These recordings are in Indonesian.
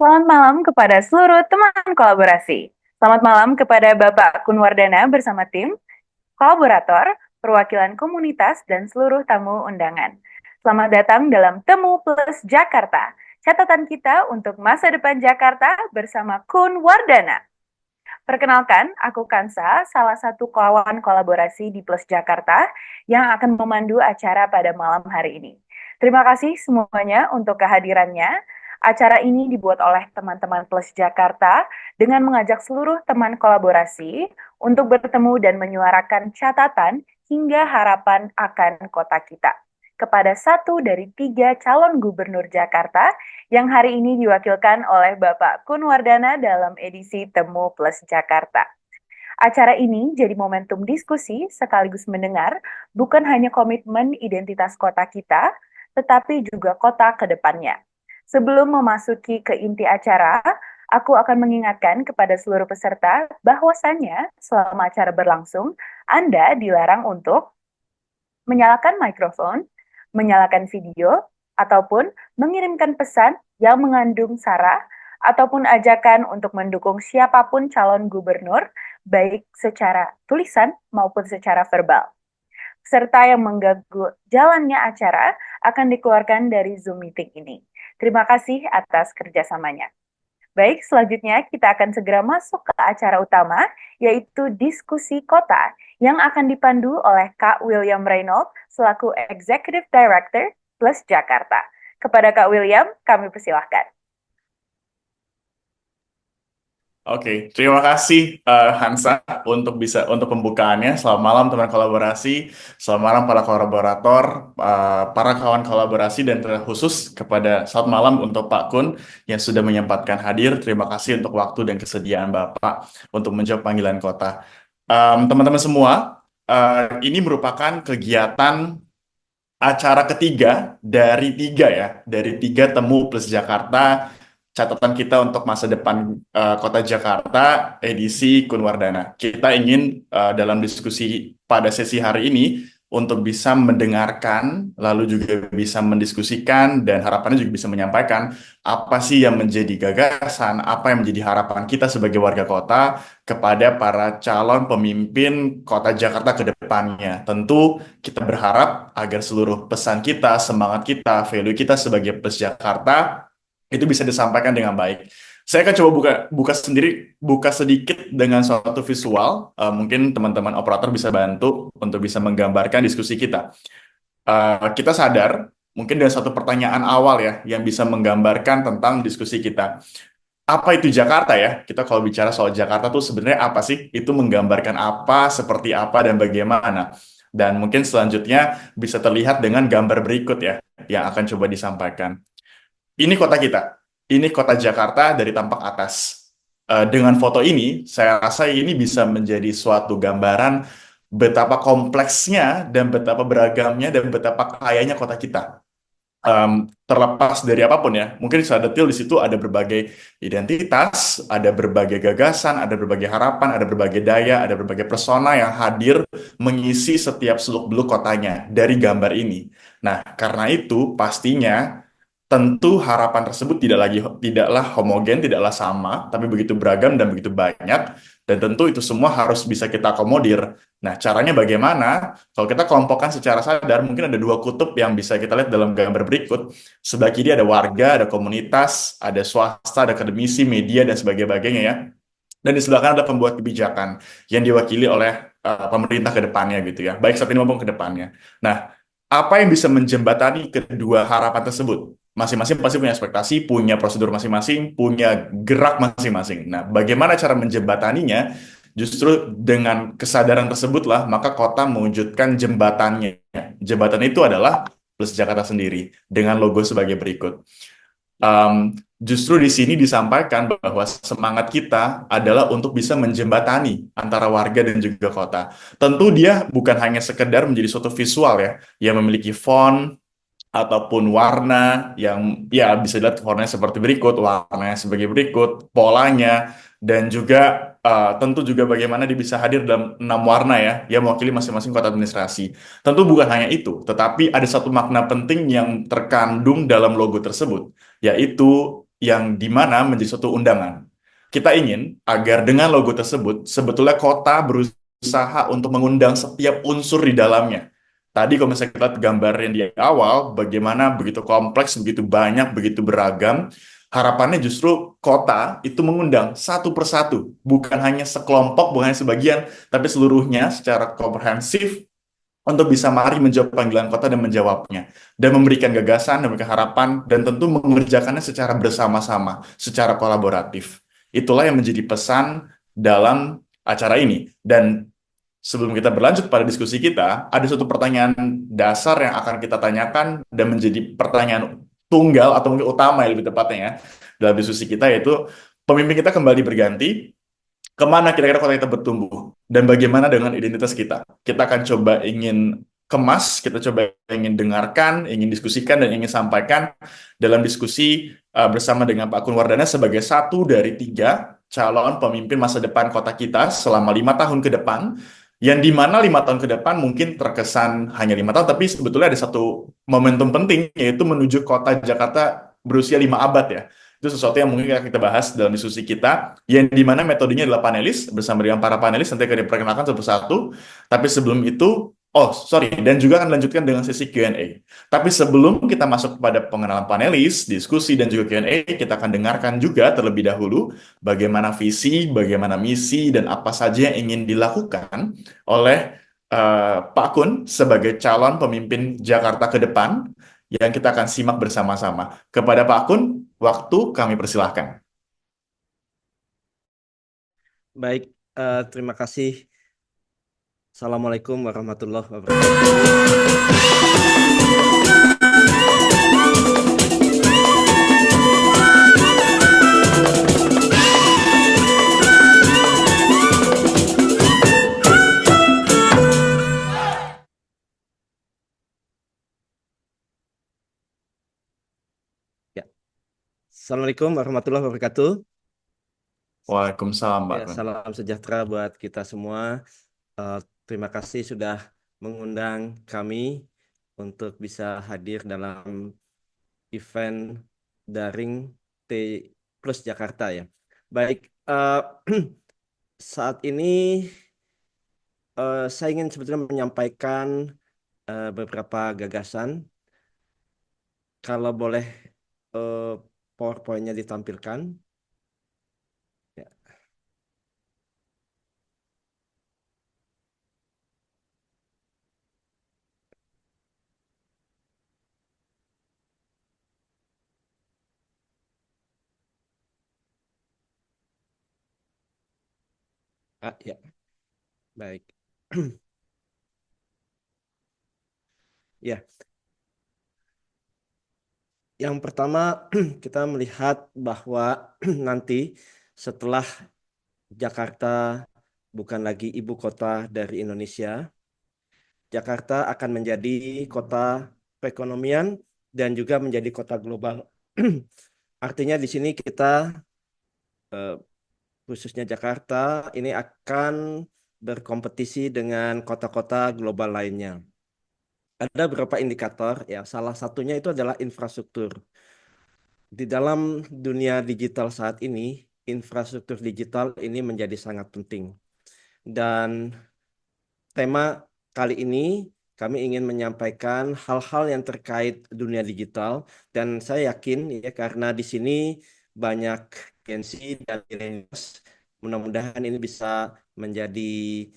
Selamat malam kepada seluruh teman kolaborasi. Selamat malam kepada Bapak Kunwardana bersama tim, kolaborator, perwakilan komunitas, dan seluruh tamu undangan. Selamat datang dalam Temu Plus Jakarta. Catatan kita untuk masa depan Jakarta bersama Kun Wardana. Perkenalkan, aku Kansa, salah satu kawan kolaborasi di Plus Jakarta yang akan memandu acara pada malam hari ini. Terima kasih semuanya untuk kehadirannya. Acara ini dibuat oleh teman-teman Plus Jakarta dengan mengajak seluruh teman kolaborasi untuk bertemu dan menyuarakan catatan hingga harapan akan kota kita kepada satu dari tiga calon gubernur Jakarta yang hari ini diwakilkan oleh Bapak Kunwardana dalam edisi Temu Plus Jakarta. Acara ini jadi momentum diskusi sekaligus mendengar bukan hanya komitmen identitas kota kita, tetapi juga kota ke depannya. Sebelum memasuki ke inti acara, aku akan mengingatkan kepada seluruh peserta bahwasannya selama acara berlangsung, Anda dilarang untuk menyalakan mikrofon, menyalakan video, ataupun mengirimkan pesan yang mengandung sara ataupun ajakan untuk mendukung siapapun calon gubernur, baik secara tulisan maupun secara verbal. Serta yang mengganggu jalannya acara akan dikeluarkan dari Zoom meeting ini. Terima kasih atas kerjasamanya. Baik, selanjutnya kita akan segera masuk ke acara utama, yaitu diskusi kota yang akan dipandu oleh Kak William Reynolds selaku Executive Director Plus Jakarta. Kepada Kak William, kami persilahkan. Oke, terima kasih Hansa untuk pembukaannya. Selamat malam teman kolaborasi, selamat malam para kolaborator, para kawan kolaborasi dan terkhusus selamat malam untuk Pak Kun yang sudah menyempatkan hadir. Terima kasih untuk waktu dan kesediaan Bapak untuk menjawab panggilan kota. Teman-teman semua, ini merupakan kegiatan acara ketiga dari tiga Temu Plus Jakarta, catatan kita untuk masa depan Kota Jakarta edisi Kunwardana. Kita ingin dalam diskusi pada sesi hari ini untuk bisa mendengarkan, lalu juga bisa mendiskusikan, dan harapannya juga bisa menyampaikan apa sih yang menjadi gagasan, apa yang menjadi harapan kita sebagai warga kota kepada para calon pemimpin Kota Jakarta ke depannya. Tentu kita berharap agar seluruh pesan kita, semangat kita, value kita sebagai Plus Jakarta itu bisa disampaikan dengan baik. Saya akan coba buka sedikit dengan suatu visual. Mungkin teman-teman operator bisa bantu untuk bisa menggambarkan diskusi kita. Kita sadar, mungkin dengan satu pertanyaan awal ya, yang bisa menggambarkan tentang diskusi kita. Apa itu Jakarta ya? Kita kalau bicara soal Jakarta tuh sebenarnya apa sih? Itu menggambarkan apa, seperti apa, dan bagaimana. Dan mungkin selanjutnya bisa terlihat dengan gambar berikut ya, yang akan coba disampaikan. Ini kota kita. Ini kota Jakarta dari tampak atas. Dengan foto ini, saya rasa ini bisa menjadi suatu gambaran betapa kompleksnya dan betapa beragamnya dan betapa kayanya kota kita. Terlepas dari apapun ya, mungkin secara detail di situ ada berbagai identitas, ada berbagai gagasan, ada berbagai harapan, ada berbagai daya, ada berbagai persona yang hadir mengisi setiap seluk-beluk kotanya dari gambar ini. Nah, karena itu pastinya tentu harapan tersebut tidaklah homogen, tidaklah sama, tapi begitu beragam dan begitu banyak, dan tentu itu semua harus bisa kita akomodir. Nah, caranya bagaimana? Kalau kita kelompokkan secara sadar, mungkin ada dua kutub yang bisa kita lihat dalam gambar berikut. Sebelah kiri ada warga, ada komunitas, ada swasta, ada akademisi, media, dan sebagainya ya. Dan di sebelah kanan ada pembuat kebijakan yang diwakili oleh pemerintah ke depannya gitu ya. Baik saat ini maupun ke depannya. Nah, apa yang bisa menjembatani kedua harapan tersebut? Masing-masing pasti punya ekspektasi, punya prosedur masing-masing, punya gerak masing-masing. Nah, bagaimana cara menjembataninya? Justru dengan kesadaran tersebutlah, maka kota mewujudkan jembatannya. Jembatan itu adalah Plus Jakarta sendiri, dengan logo sebagai berikut. Justru di sini disampaikan bahwa semangat kita adalah untuk bisa menjembatani antara warga dan juga kota. Tentu dia bukan hanya sekedar menjadi suatu visual ya, yang memiliki font, ataupun warna yang ya bisa dilihat warnanya seperti berikut, warnanya sebagai berikut, polanya, dan juga tentu juga bagaimana dia bisa hadir dalam 6 warna ya, yang mewakili masing-masing kota administrasi. Tentu bukan hanya itu, tetapi ada satu makna penting yang terkandung dalam logo tersebut, yaitu yang dimana menjadi suatu undangan. Kita ingin agar dengan logo tersebut, sebetulnya kota berusaha untuk mengundang setiap unsur di dalamnya. Tadi kalau misalnya kita lihat gambar yang di awal, bagaimana begitu kompleks, begitu banyak, begitu beragam, harapannya justru kota itu mengundang satu persatu, bukan hanya sekelompok, bukan hanya sebagian, tapi seluruhnya secara komprehensif untuk bisa mari menjawab panggilan kota dan menjawabnya, dan memberikan gagasan dan memberikan harapan, dan tentu mengerjakannya secara bersama-sama, secara kolaboratif. Itulah yang menjadi pesan dalam acara ini. Dan sebelum kita berlanjut pada diskusi kita, ada suatu pertanyaan dasar yang akan kita tanyakan dan menjadi pertanyaan tunggal atau mungkin utama yang lebih tepatnya ya dalam diskusi kita, yaitu pemimpin kita kembali berganti, kemana kira-kira kota kita bertumbuh dan bagaimana dengan identitas kita. Kita akan coba ingin kemas, kita coba ingin dengarkan, ingin diskusikan dan ingin sampaikan dalam diskusi bersama dengan Pak Kunwardana sebagai satu dari tiga calon pemimpin masa depan kota kita selama 5 tahun ke depan, yang dimana 5 tahun ke depan mungkin terkesan hanya 5 tahun, tapi sebetulnya ada satu momentum penting, yaitu menuju kota Jakarta berusia 5 abad ya. Itu sesuatu yang mungkin akan kita bahas dalam diskusi kita, yang dimana metodenya adalah panelis, bersama dengan para panelis, nanti akan diperkenalkan satu persatu. Tapi sebelum itu, oh sorry, dan juga akan dilanjutkan dengan sesi Q&A. Tapi sebelum kita masuk kepada pengenalan panelis, diskusi, dan juga Q&A, kita akan dengarkan juga terlebih dahulu bagaimana visi, bagaimana misi, dan apa saja yang ingin dilakukan oleh Pak Kun sebagai calon pemimpin Jakarta ke depan, yang kita akan simak bersama-sama. Kepada Pak Kun, waktu kami persilahkan. Baik, terima kasih. Assalamualaikum warahmatullahi wabarakatuh. Ya. Assalamualaikum warahmatullahi wabarakatuh. Waalaikumsalam, Pak Ya, Kun. salam sejahtera buat kita semua. Terima kasih sudah mengundang kami untuk bisa hadir dalam event daring T Plus Jakarta ya. Baik, saat ini saya ingin sebetulnya menyampaikan beberapa gagasan. Kalau boleh PowerPoint-nya ditampilkan. Ya. Ya, baik. Ya, yang pertama kita melihat bahwa nanti setelah Jakarta bukan lagi ibu kota dari Indonesia, Jakarta akan menjadi kota perekonomian dan juga menjadi kota global. Artinya di sini kita khususnya Jakarta ini akan berkompetisi dengan kota-kota global lainnya. Ada beberapa indikator ya, salah satunya itu adalah infrastruktur. Di dalam dunia digital saat ini, infrastruktur digital ini menjadi sangat penting. Dan tema kali ini kami ingin menyampaikan hal-hal yang terkait dunia digital, dan saya yakin ya karena di sini banyak Gen Z dan millennials, mudah-mudahan ini bisa menjadi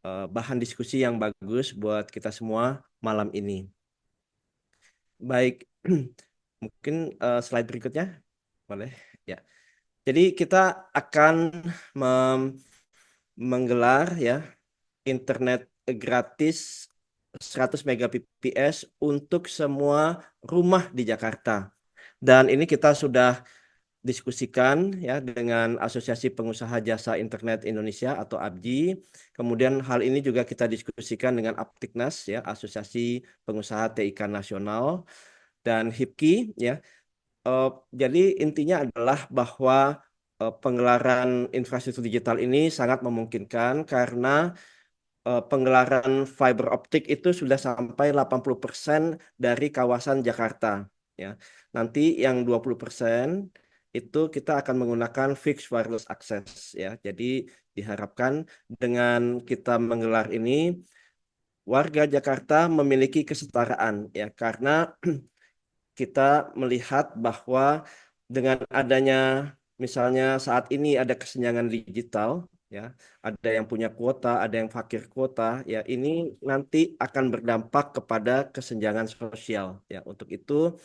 bahan diskusi yang bagus buat kita semua malam ini. Baik, mungkin slide berikutnya boleh ya. Jadi kita akan menggelar ya internet gratis 100 Mbps untuk semua rumah di Jakarta. Dan ini kita sudah diskusikan ya dengan Asosiasi Pengusaha Jasa Internet Indonesia atau APJI. Kemudian hal ini juga kita diskusikan dengan Aptiknas ya, Asosiasi Pengusaha TIK Nasional, dan HIPKI ya. Jadi intinya adalah bahwa penggelaran infrastruktur digital ini sangat memungkinkan karena penggelaran fiber optik itu sudah sampai 80% dari kawasan Jakarta ya. Nanti yang 20% itu kita akan menggunakan fixed wireless access ya. Jadi diharapkan dengan kita menggelar ini warga Jakarta memiliki kesetaraan ya, karena kita melihat bahwa dengan adanya misalnya saat ini ada kesenjangan digital ya, ada yang punya kuota, ada yang fakir kuota ya, ini nanti akan berdampak kepada kesenjangan sosial ya. Untuk itu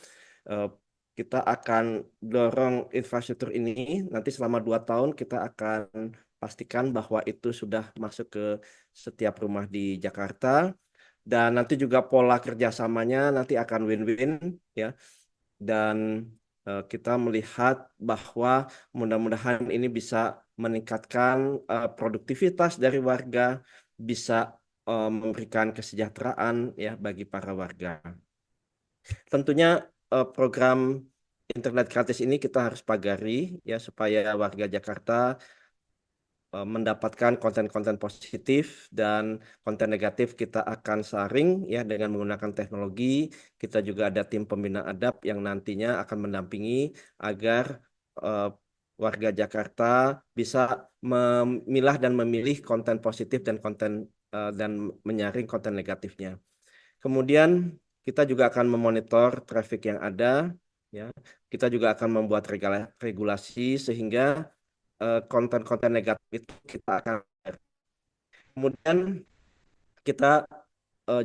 eh, kita akan dorong infrastruktur ini, nanti selama 2 tahun kita akan pastikan bahwa itu sudah masuk ke setiap rumah di Jakarta, dan nanti juga pola kerjasamanya nanti akan win-win ya. Dan kita melihat bahwa mudah-mudahan ini bisa meningkatkan produktivitas dari warga, bisa memberikan kesejahteraan ya bagi para warga. Tentunya program internet gratis ini kita harus pagari ya, supaya warga Jakarta mendapatkan konten-konten positif, dan konten negatif kita akan saring ya dengan menggunakan teknologi. Kita juga ada tim pembina adab yang nantinya akan mendampingi agar eh, warga Jakarta bisa memilah dan memilih konten positif dan dan menyaring konten negatifnya. Kemudian kita juga akan memonitor traffic yang ada ya. Kita juga akan membuat regulasi sehingga konten-konten negatif itu kita akan. Kemudian kita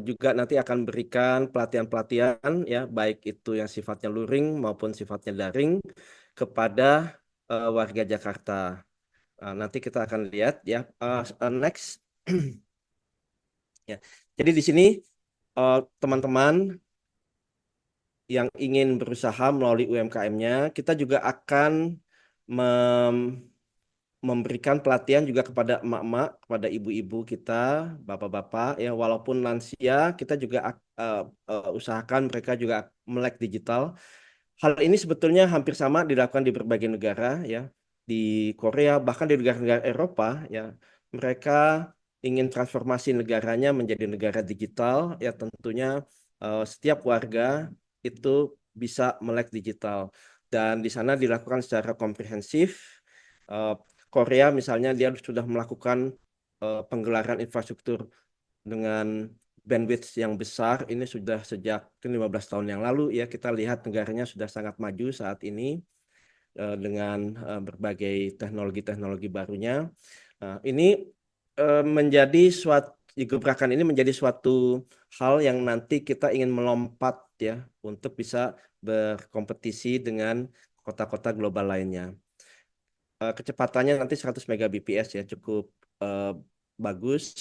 juga nanti akan berikan pelatihan-pelatihan ya, baik itu yang sifatnya luring maupun sifatnya daring kepada warga Jakarta. Nanti kita akan lihat ya. Next ya. Jadi di sini teman-teman yang ingin berusaha melalui UMKM-nya, kita juga akan memberikan pelatihan juga kepada emak-emak, kepada ibu-ibu kita, bapak-bapak ya, walaupun lansia, kita juga usahakan mereka juga melek digital. Hal ini sebetulnya hampir sama dilakukan di berbagai negara ya, di Korea, bahkan di negara-negara Eropa ya. Mereka ingin transformasi negaranya menjadi negara digital ya, tentunya setiap warga itu bisa melek digital, dan di sana dilakukan secara komprehensif. Eh, Korea misalnya dia sudah melakukan penggelaran infrastruktur dengan bandwidth yang besar ini sudah sejak 15 tahun yang lalu ya. Kita lihat negaranya sudah sangat maju saat ini dengan berbagai teknologi-teknologi barunya. Ini menjadi suatu gebrakan, ini menjadi suatu hal yang nanti kita ingin melompat ya, untuk bisa berkompetisi dengan kota-kota global lainnya. Kecepatannya nanti 100 Mbps ya, cukup bagus.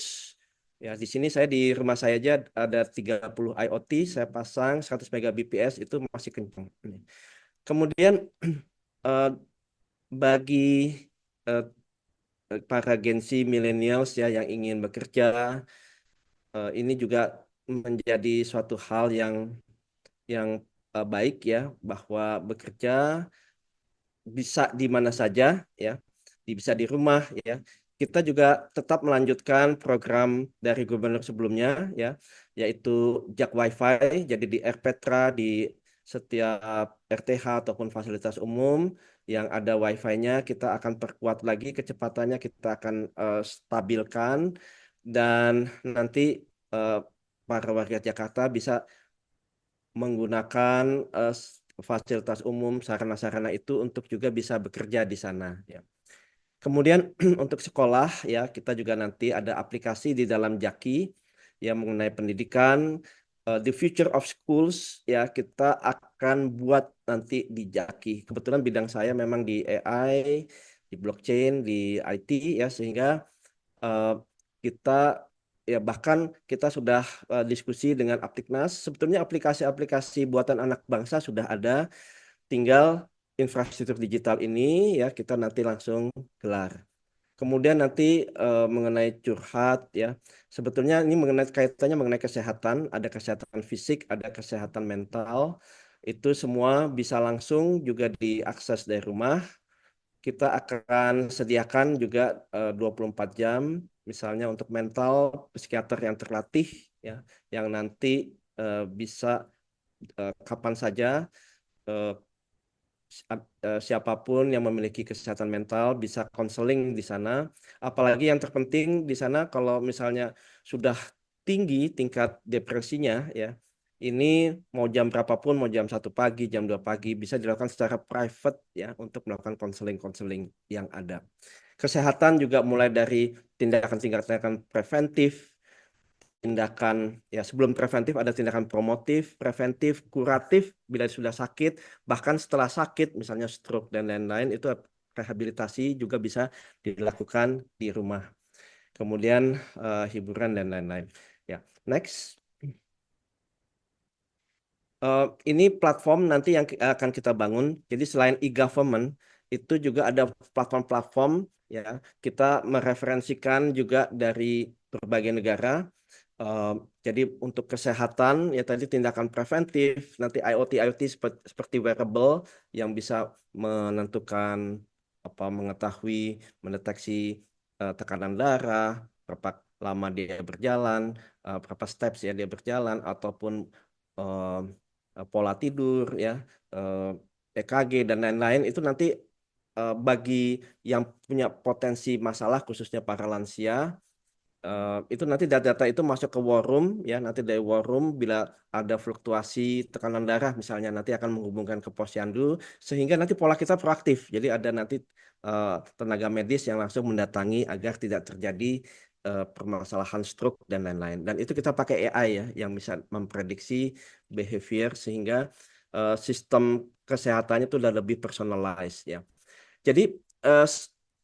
Ya, di sini saya di rumah saya aja ada 30 IoT, saya pasang 100 Mbps itu masih kencang. Kemudian eh, bagi eh, para Gen Z millennials ya yang ingin bekerja, ini juga menjadi suatu hal yang baik ya, bahwa bekerja bisa di mana saja ya, bisa di rumah ya. Kita juga tetap melanjutkan program dari gubernur sebelumnya ya, yaitu Jak WiFi. Jadi di RPetra, di setiap RTH ataupun fasilitas umum yang ada WiFi-nya, kita akan perkuat lagi kecepatannya, kita akan stabilkan, dan nanti eh, para warga Jakarta bisa menggunakan fasilitas umum, sarana-sarana itu untuk juga bisa bekerja di sana ya. Kemudian untuk sekolah ya, kita juga nanti ada aplikasi di dalam Jaki yang mengenai pendidikan. The Future of Schools ya, kita akan buat nanti di Jaki. Kebetulan bidang saya memang di AI, di blockchain, di IT ya, sehingga eh, kita ya, bahkan kita sudah diskusi dengan Aptiknas. Sebetulnya aplikasi-aplikasi buatan anak bangsa sudah ada, tinggal infrastruktur digital ini ya kita nanti langsung gelar. Kemudian nanti mengenai curhat ya. Sebetulnya ini mengenai kaitannya mengenai kesehatan, ada kesehatan fisik, ada kesehatan mental. Itu semua bisa langsung juga diakses dari rumah. Kita akan sediakan juga 24 jam misalnya untuk mental, psikiater yang terlatih ya, yang nanti bisa kapan saja eh, siapapun yang memiliki kesehatan mental bisa konseling di sana. Apalagi yang terpenting di sana kalau misalnya sudah tinggi tingkat depresinya ya, ini mau jam berapapun, mau jam 1 pagi, jam 2 pagi bisa dilakukan secara private ya untuk melakukan konseling-konseling yang ada. Kesehatan juga mulai dari tindakan-tindakan preventif, tindakan ya sebelum preventif ada tindakan promotif, preventif, kuratif bila sudah sakit, bahkan setelah sakit misalnya stroke dan lain-lain itu rehabilitasi juga bisa dilakukan di rumah. Kemudian hiburan dan lain-lain. Ya, next. Ini platform nanti yang akan kita bangun. Jadi selain e-government itu juga ada platform-platform ya. Kita mereferensikan juga dari berbagai negara. Jadi untuk kesehatan ya tadi tindakan preventif, nanti IoT seperti wearable yang bisa menentukan mengetahui mendeteksi tekanan darah, berapa lama dia berjalan, berapa steps ya dia berjalan ataupun eh, pola tidur ya, eh, EKG dan lain-lain itu nanti bagi yang punya potensi masalah khususnya para lansia itu nanti data-data itu masuk ke war room ya, nanti dari war room bila ada fluktuasi tekanan darah misalnya nanti akan menghubungkan ke posyandu sehingga nanti pola kita proaktif, jadi ada nanti tenaga medis yang langsung mendatangi agar tidak terjadi permasalahan stroke dan lain-lain, dan itu kita pakai AI ya yang bisa memprediksi behavior sehingga sistem kesehatannya itu udah lebih personalized ya. Jadi eh,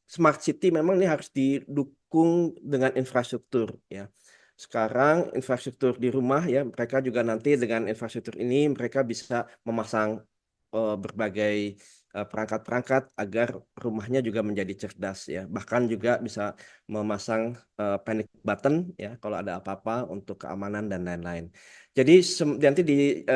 smart city memang ini harus didukung dengan infrastruktur ya. Sekarang infrastruktur di rumah ya, mereka juga nanti dengan infrastruktur ini mereka bisa memasang berbagai perangkat-perangkat agar rumahnya juga menjadi cerdas ya. Bahkan juga bisa memasang panic button ya kalau ada apa-apa untuk keamanan dan lain-lain. Jadi nanti di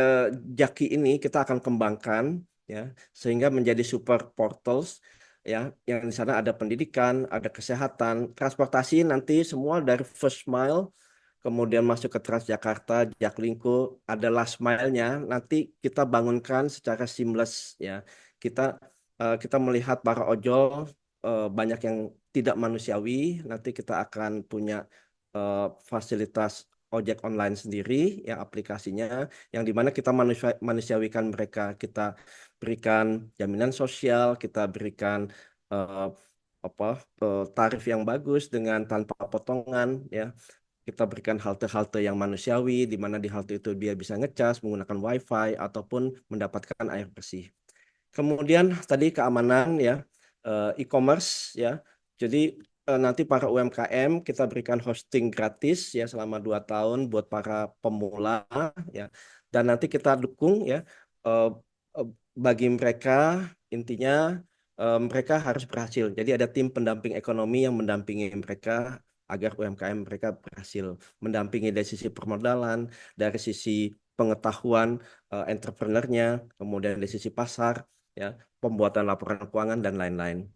Jaki ini kita akan kembangkan ya sehingga menjadi super portals ya yang di sana ada pendidikan, ada kesehatan, transportasi nanti semua dari first mile kemudian masuk ke Transjakarta, Jaklingko, ada last mile-nya. Nanti kita bangunkan secara seamless ya. Kita kita melihat para ojol banyak yang tidak manusiawi. Nanti kita akan punya fasilitas ojek online sendiri yang aplikasinya yang dimana kita manusiawikan mereka. Kita berikan jaminan sosial, kita berikan eh, tarif yang bagus dengan tanpa potongan ya, kita berikan halte-halte yang manusiawi, di mana di halte itu dia bisa ngecas menggunakan WiFi ataupun mendapatkan air bersih. Kemudian tadi keamanan ya, e-commerce ya. Jadi nanti para UMKM kita berikan hosting gratis ya selama 2 tahun buat para pemula ya. Dan nanti kita dukung ya eh, eh, bagi mereka intinya mereka harus berhasil. Jadi ada tim pendamping ekonomi yang mendampingi mereka agar UMKM mereka berhasil, mendampingi dari sisi permodalan, dari sisi pengetahuan entrepreneurnya, kemudian dari sisi pasar ya, pembuatan laporan keuangan dan lain-lain.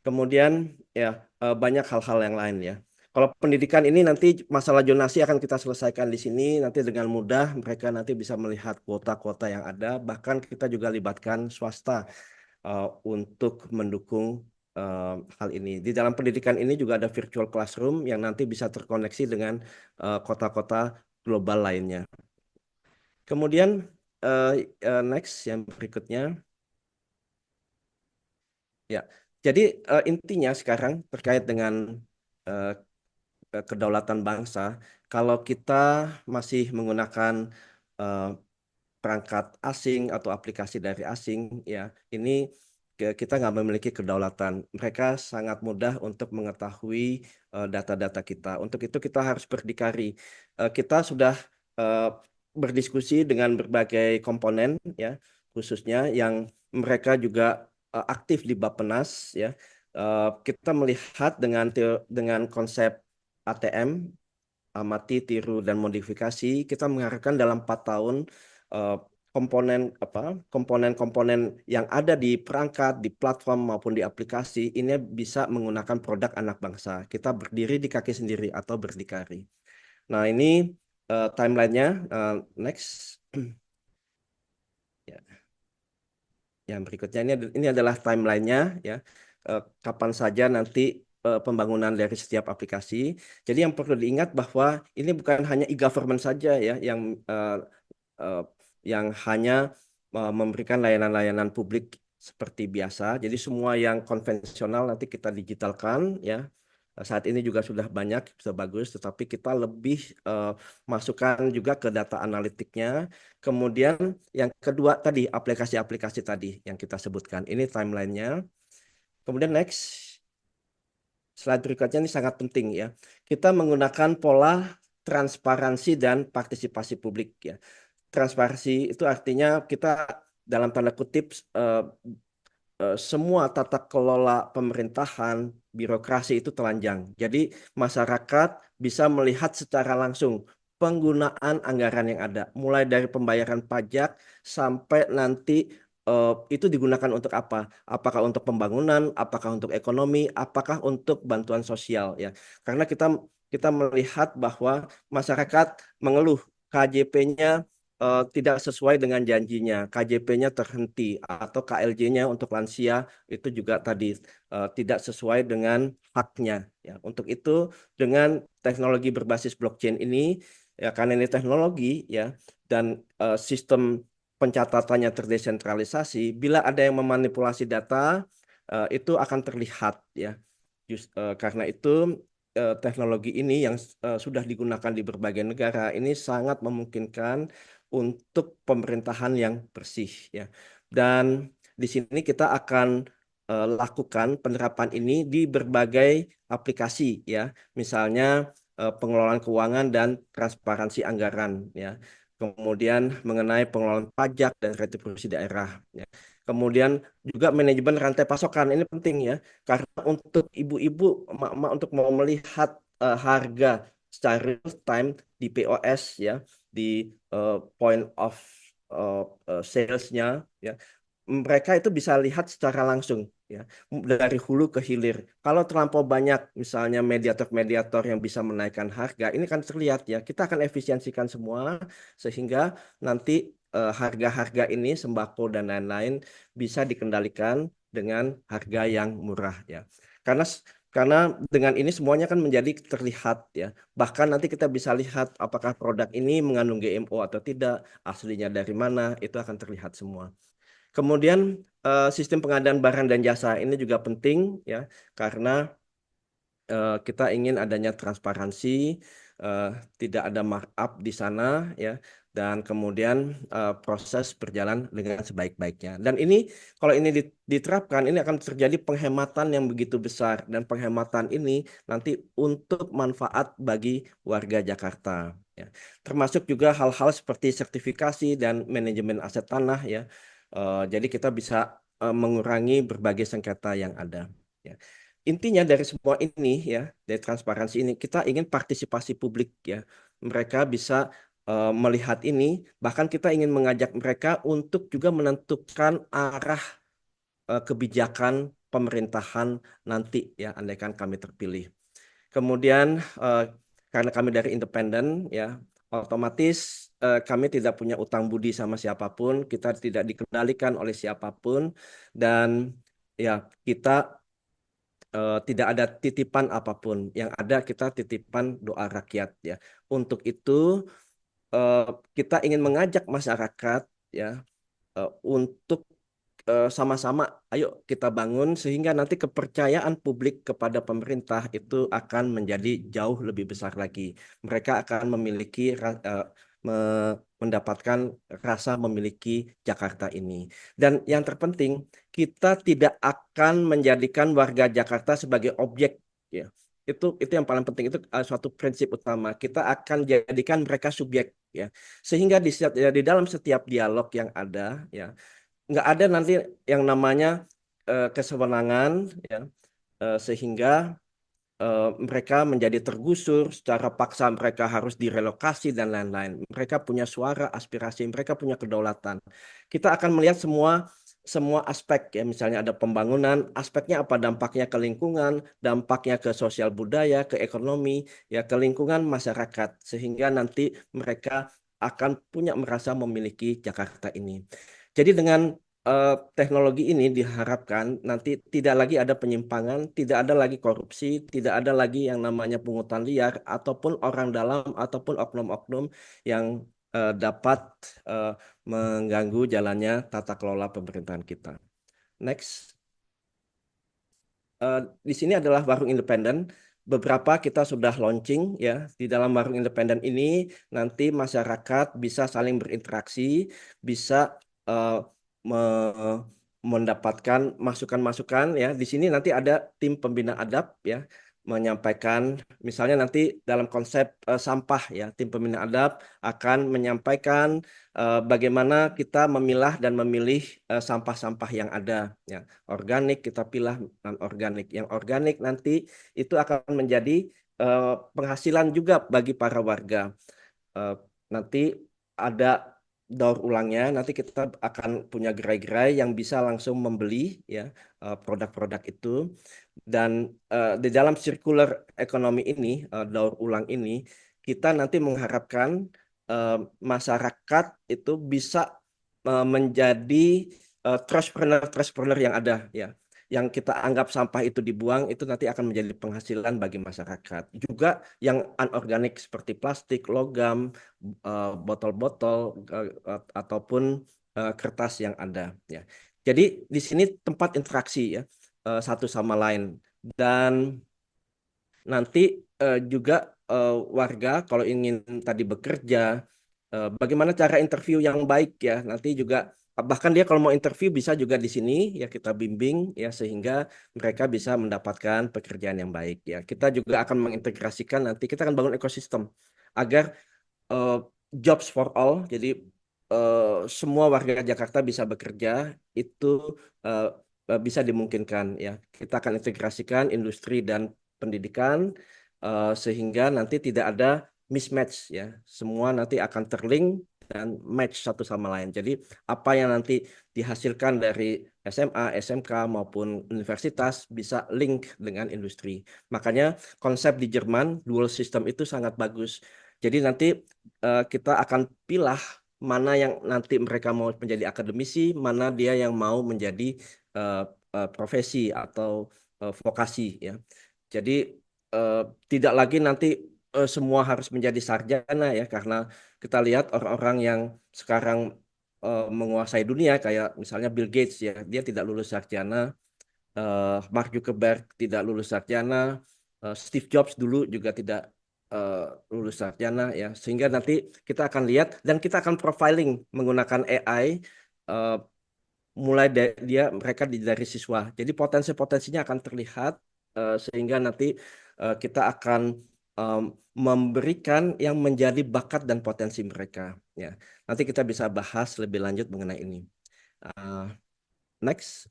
Kemudian ya banyak hal-hal yang lain ya. Kalau pendidikan ini nanti masalah zonasi akan kita selesaikan di sini, nanti dengan mudah mereka nanti bisa melihat kuota-kuota yang ada, bahkan kita juga libatkan swasta untuk mendukung hal ini. Di dalam pendidikan ini juga ada virtual classroom yang nanti bisa terkoneksi dengan kota-kota global lainnya. Kemudian next yang berikutnya. Ya, jadi intinya sekarang terkait dengan eh, kedaulatan bangsa, kalau kita masih menggunakan eh, perangkat asing atau aplikasi dari asing, ya ini kita nggak memiliki kedaulatan. Mereka sangat mudah untuk mengetahui data-data kita. Untuk itu kita harus berdikari. Kita sudah eh, berdiskusi dengan berbagai komponen, ya, khususnya yang mereka juga aktif di Bappenas, ya. Kita melihat dengan konsep ATM, amati, tiru, dan modifikasi, kita mengharapkan dalam 4 tahun eh, komponen-komponen yang ada di perangkat, di platform maupun di aplikasi ini bisa menggunakan produk anak bangsa. Kita berdiri di kaki sendiri atau berdikari. Nah, ini timelinenya next. Ya. Yang berikutnya ini adalah timelinenya ya. Kapan saja nanti pembangunan dari setiap aplikasi. Jadi yang perlu diingat bahwa ini bukan hanya e-government saja ya eh, yang hanya memberikan layanan-layanan publik seperti biasa. Jadi semua yang konvensional nanti kita digitalkan ya. Saat ini juga sudah banyak, sudah bagus, tetapi kita lebih masukkan juga ke data analitiknya. Kemudian yang kedua tadi aplikasi-aplikasi tadi yang kita sebutkan. Ini timelinenya. Kemudian next, slide berikutnya ini sangat penting ya. Kita menggunakan pola transparansi dan partisipasi publik ya. Transparansi itu artinya kita dalam tanda kutip semua tata kelola pemerintahan, birokrasi itu telanjang. Jadi masyarakat bisa melihat secara langsung penggunaan anggaran yang ada, mulai dari pembayaran pajak sampai nanti itu digunakan untuk apa? Apakah untuk pembangunan, apakah untuk ekonomi, apakah untuk bantuan sosial ya. Karena kita melihat bahwa masyarakat mengeluh KJP-nya tidak sesuai dengan janjinya, KJP-nya terhenti atau KLJ-nya untuk lansia itu juga tadi tidak sesuai dengan haknya. Ya, untuk itu dengan teknologi berbasis blockchain ini, ya karena ini teknologi ya dan sistem pencatatannya terdesentralisasi, bila ada yang memanipulasi data itu akan terlihat ya. Karena itu teknologi ini yang sudah digunakan di berbagai negara ini sangat memungkinkan untuk pemerintahan yang bersih ya. Dan di sini kita akan lakukan penerapan ini di berbagai aplikasi ya. Misalnya pengelolaan keuangan dan transparansi anggaran ya. Kemudian mengenai pengelolaan pajak dan retribusi daerah ya. Kemudian juga manajemen rantai pasokan ini penting ya. Karena untuk ibu-ibu, emak-emak untuk mau melihat harga secara real time di POS ya, di point of sales-nya ya, mereka itu bisa lihat secara langsung ya, dari hulu ke hilir. Kalau terlampau banyak misalnya mediator-mediator yang bisa menaikkan harga, ini kan terlihat ya. Kita akan efisiensikan semua sehingga nanti harga-harga ini sembako dan lain-lain bisa dikendalikan dengan harga yang murah ya. Karena karena dengan ini semuanya kan menjadi terlihat ya. Bahkan nanti kita bisa lihat apakah produk ini mengandung GMO atau tidak, aslinya dari mana, itu akan terlihat semua. Kemudian sistem pengadaan barang dan jasa ini juga penting ya karena kita ingin adanya transparansi, eh, tidak ada markup di sana ya, dan kemudian proses berjalan dengan sebaik-baiknya. Dan ini kalau ini diterapkan, ini akan terjadi penghematan yang begitu besar dan penghematan ini nanti untuk manfaat bagi warga Jakarta. Ya. Termasuk juga hal-hal seperti sertifikasi dan manajemen aset tanah ya. Jadi kita bisa mengurangi berbagai sengketa yang ada. Ya. Intinya dari semua ini ya, dari transparansi ini kita ingin partisipasi publik ya. Mereka bisa melihat ini, bahkan kita ingin mengajak mereka untuk juga menentukan arah kebijakan pemerintahan nanti ya, andaikan kami terpilih. Kemudian karena kami dari independen ya, otomatis kami tidak punya utang budi sama siapapun, kita tidak dikendalikan oleh siapapun dan ya kita tidak ada titipan apapun. Yang ada kita titipan doa rakyat ya. Untuk itu eh, kita ingin mengajak masyarakat ya untuk sama-sama ayo kita bangun sehingga nanti kepercayaan publik kepada pemerintah itu akan menjadi jauh lebih besar lagi. Mereka akan memiliki mendapatkan rasa memiliki Jakarta ini. Dan yang terpenting, kita tidak akan menjadikan warga Jakarta sebagai objek ya. Itu yang paling penting, itu suatu prinsip utama. Kita akan jadikan mereka subjek ya. Sehingga di dalam setiap dialog yang ada ya, nggak ada nanti yang namanya kesewenangan ya, sehingga mereka menjadi tergusur secara paksa, mereka harus direlokasi dan lain-lain. Mereka punya suara, aspirasi, mereka punya kedaulatan. Kita akan melihat semua aspek ya, misalnya ada pembangunan, aspeknya apa, dampaknya ke lingkungan, dampaknya ke sosial budaya, ke ekonomi, ya ke lingkungan masyarakat, sehingga nanti mereka akan punya merasa memiliki Jakarta ini. Jadi dengan teknologi ini diharapkan nanti tidak lagi ada penyimpangan, tidak ada lagi korupsi, tidak ada lagi yang namanya pungutan liar ataupun orang dalam ataupun oknum-oknum yang dapat eh, mengganggu jalannya tata kelola pemerintahan kita. Next. Di sini adalah warung independen. Beberapa kita sudah launching ya. Di dalam warung independen ini nanti masyarakat bisa saling berinteraksi, bisa eh, me- mendapatkan masukan-masukan ya. Di sini nanti ada tim pembina adab ya menyampaikan misalnya nanti dalam konsep sampah ya, tim pembina adab akan menyampaikan bagaimana kita memilah dan memilih sampah-sampah yang ada ya. Organik kita pilih non organik. Yang organik nanti itu akan menjadi penghasilan juga bagi para warga. Eh, Nanti ada daur ulangnya. Nanti kita akan punya gerai-gerai yang bisa langsung membeli ya produk-produk itu. Dan di dalam circular economy ini, daur ulang ini, kita nanti mengharapkan eh, masyarakat itu bisa menjadi entrepreneur yang ada ya. Yang kita anggap sampah itu dibuang itu nanti akan menjadi penghasilan bagi masyarakat. Juga yang anorganik seperti plastik, logam, botol-botol ataupun kertas yang ada ya. Jadi di sini tempat interaksi ya satu sama lain dan nanti juga warga kalau ingin tadi bekerja bagaimana cara interview yang baik ya nanti juga bahkan dia kalau mau interview bisa juga di sini ya kita bimbing ya sehingga mereka bisa mendapatkan pekerjaan yang baik ya kita juga akan mengintegrasikan nanti kita akan bangun ekosistem agar eh, jobs for all jadi semua warga Jakarta bisa bekerja itu eh, bisa dimungkinkan ya kita akan integrasikan industri dan pendidikan sehingga nanti tidak ada mismatch ya. Semua nanti akan terlink dan match satu sama lain. Jadi apa yang nanti dihasilkan dari SMA, SMK maupun universitas bisa link dengan industri. Makanya konsep di Jerman dual system itu sangat bagus. Jadi nanti kita akan pilah mana yang nanti mereka mau menjadi akademisi, mana dia yang mau menjadi uh, profesi atau vokasi ya. Jadi eh, tidak lagi nanti semua harus menjadi sarjana ya karena kita lihat orang-orang yang sekarang menguasai dunia kayak misalnya Bill Gates ya dia tidak lulus sarjana, Mark Zuckerberg tidak lulus sarjana, Steve Jobs dulu juga tidak eh, lulus sarjana ya sehingga nanti kita akan lihat dan kita akan profiling menggunakan AI eh, mulai dia mereka dari siswa. Jadi potensi-potensinya akan terlihat sehingga nanti kita akan em, memberikan yang menjadi bakat dan potensi mereka. Ya, nanti kita bisa bahas lebih lanjut mengenai ini. Uh, Next.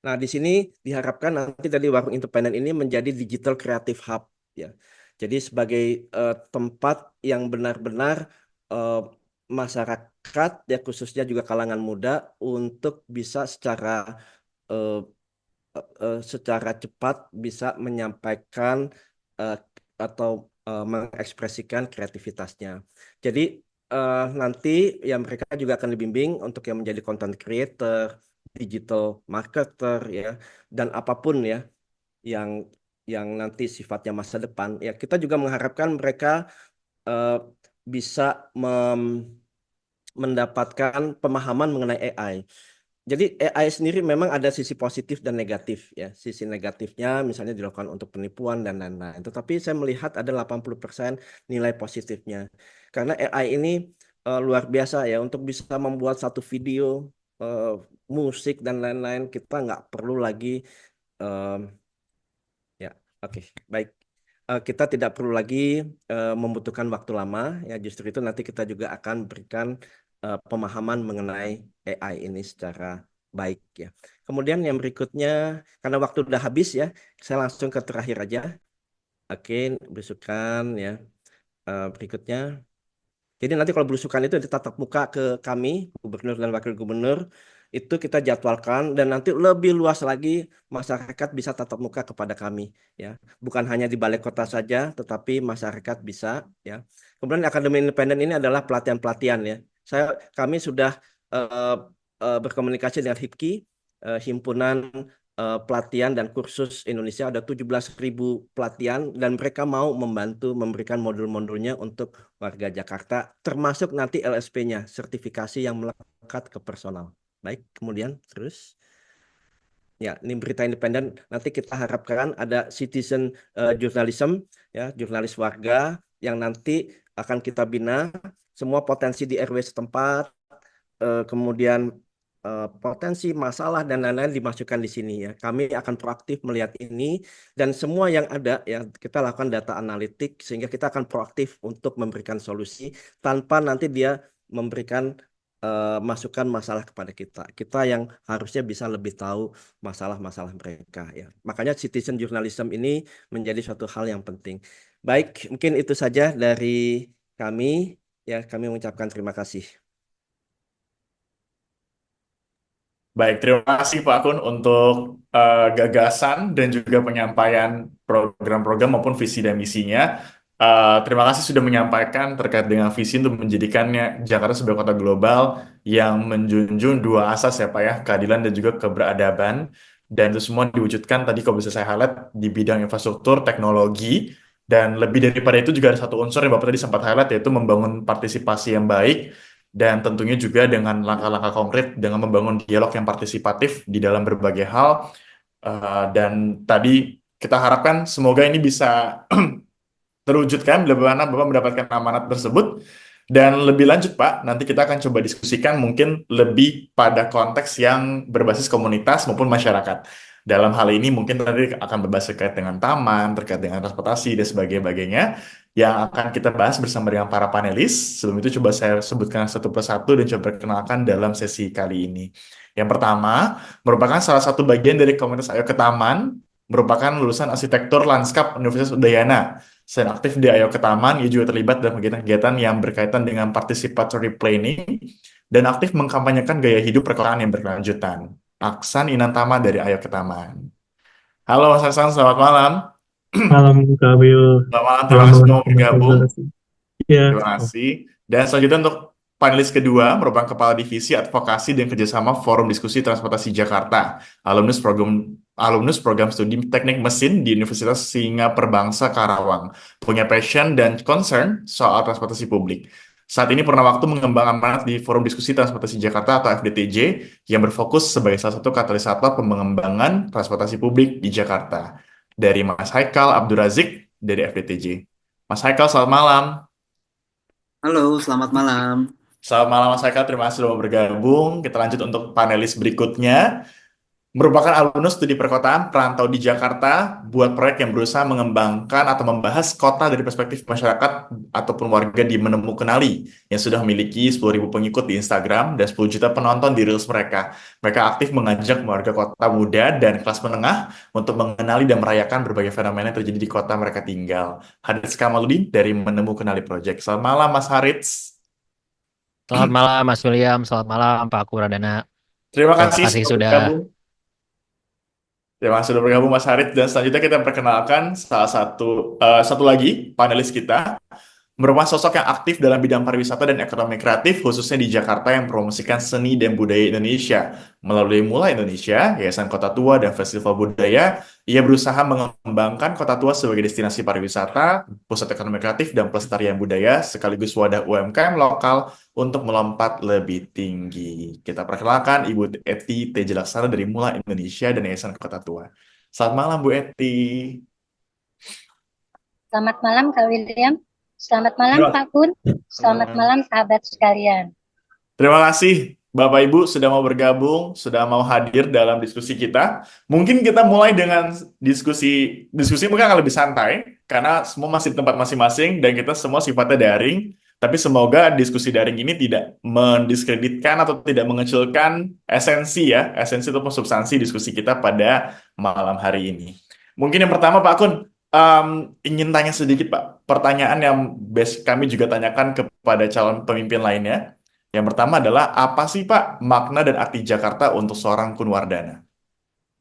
Nah, di sini diharapkan nanti dari warung independen ini menjadi digital creative hub ya. Jadi sebagai tempat yang benar-benar eh, masyarakat ya khususnya juga kalangan muda untuk bisa eh, secara cepat bisa menyampaikan eh, atau mengekspresikan kreativitasnya. Jadi nanti ya mereka juga akan dibimbing untuk yang menjadi content creator, digital marketer ya dan apapun ya yang nanti sifatnya masa depan ya kita juga mengharapkan mereka eh, bisa mendapatkan pemahaman mengenai AI. Jadi AI sendiri memang ada sisi positif dan negatif ya. Sisi negatifnya misalnya dilakukan untuk penipuan dan lain-lain. Tetapi saya melihat ada 80% nilai positifnya. Karena AI ini luar biasa ya untuk bisa membuat satu video, eh, musik dan lain-lain kita nggak perlu lagi eh, ya, oke, baik. Kita tidak perlu lagi membutuhkan waktu lama ya. Justru itu nanti kita juga akan berikan pemahaman mengenai AI ini secara baik ya. Kemudian yang berikutnya karena waktu udah habis ya, saya langsung ke terakhir aja. Oke, berusukan ya. Berikutnya. Jadi nanti kalau belusukan itu ditatap muka ke kami, gubernur dan wakil gubernur, itu kita jadwalkan dan nanti lebih luas lagi masyarakat bisa tatap muka kepada kami, ya. Bukan hanya di balai kota saja, tetapi masyarakat bisa, ya. Kemudian Akademi Independen ini adalah pelatihan-pelatihan, ya. Kami sudah eh, berkomunikasi dengan HIPKI, Himpunan Pelatihan dan Kursus Indonesia. Ada 17.000 pelatihan dan mereka mau membantu memberikan modul-modulnya untuk warga Jakarta, termasuk nanti LSP-nya, sertifikasi yang melekat ke personal. Baik, kemudian terus. Ya, ini berita independen. Nanti kita harapkan ada citizen journalism, ya, jurnalis warga yang nanti akan kita bina semua potensi di RW setempat, kemudian potensi masalah dan lain-lain dimasukkan di sini ya. Kami akan proaktif melihat ini dan semua yang ada ya kita lakukan data analitik sehingga kita akan proaktif untuk memberikan solusi tanpa nanti dia memberikan masukan masalah kepada kita. Kita yang harusnya bisa lebih tahu masalah-masalah mereka ya. Makanya citizen journalism ini menjadi suatu hal yang penting. Baik, mungkin itu saja dari kami ya. Kami mengucapkan terima kasih. Baik, terima kasih Pak Akun untuk gagasan dan juga penyampaian program-program maupun visi dan misinya. Terima kasih sudah menyampaikan terkait dengan visi untuk menjadikannya Jakarta sebagai kota global yang menjunjung dua asas ya Pak ya, keadilan dan juga keberadaban. Dan itu semua diwujudkan tadi kalau bisa saya highlight di bidang infrastruktur, teknologi, dan lebih daripada itu juga ada satu unsur yang Bapak tadi sempat highlight yaitu membangun partisipasi yang baik dan tentunya juga dengan langkah-langkah konkret dengan membangun dialog yang partisipatif di dalam berbagai hal. Dan tadi kita harapkan semoga ini bisa terwujudkan bagaimana Bapak mendapatkan amanat tersebut. Dan lebih lanjut Pak, nanti kita akan coba diskusikan mungkin lebih pada konteks yang berbasis komunitas maupun masyarakat. Dalam hal ini mungkin nanti akan berbahas terkait dengan taman, terkait dengan transportasi dan sebagainya yang akan kita bahas bersama dengan para panelis. Sebelum itu coba saya sebutkan satu persatu dan coba perkenalkan dalam sesi kali ini. Yang pertama, merupakan salah satu bagian dari komunitas Ayo ke Taman, merupakan lulusan arsitektur lanskap Universitas Udayana. Selain aktif di Ayo ke Taman, ia juga terlibat dalam kegiatan-kegiatan yang berkaitan dengan participatory planning dan aktif mengkampanyekan gaya hidup perkotaan yang berkelanjutan. Aksan Inantama dari Ayo ke Taman. Halo Mas Aksan, selamat malam. Malam Kak Abil, Selamat malam, terima salam kasih sudah mau mengenal bergabung. kolaborasi. Ya, Terima kasih. Dan selanjutnya untuk panelis kedua merupakan Kepala Divisi Advokasi dan Kerjasama Forum Diskusi Transportasi Jakarta, alumnus program studi Teknik Mesin di Universitas Singa Perbangsa Karawang, punya passion dan concern soal transportasi publik. Saat ini pernah waktu mengembangkan amanat di Forum Diskusi Transportasi Jakarta atau FDTJ yang berfokus sebagai salah satu katalisator pengembangan transportasi publik di Jakarta. Dari Mas Haikal Abdurazik dari FDTJ. Mas Haikal, selamat malam. Halo, selamat malam. Selamat malam Mas Haikal, terima kasih sudah mau bergabung. Kita lanjut untuk panelis berikutnya. Merupakan alumnus studi perkotaan perantau di Jakarta, buat proyek yang berusaha mengembangkan atau membahas kota dari perspektif masyarakat ataupun warga di Menemu Kenali, yang sudah memiliki 10.000 pengikut di Instagram dan 10 juta penonton di Reels mereka. Mereka aktif mengajak warga kota muda dan kelas menengah untuk mengenali dan merayakan berbagai fenomena yang terjadi di kota mereka tinggal. Haritz Kamaludin dari Menemu Kenali Project. Selamat malam Mas Haritz. Selamat malam Mas William, selamat malam Pak Kuradana. Terima Terima kasih kasih sudah sudah bergabung. Terima kasih sudah bergabung Mas Harit. Dan selanjutnya kita perkenalkan satu lagi panelis kita. Merupakan sosok yang aktif dalam bidang pariwisata dan ekonomi kreatif, khususnya di Jakarta yang mempromosikan seni dan budaya Indonesia. Melalui Mula Indonesia, Yayasan Kota Tua, dan Festival Budaya, ia berusaha mengembangkan Kota Tua sebagai destinasi pariwisata, pusat ekonomi kreatif, dan pelestarian budaya, sekaligus wadah UMKM lokal untuk melompat lebih tinggi. Kita perkenalkan Ibu Eti Teja Laksana dari Mula Indonesia dan Yayasan Kota Tua. Selamat malam Bu Eti. Selamat malam Kak William. Selamat malam Terima- Pak Kun. Selamat malam sahabat sekalian. Terima kasih Bapak Ibu sudah mau bergabung, sudah mau hadir dalam diskusi kita. Mungkin kita mulai dengan diskusi mungkin akan lebih santai karena semua masih di tempat masing-masing dan kita semua sifatnya daring. Tapi semoga diskusi daring ini tidak mendiskreditkan atau tidak mengecilkan esensi ataupun substansi diskusi kita pada malam hari ini. Mungkin yang pertama Pak Kun, ingin tanya sedikit Pak, pertanyaan yang kami juga tanyakan kepada calon pemimpin lainnya. Yang pertama adalah, apa sih Pak makna dan arti Jakarta untuk seorang Kunwardana?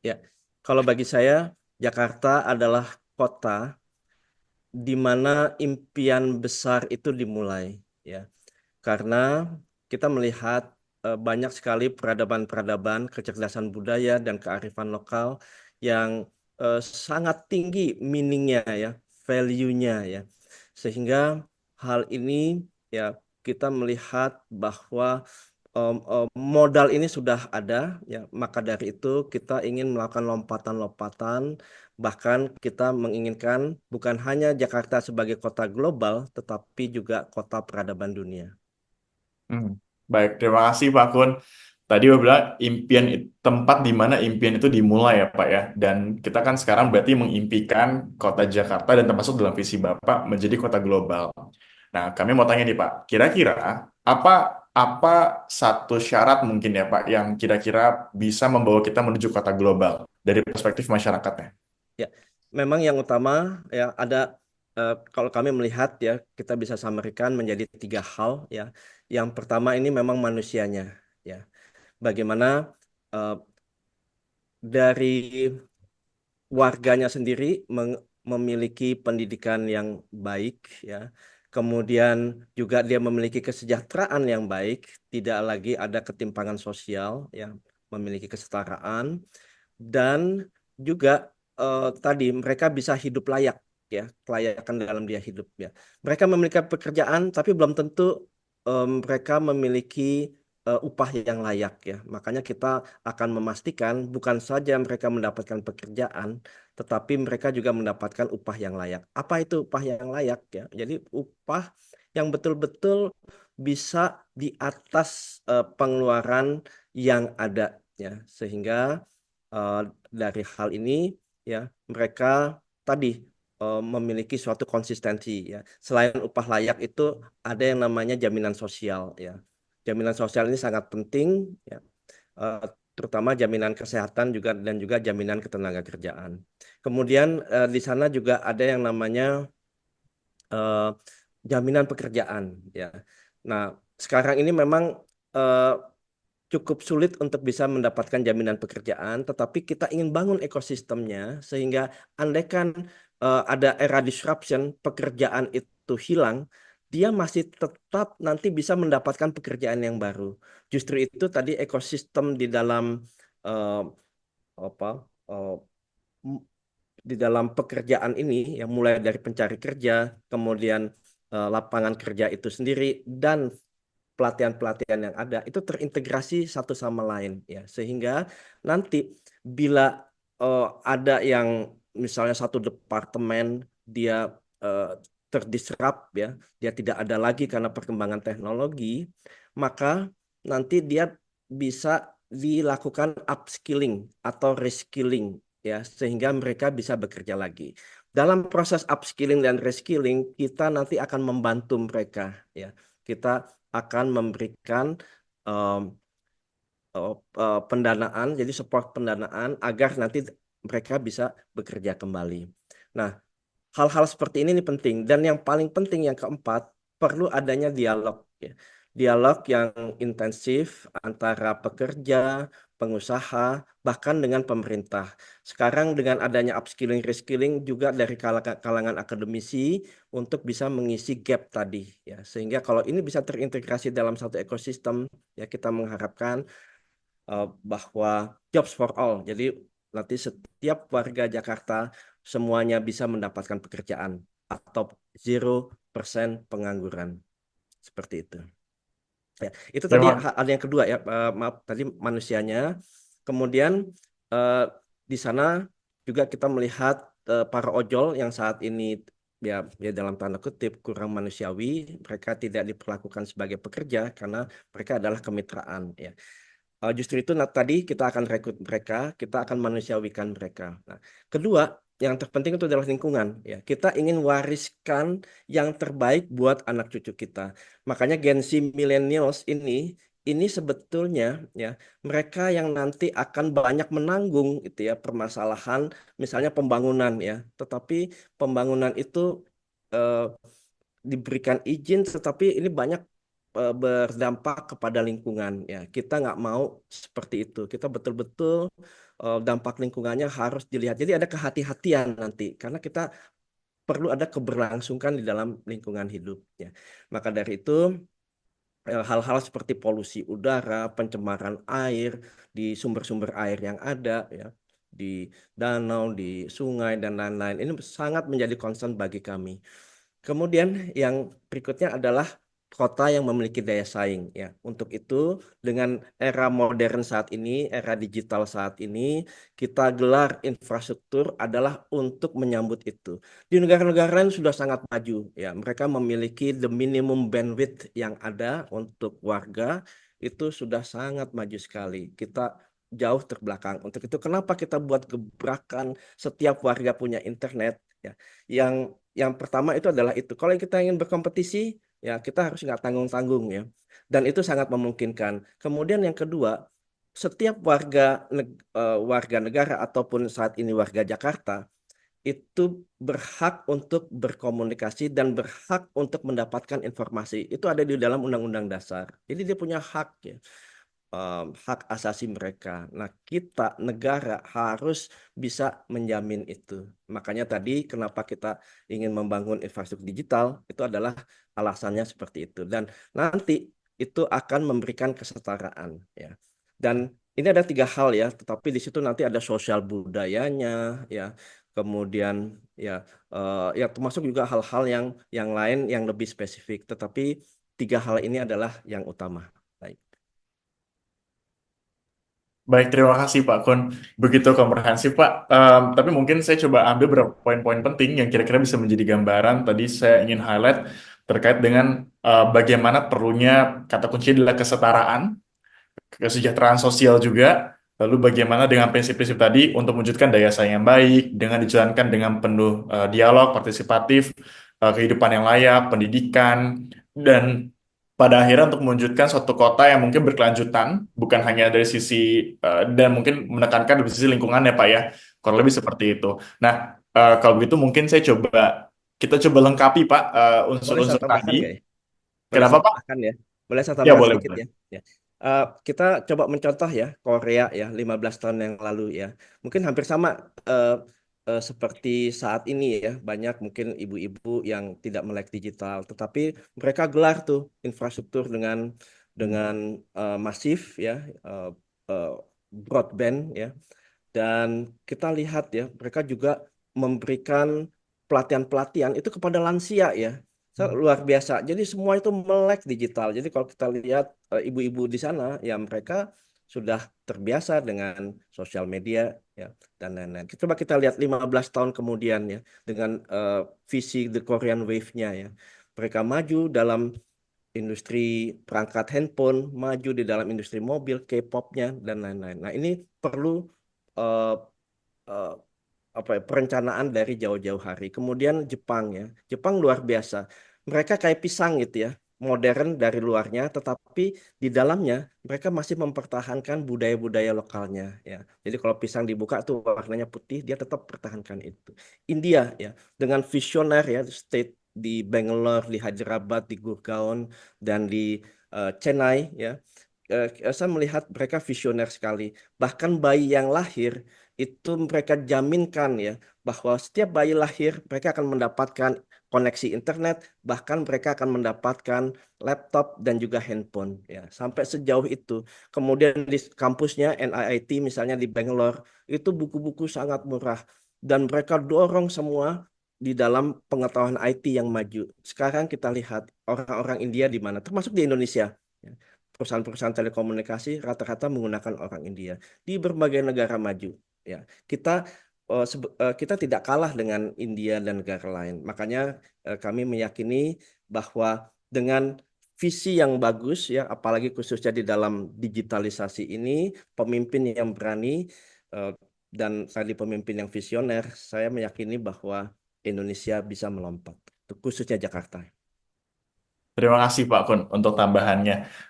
Ya, kalau bagi saya Jakarta adalah kota di mana impian besar itu dimulai, ya. Karena kita melihat banyak sekali peradaban-peradaban, kecerdasan budaya dan kearifan lokal yang sangat tinggi meaningnya ya, value-nya ya. Sehingga hal ini ya kita melihat bahwa modal ini sudah ada ya, maka dari itu kita ingin melakukan lompatan-lompatan, bahkan kita menginginkan bukan hanya Jakarta sebagai kota global tetapi juga kota peradaban dunia. Baik, terima kasih Pak Kun. Tadi Bapak bilang tempat di mana impian itu dimulai ya Pak ya. Dan kita kan sekarang berarti mengimpikan kota Jakarta dan termasuk dalam visi Bapak menjadi kota global. Nah, kami mau tanya nih Pak, kira-kira apa satu syarat mungkin ya Pak yang kira-kira bisa membawa kita menuju kota global dari perspektif masyarakatnya? Ya, memang yang utama ya ada kalau kami melihat ya kita bisa samarkan menjadi 3 hal ya. Yang pertama ini memang manusianya ya. Bagaimana dari warganya sendiri memiliki pendidikan yang baik ya. Kemudian juga dia memiliki kesejahteraan yang baik, tidak lagi ada ketimpangan sosial ya, memiliki kesetaraan dan juga tadi mereka bisa hidup layak ya, kelayakan dalam dia hidup ya. Mereka memiliki pekerjaan tapi belum tentu mereka memiliki upah yang layak ya. Makanya kita akan memastikan bukan saja mereka mendapatkan pekerjaan, tetapi mereka juga mendapatkan upah yang layak. Apa itu upah yang layak ya? Jadi upah yang betul-betul bisa di atas pengeluaran yang ada ya, sehingga dari hal ini ya mereka tadi memiliki suatu konsistensi ya. Selain upah layak itu ada yang namanya jaminan sosial ya. Jaminan sosial ini sangat penting ya. Terutama jaminan kesehatan juga dan juga jaminan ketenagakerjaan. Kemudian di sana juga ada yang namanya jaminan pekerjaan ya. Nah, sekarang ini memang cukup sulit untuk bisa mendapatkan jaminan pekerjaan, tetapi kita ingin bangun ekosistemnya sehingga andaikan ada era disruption, pekerjaan itu hilang, dia masih tetap nanti bisa mendapatkan pekerjaan yang baru. Justru itu tadi ekosistem di dalam apa di dalam pekerjaan ini yang mulai dari pencari kerja, kemudian lapangan kerja itu sendiri dan pelatihan-pelatihan yang ada itu terintegrasi satu sama lain ya, sehingga nanti bila ada yang misalnya satu departemen dia terdisrupt ya, dia tidak ada lagi karena perkembangan teknologi, maka nanti dia bisa dilakukan upskilling atau reskilling ya, sehingga mereka bisa bekerja lagi. Dalam proses upskilling dan reskilling kita nanti akan membantu mereka ya. Kita akan memberikan pendanaan, jadi support pendanaan agar nanti mereka bisa bekerja kembali. Nah, hal-hal seperti ini penting. Dan yang paling penting yang keempat, perlu adanya dialog ya. Dialog yang intensif antara pekerja, pengusaha, bahkan dengan pemerintah. Sekarang dengan adanya upskilling, reskilling juga dari kalangan akademisi untuk bisa mengisi gap tadi ya. Sehingga kalau ini bisa terintegrasi dalam satu ekosistem ya, kita mengharapkan bahwa jobs for all. Jadi nanti setiap warga Jakarta semuanya bisa mendapatkan pekerjaan atau 0% pengangguran. Seperti itu. Ya, itu tadi hal yang kedua ya, maaf tadi manusianya. Kemudian di sana juga kita melihat para ojol yang saat ini ya dalam tanda kutip kurang manusiawi, mereka tidak diperlakukan sebagai pekerja karena mereka adalah kemitraan ya. Justru itu tadi kita akan rekrut mereka, kita akan manusiawikan mereka. Nah, kedua, yang terpenting itu adalah lingkungan. Ya, kita ingin wariskan yang terbaik buat anak cucu kita. Makanya Gen Z millennials ini sebetulnya ya mereka yang nanti akan banyak menanggung itu ya permasalahan misalnya pembangunan ya. Tetapi pembangunan itu diberikan izin, tetapi ini banyak berdampak kepada lingkungan ya. Kita nggak mau seperti itu. Kita betul-betul dampak lingkungannya harus dilihat. Jadi ada kehati-hatian nanti karena kita perlu ada keberlangsungan di dalam lingkungan hidup ya. Maka dari itu hal-hal seperti polusi udara, pencemaran air di sumber-sumber air yang ada ya, di danau, di sungai dan lain-lain. Ini sangat menjadi concern bagi kami. Kemudian yang berikutnya adalah kota yang memiliki daya saing ya. Untuk itu dengan era modern saat ini, era digital saat ini, kita gelar infrastruktur adalah untuk menyambut itu. Di negara-negara lain sudah sangat maju ya. Mereka memiliki the minimum bandwidth yang ada untuk warga itu sudah sangat maju sekali. Kita jauh terbelakang. Untuk itu kenapa kita buat gebrakan setiap warga punya internet ya. Yang pertama itu adalah itu. Kalau kita ingin berkompetisi, ya kita harus nggak tanggung-tanggung ya. Dan itu sangat memungkinkan. Kemudian yang kedua, setiap warga negara ataupun saat ini warga Jakarta itu berhak untuk berkomunikasi dan berhak untuk mendapatkan informasi. Itu ada di dalam Undang-Undang Dasar. Jadi dia punya hak ya, hak asasi mereka. Nah, kita negara harus bisa menjamin itu. Makanya tadi kenapa kita ingin membangun infrastruktur digital itu adalah alasannya seperti itu. Dan nanti itu akan memberikan kesetaraan ya. Dan ini ada 3 hal ya, tetapi di situ nanti ada sosial budayanya ya. Kemudian ya ya termasuk juga hal-hal yang lain yang lebih spesifik. Tetapi 3 hal ini adalah yang utama. Baik. Baik, terima kasih Pak Kun. Begitu komprehensif Pak. Tapi mungkin saya coba ambil beberapa poin-poin penting yang kira-kira bisa menjadi gambaran. Tadi saya ingin highlight terkait dengan bagaimana perlunya kata kunci adalah kesetaraan, kesejahteraan sosial juga, lalu bagaimana dengan prinsip-prinsip tadi untuk mewujudkan daya saing yang baik, dengan dijalankan dengan penuh dialog, partisipatif, kehidupan yang layak, pendidikan, dan pada akhirnya untuk mewujudkan suatu kota yang mungkin berkelanjutan, bukan hanya dari sisi, dan mungkin menekankan dari sisi lingkungan ya Pak ya, kurang lebih seperti itu. Nah, kalau begitu mungkin kita coba lengkapi Pak Boleh saya unsur-unsur tambahkan tadi. nggak ya? Boleh Kenapa saya Pak? tambahkan ya? Boleh saya Ya tambahkan boleh, sedikit boleh. ya? Ya. Kita coba mencontoh ya Korea ya 15 tahun yang lalu ya. Mungkin hampir sama seperti saat ini ya. Banyak mungkin ibu-ibu yang tidak melek digital, tetapi mereka gelar tuh infrastruktur dengan masif ya, eh, broadband ya. Dan kita lihat ya, mereka juga memberikan pelatihan-pelatihan itu kepada lansia ya. Luar biasa. Jadi semua itu melek digital. Jadi kalau kita lihat ibu-ibu di sana, ya mereka sudah terbiasa dengan sosial media ya dan lain-lain. Coba kita lihat 15 tahun kemudian ya dengan visi The Korean Wave-nya ya. Mereka maju dalam industri perangkat handphone, maju di dalam industri mobil, K-pop-nya dan lain-lain. Nah, ini perlu eh, eh, apa ya, perencanaan dari jauh-jauh hari. Kemudian Jepang ya. Jepang luar biasa. Mereka kayak pisang gitu ya. Modern dari luarnya, tetapi di dalamnya mereka masih mempertahankan budaya-budaya lokalnya ya. Jadi kalau pisang dibuka tuh warnanya putih, dia tetap pertahankan itu. India ya, dengan visioner ya, state di Bangalore, di Hyderabad, di Gurgaon dan di Chennai ya. Saya melihat mereka visioner sekali. Bahkan bayi yang lahir itu mereka jaminkan ya bahwa setiap bayi lahir mereka akan mendapatkan koneksi internet, bahkan mereka akan mendapatkan laptop dan juga handphone ya. Sampai sejauh itu. Kemudian di kampusnya NIIT misalnya di Bangalore itu buku-buku sangat murah dan mereka dorong semua di dalam pengetahuan IT yang maju. Sekarang kita lihat orang-orang India di mana, termasuk di Indonesia. Ya. Perusahaan-perusahaan telekomunikasi rata-rata menggunakan orang India di berbagai negara maju. Ya, kita tidak kalah dengan India dan negara lain. Makanya kami meyakini bahwa dengan visi yang bagus ya, apalagi khususnya di dalam digitalisasi ini, pemimpin yang berani eh, dan tadi pemimpin yang visioner, saya meyakini bahwa Indonesia bisa melompat, khususnya Jakarta. Terima kasih Pak Kun untuk tambahannya.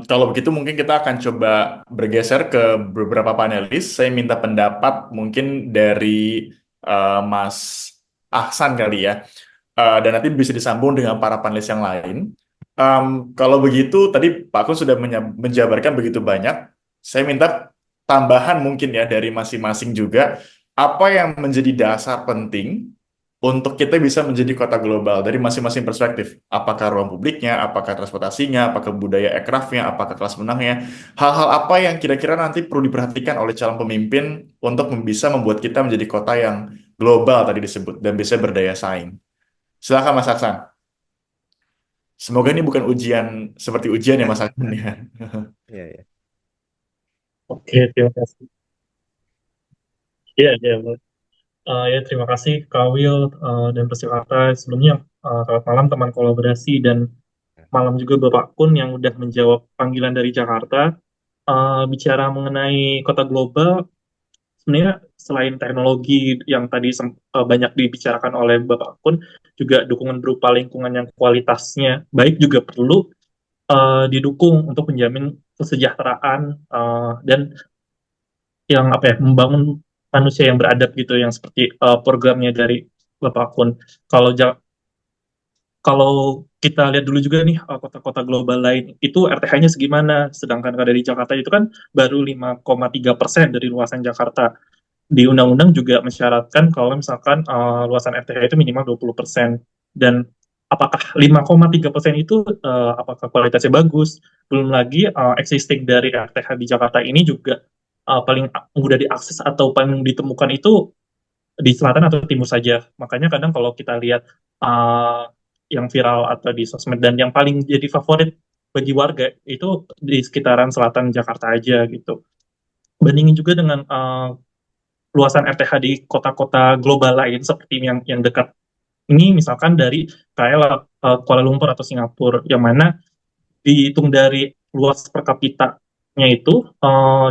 Kalau begitu mungkin kita akan coba bergeser ke beberapa panelis. Saya minta pendapat mungkin dari Mas Ahsan kali ya. Dan nanti bisa disambung dengan para panelis yang lain. Kalau begitu, tadi Pak Kun sudah menjabarkan begitu banyak. Saya minta tambahan mungkin ya dari masing-masing juga. Apa yang menjadi dasar penting untuk kita bisa menjadi kota global dari masing-masing perspektif. Apakah ruang publiknya, apakah transportasinya, apakah budaya aircraftnya, apakah kelas menengahnya. Hal-hal apa yang kira-kira nanti perlu diperhatikan oleh calon pemimpin untuk bisa membuat kita menjadi kota yang global tadi disebut dan bisa berdaya saing. Silakan Mas Aksan. Semoga ini bukan ujian seperti ujian ya Mas Aksan ya. Ya, ya. Oke, terima kasih. Iya, iya, boleh. Ya, terima kasih Kak Will dan Persikata. Sebelumnya, selamat malam teman kolaborasi dan malam juga Bapak Kun yang udah menjawab panggilan dari Jakarta. Bicara mengenai kota global, sebenarnya selain teknologi yang tadi banyak dibicarakan oleh Bapak Kun, juga dukungan berupa lingkungan yang kualitasnya baik juga perlu didukung untuk menjamin kesejahteraan dan yang apa ya membangun manusia yang beradab gitu yang seperti programnya dari Bapak Kun. Kalau kalau kita lihat dulu juga nih kota-kota global lain itu RTH-nya segimana, sedangkan kalau dari Jakarta itu kan baru 5,3% dari luasan Jakarta. Di undang-undang juga mensyaratkan kalau misalkan luasan RTH itu minimal 20%. Dan apakah 5,3% itu apakah kualitasnya bagus? Belum lagi existing dari RTH di Jakarta ini juga paling mudah diakses atau paling ditemukan itu di selatan atau timur saja. Makanya kadang kalau kita lihat yang viral atau di sosmed dan yang paling jadi favorit bagi warga itu di sekitaran selatan Jakarta aja gitu. Bandingin juga dengan luasan RTH di kota-kota global lain seperti yang dekat ini misalkan dari KL, Kuala Lumpur atau Singapura, yang mana dihitung dari luas per kapitanya itu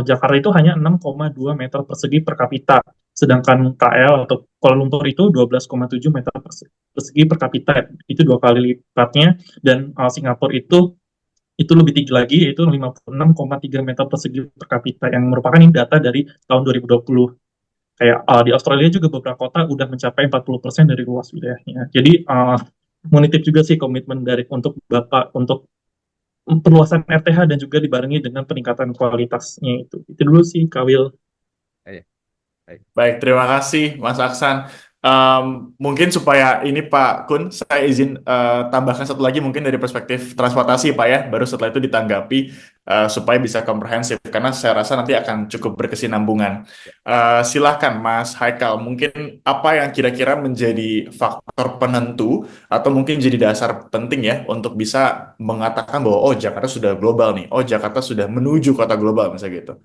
Jakarta itu hanya 6,2 meter persegi per kapita, sedangkan KL atau Kuala Lumpur itu 12,7 meter persegi per kapita, itu 2 kali lipatnya, dan Singapura itu lebih tinggi lagi, yaitu 56,3 meter persegi per kapita, yang merupakan ini data dari tahun 2020. Kayak di Australia juga beberapa kota udah mencapai 40% dari luas wilayahnya. Jadi menitip juga sih komitmen dari untuk Bapak untuk perluasan RTH dan juga dibarengi dengan peningkatan kualitasnya itu. Itu dulu sih, Kak Will. Ya, baik. Baik, terima kasih Mas Aksan. Mungkin supaya ini Pak Kun, saya izin tambahkan satu lagi mungkin dari perspektif transportasi Pak ya, baru setelah itu ditanggapi supaya bisa komprehensif, karena saya rasa nanti akan cukup berkesinambungan. Silakan Mas Haikal, mungkin apa yang kira-kira menjadi faktor penentu atau mungkin jadi dasar penting ya untuk bisa mengatakan bahwa oh Jakarta sudah global nih, oh Jakarta sudah menuju kota global misalnya gitu.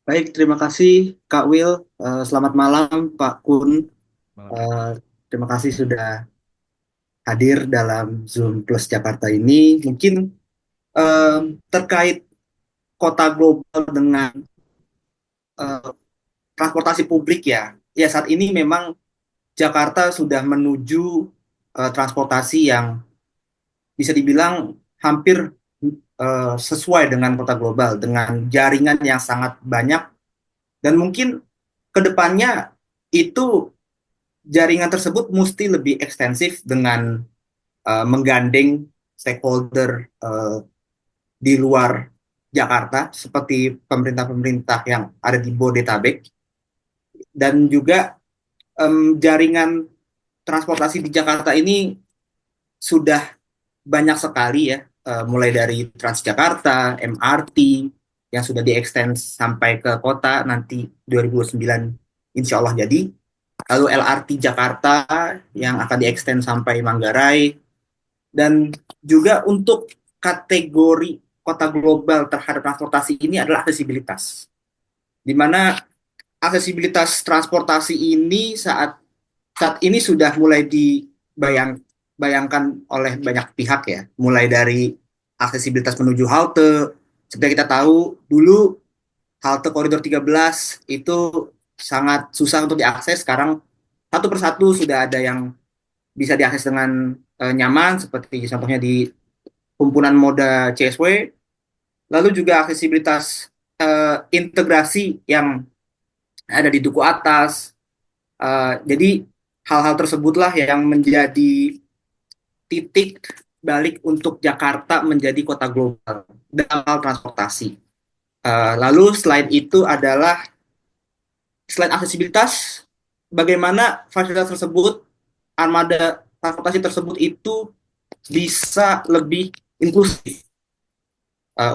Baik, terima kasih Kak Will. Selamat malam Pak Kun. Malam. Terima kasih sudah hadir dalam Zoom Plus Jakarta ini. Mungkin terkait kota global dengan transportasi publik ya. Ya saat ini memang Jakarta sudah menuju transportasi yang bisa dibilang hampir sesuai dengan kota global, dengan jaringan yang sangat banyak, dan mungkin kedepannya itu jaringan tersebut mesti lebih ekstensif dengan menggandeng stakeholder di luar Jakarta seperti pemerintah-pemerintah yang ada di Bodetabek, dan juga jaringan transportasi di Jakarta ini sudah banyak sekali ya, mulai dari Transjakarta, MRT yang sudah diextend sampai ke kota nanti 2029 insya Allah jadi, lalu LRT Jakarta yang akan diextend sampai Manggarai, dan juga untuk kategori kota global terhadap transportasi ini adalah aksesibilitas, di mana aksesibilitas transportasi ini saat ini sudah mulai dibayangkan oleh banyak pihak ya, mulai dari aksesibilitas menuju halte. Seperti kita tahu dulu halte koridor 13 itu sangat susah untuk diakses, sekarang satu persatu sudah ada yang bisa diakses dengan nyaman, seperti contohnya di kumpulan moda CSW. Lalu juga aksesibilitas integrasi yang ada di Duku Atas. Jadi hal-hal tersebutlah yang menjadi titik balik untuk Jakarta menjadi kota global dalam hal transportasi. Lalu selain itu adalah, selain aksesibilitas, bagaimana fasilitas tersebut, armada transportasi tersebut itu bisa lebih inklusif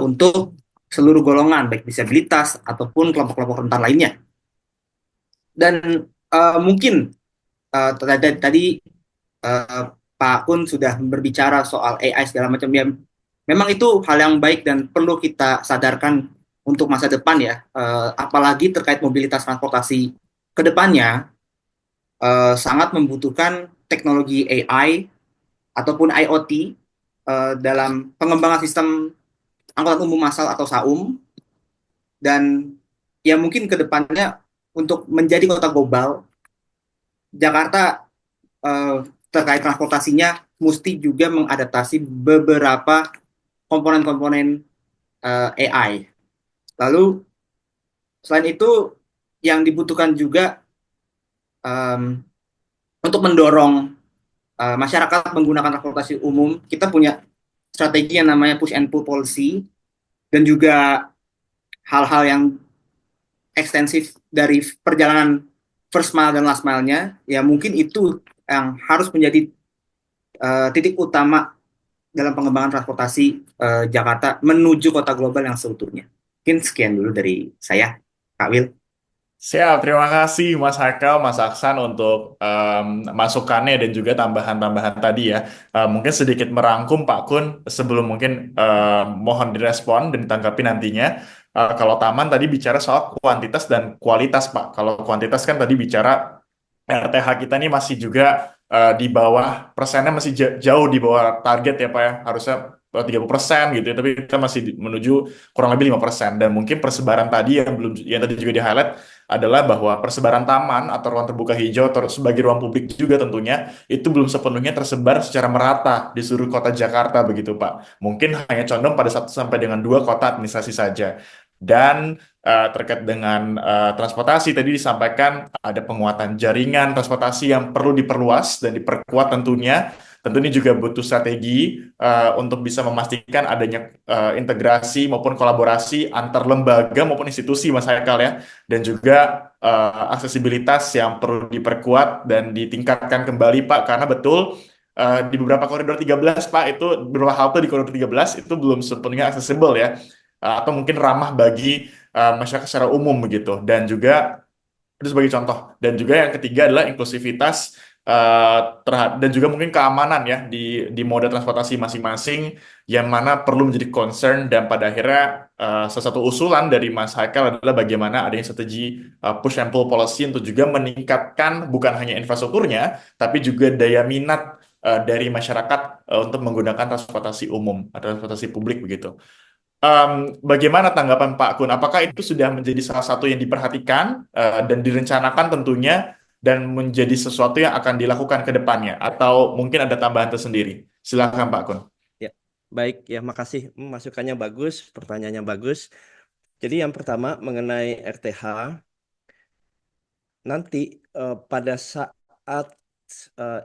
untuk seluruh golongan, baik disabilitas ataupun kelompok-kelompok rentan lainnya. Dan mungkin tadi Pak Kun sudah berbicara soal AI segala macam, ya memang itu hal yang baik dan perlu kita sadarkan untuk masa depan ya, apalagi terkait mobilitas transportasi ke depannya sangat membutuhkan teknologi AI ataupun IoT dalam pengembangan sistem angkutan umum massal atau SAUM, dan ya mungkin ke depannya untuk menjadi kota global, Jakarta terkait transportasinya mesti juga mengadaptasi beberapa komponen-komponen AI. Lalu selain itu yang dibutuhkan juga untuk mendorong masyarakat menggunakan transportasi umum, kita punya strategi yang namanya push and pull policy, dan juga hal-hal yang ekstensif dari perjalanan first mile dan last mile-nya, ya mungkin itu yang harus menjadi titik utama dalam pengembangan transportasi Jakarta menuju kota global yang seutuhnya. Mungkin sekian dulu dari saya, Kak Wil. Siap, terima kasih Mas Haikal, Mas Aksan untuk masukannya dan juga tambahan-tambahan tadi ya. Mungkin sedikit merangkum Pak Kun sebelum mungkin mohon direspon dan ditanggapi nantinya. Kalau Taman tadi bicara soal kuantitas dan kualitas Pak. Kalau kuantitas kan tadi bicara RTH kita ini masih juga di bawah persennya, masih jauh di bawah target ya Pak ya. Harusnya 30% gitu ya, tapi kita masih menuju kurang lebih 5%. Dan mungkin persebaran tadi yang tadi juga di-highlight adalah bahwa persebaran taman atau ruang terbuka hijau atau sebagai ruang publik juga tentunya itu belum sepenuhnya tersebar secara merata di seluruh kota Jakarta begitu Pak. Mungkin hanya condong pada 1 sampai 2 kota administrasi saja. Dan terkait dengan transportasi tadi disampaikan ada penguatan jaringan transportasi yang perlu diperluas dan diperkuat tentunya. Tentu ini juga butuh strategi untuk bisa memastikan adanya integrasi maupun kolaborasi antar lembaga maupun institusi Mas Haikal ya. Dan juga aksesibilitas yang perlu diperkuat dan ditingkatkan kembali Pak, karena betul di beberapa koridor 13 Pak, itu beberapa halte di koridor 13 itu belum sepenuhnya aksesibel ya. Atau mungkin ramah bagi masyarakat secara umum begitu. Dan juga itu sebagai contoh. Dan juga yang ketiga adalah inklusivitas dan juga mungkin keamanan ya di moda transportasi masing-masing, yang mana perlu menjadi concern. Dan pada akhirnya salah satu usulan dari Mas Haikal adalah bagaimana adanya strategi push and pull policy untuk juga meningkatkan bukan hanya infrastrukturnya, tapi juga daya minat dari masyarakat untuk menggunakan transportasi umum atau transportasi publik begitu. Bagaimana tanggapan Pak Kun? Apakah itu sudah menjadi salah satu yang diperhatikan dan direncanakan tentunya dan menjadi sesuatu yang akan dilakukan ke depannya? Atau mungkin ada tambahan tersendiri? Silakan Pak Kun. Ya, baik ya, makasih. Masukannya bagus, pertanyaannya bagus. Jadi yang pertama mengenai RTH, nanti pada saat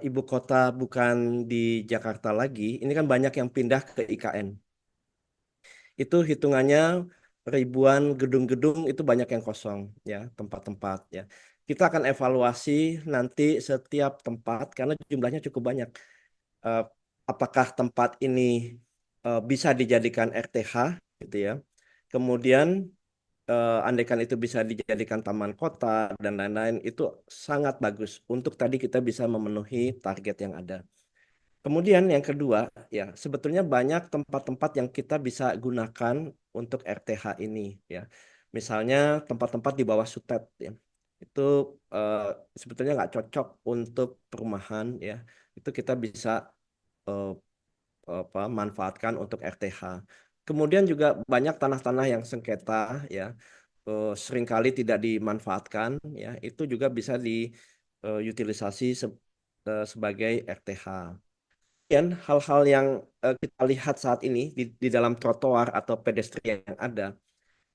ibu kota bukan di Jakarta lagi, ini kan banyak yang pindah ke IKN. Itu hitungannya ribuan gedung-gedung, itu banyak yang kosong ya, tempat-tempat ya. Kita akan evaluasi nanti setiap tempat karena jumlahnya cukup banyak. Apakah tempat ini bisa dijadikan RTH gitu ya. Kemudian andaikan itu bisa dijadikan taman kota dan lain-lain, itu sangat bagus untuk tadi kita bisa memenuhi target yang ada. Kemudian yang kedua, ya sebetulnya banyak tempat-tempat yang kita bisa gunakan untuk RTH ini, ya. Misalnya tempat-tempat di bawah Sutet, ya. Itu sebetulnya nggak cocok untuk perumahan, ya. Itu kita bisa eh, manfaatkan untuk RTH. Kemudian juga banyak tanah-tanah yang sengketa, ya, seringkali tidak dimanfaatkan, ya. Itu juga bisa diutilisasi sebagai RTH. Dan hal-hal yang kita lihat saat ini di dalam trotoar atau pedestrian yang ada,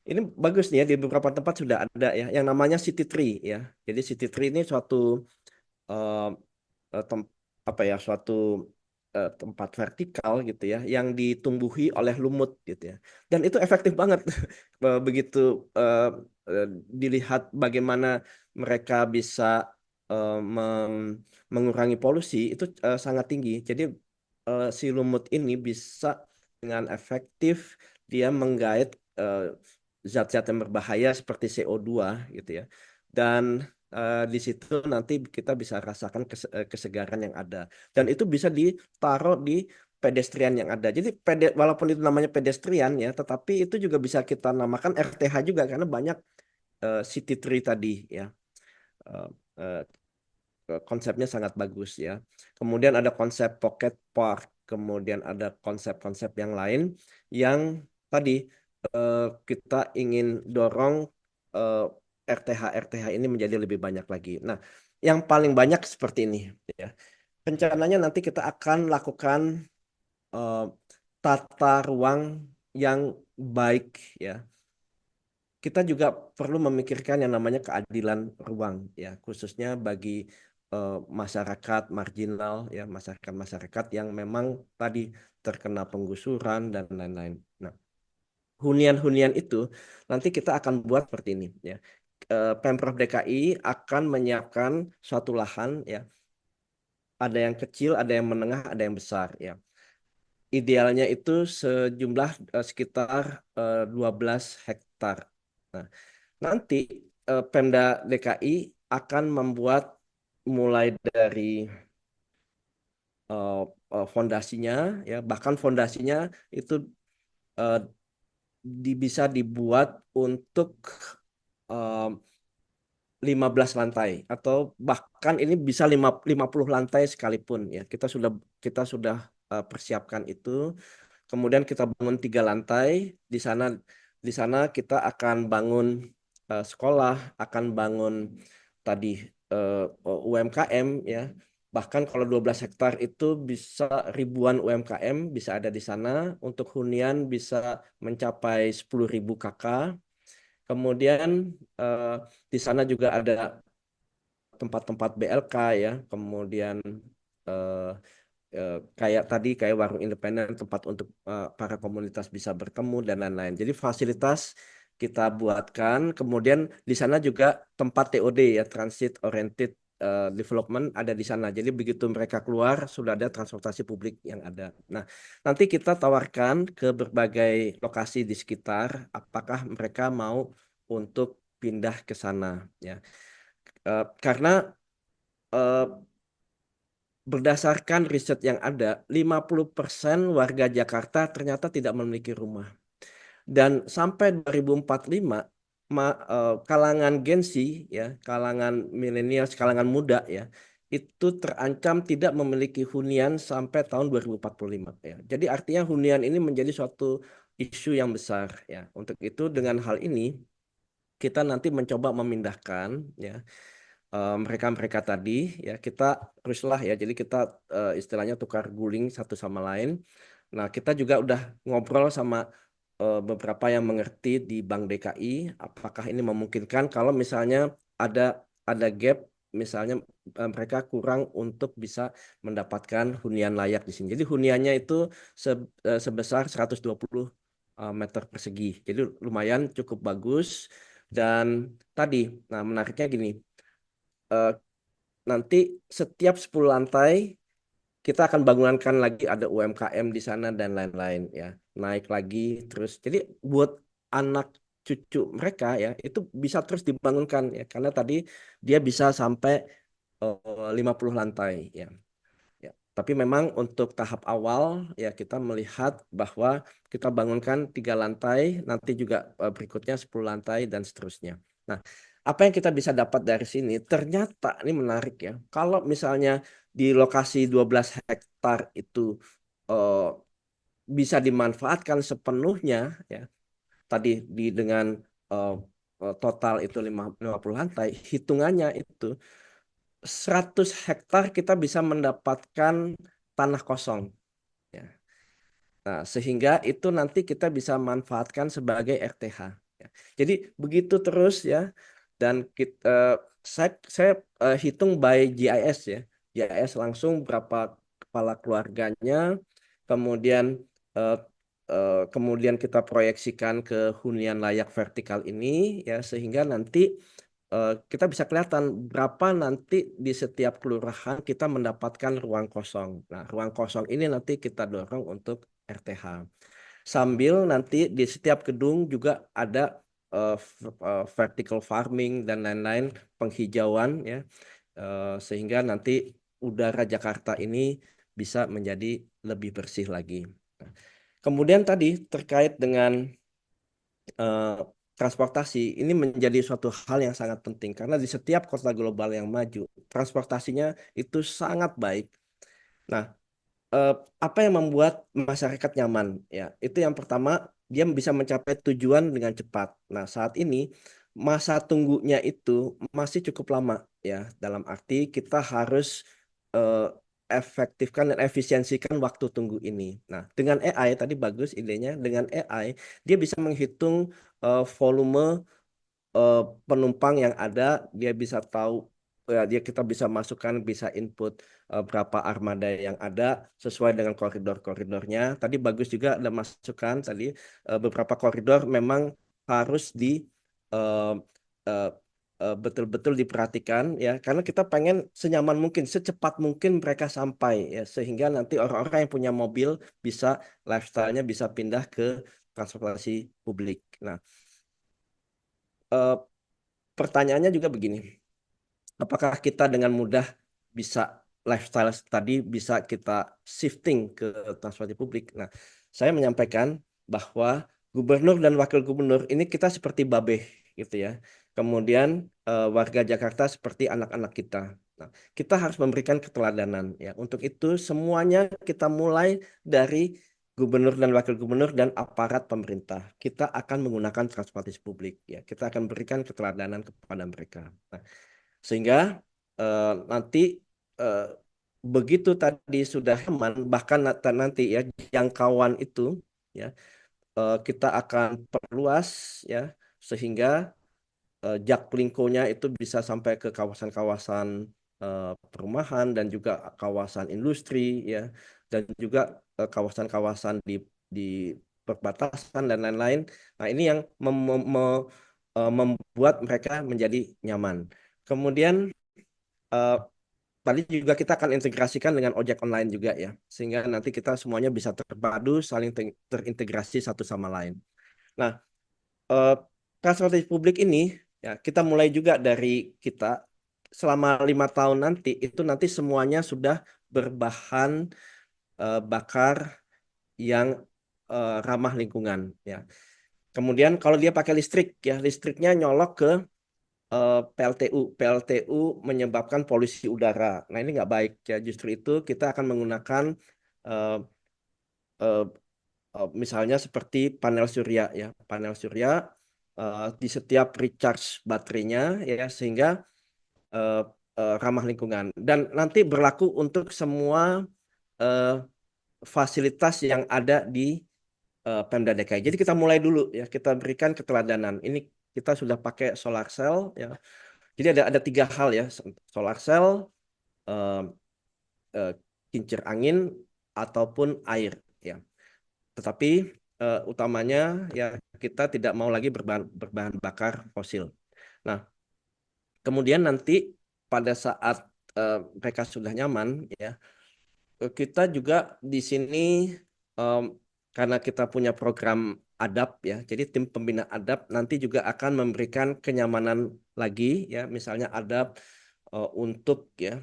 ini bagus nih ya, di beberapa tempat sudah ada ya yang namanya city tree ya. Jadi city tree ini suatu eh, suatu tempat vertikal gitu ya yang ditumbuhi oleh lumut gitu ya. Dan itu efektif banget begitu dilihat bagaimana mereka bisa mengurangi polusi itu sangat tinggi. Jadi si lumut ini bisa dengan efektif dia menggait zat-zat yang berbahaya seperti CO2 gitu ya. Dan di situ nanti kita bisa rasakan kesegaran yang ada. Dan itu bisa ditaruh di pedestrian yang ada. Jadi walaupun itu namanya pedestrian ya, tetapi itu juga bisa kita namakan RTH juga karena banyak city tree tadi ya. Eh, eh, Konsepnya sangat bagus ya. Kemudian ada konsep pocket park, kemudian ada konsep-konsep yang lain yang tadi kita ingin dorong RTH ini menjadi lebih banyak lagi. Nah, yang paling banyak seperti ini ya. Rencananya nanti kita akan lakukan eh, tata ruang yang baik ya. Kita juga perlu memikirkan yang namanya keadilan ruang ya, khususnya bagi masyarakat marginal ya, masyarakat yang memang tadi terkena penggusuran dan lain-lain. Nah, hunian-hunian itu nanti kita akan buat seperti ini ya. Pemprov DKI akan menyiapkan suatu lahan ya, ada yang kecil, ada yang menengah, ada yang besar ya. Idealnya itu sejumlah sekitar 12 hektar. Nah, nanti Pemda DKI akan membuat mulai dari fondasinya ya, bahkan fondasinya itu eh, bisa dibuat untuk eh, 15 lantai atau bahkan ini bisa 50 lantai sekalipun ya. Kita sudah persiapkan itu. Kemudian kita bangun 3 lantai. Di sana kita akan bangun sekolah, akan bangun tadi UMKM ya. Bahkan kalau 12 hektar itu bisa ribuan UMKM bisa ada di sana. Untuk hunian bisa mencapai 10.000 KK. Kemudian eh, di sana juga ada tempat-tempat BLK ya. Kemudian eh, kayak warung independen, tempat untuk para komunitas bisa bertemu dan lain-lain. Jadi fasilitas kita buatkan, kemudian di sana juga tempat TOD ya, Transit Oriented Development ada di sana. Jadi begitu mereka keluar sudah ada transportasi publik yang ada. Nah, nanti kita tawarkan ke berbagai lokasi di sekitar, apakah mereka mau untuk pindah ke sana ya. Karena eh, berdasarkan riset yang ada, 50% warga Jakarta ternyata tidak memiliki rumah. Dan sampai 2045, kalangan Gen Z, ya, kalangan milenial, kalangan muda, ya, itu terancam tidak memiliki hunian sampai tahun 2045. Ya. Jadi artinya hunian ini menjadi suatu isu yang besar. Ya. Untuk itu dengan hal ini, kita nanti mencoba memindahkan ya mereka-mereka tadi ya kita teruslah ya jadi kita istilahnya tukar guling satu sama lain. Nah kita juga udah ngobrol sama beberapa yang mengerti di Bank DKI apakah ini memungkinkan kalau misalnya ada gap misalnya mereka kurang untuk bisa mendapatkan hunian layak di sini. Jadi huniannya itu sebesar 120 meter persegi. Jadi lumayan cukup bagus dan tadi nah menariknya gini eh, nanti setiap 10 lantai kita akan bangunkan lagi ada UMKM di sana dan lain-lain ya. Naik lagi terus. Jadi buat anak cucu mereka ya itu bisa terus dibangunkan ya karena tadi dia bisa sampai 50 lantai ya. Ya. Tapi memang untuk tahap awal ya kita melihat bahwa kita bangunkan 3 lantai, nanti juga berikutnya 10 lantai dan seterusnya. Nah, apa yang kita bisa dapat dari sini? Ternyata ini menarik ya. Kalau misalnya di lokasi 12 hektar itu eh, bisa dimanfaatkan sepenuhnya ya. Tadi dengan eh, total itu 50 lantai, hitungannya itu 100 hektar kita bisa mendapatkan tanah kosong. Ya. Nah, sehingga itu nanti kita bisa manfaatkan sebagai RTH. Ya. Jadi begitu terus ya. Dan kita, saya hitung by GIS ya. GIS langsung berapa kepala keluarganya, kemudian eh, kemudian kita proyeksikan ke hunian layak vertikal ini ya sehingga nanti kita bisa kelihatan berapa nanti di setiap kelurahan kita mendapatkan ruang kosong. Nah, ruang kosong ini nanti kita dorong untuk RTH. Sambil nanti di setiap gedung juga ada vertical farming dan lain-lain, penghijauan ya, sehingga nanti udara Jakarta ini bisa menjadi lebih bersih lagi. Nah, kemudian tadi terkait dengan eh, transportasi ini menjadi suatu hal yang sangat penting karena di setiap kota global yang maju transportasinya itu sangat baik. Nah, eh, apa yang membuat masyarakat nyaman ya? Itu yang pertama, dia bisa mencapai tujuan dengan cepat. Nah, saat ini masa tunggunya itu masih cukup lama ya. Dalam arti kita harus eh, efektifkan dan efisiensikan waktu tunggu ini. Nah, dengan AI tadi bagus idenya. Dengan AI dia bisa menghitung volume penumpang yang ada, dia bisa tahu ya, dia kita bisa masukkan, bisa input berapa armada yang ada sesuai dengan koridor-koridornya. Tadi bagus juga ada masukan tadi beberapa koridor memang harus di eh, eh, betul-betul diperhatikan ya karena kita pengen senyaman mungkin, secepat mungkin mereka sampai ya sehingga nanti orang-orang yang punya mobil bisa lifestyle-nya bisa pindah ke transportasi publik. Nah, eh, pertanyaannya juga begini, apakah kita dengan mudah bisa lifestyle tadi bisa kita shifting ke transportasi publik? Nah, saya menyampaikan bahwa gubernur dan wakil gubernur ini kita seperti babeh gitu ya. Kemudian warga Jakarta seperti anak-anak kita. Nah, kita harus memberikan keteladanan ya. Untuk itu semuanya kita mulai dari gubernur dan wakil gubernur dan aparat pemerintah. Kita akan menggunakan transportasi publik ya. Kita akan berikan keteladanan kepada mereka. Nah, sehingga nanti eh, begitu tadi sudah aman, bahkan nanti ya jangkauan itu ya kita akan perluas ya sehingga Jaklingko-nya itu bisa sampai ke kawasan-kawasan perumahan dan juga kawasan industri ya dan juga kawasan-kawasan di perbatasan dan lain-lain. Nah, ini yang membuat mereka menjadi nyaman. Kemudian eh, tadi juga kita akan integrasikan dengan ojek online juga ya, sehingga nanti kita semuanya bisa terpadu, saling terintegrasi satu sama lain. Nah, eh, transportasi publik ini ya kita mulai juga dari kita selama 5 tahun nanti itu nanti semuanya sudah berbahan bakar yang ramah lingkungan ya. Kemudian kalau dia pakai listrik ya listriknya nyolok ke PLTU. PLTU menyebabkan polusi udara. Nah ini nggak baik ya. Justru itu kita akan menggunakan eh, eh, misalnya seperti panel surya ya. Panel surya di setiap recharge baterainya ya sehingga eh, ramah lingkungan. Dan nanti berlaku untuk semua eh, fasilitas yang ada di Pemda DKI. Jadi kita mulai dulu ya. Kita berikan keteladanan. Ini kita sudah pakai solar cell ya. Jadi ada 3 hal ya, solar cell, eh, eh, kincir angin ataupun air ya. Tetapi utamanya ya kita tidak mau lagi berbahan bakar fosil. Nah, kemudian nanti pada saat mereka sudah nyaman ya, kita juga di sini em, karena kita punya program ADAP ya, jadi tim pembina ADAP nanti juga akan memberikan kenyamanan lagi ya, misalnya ADAP untuk ya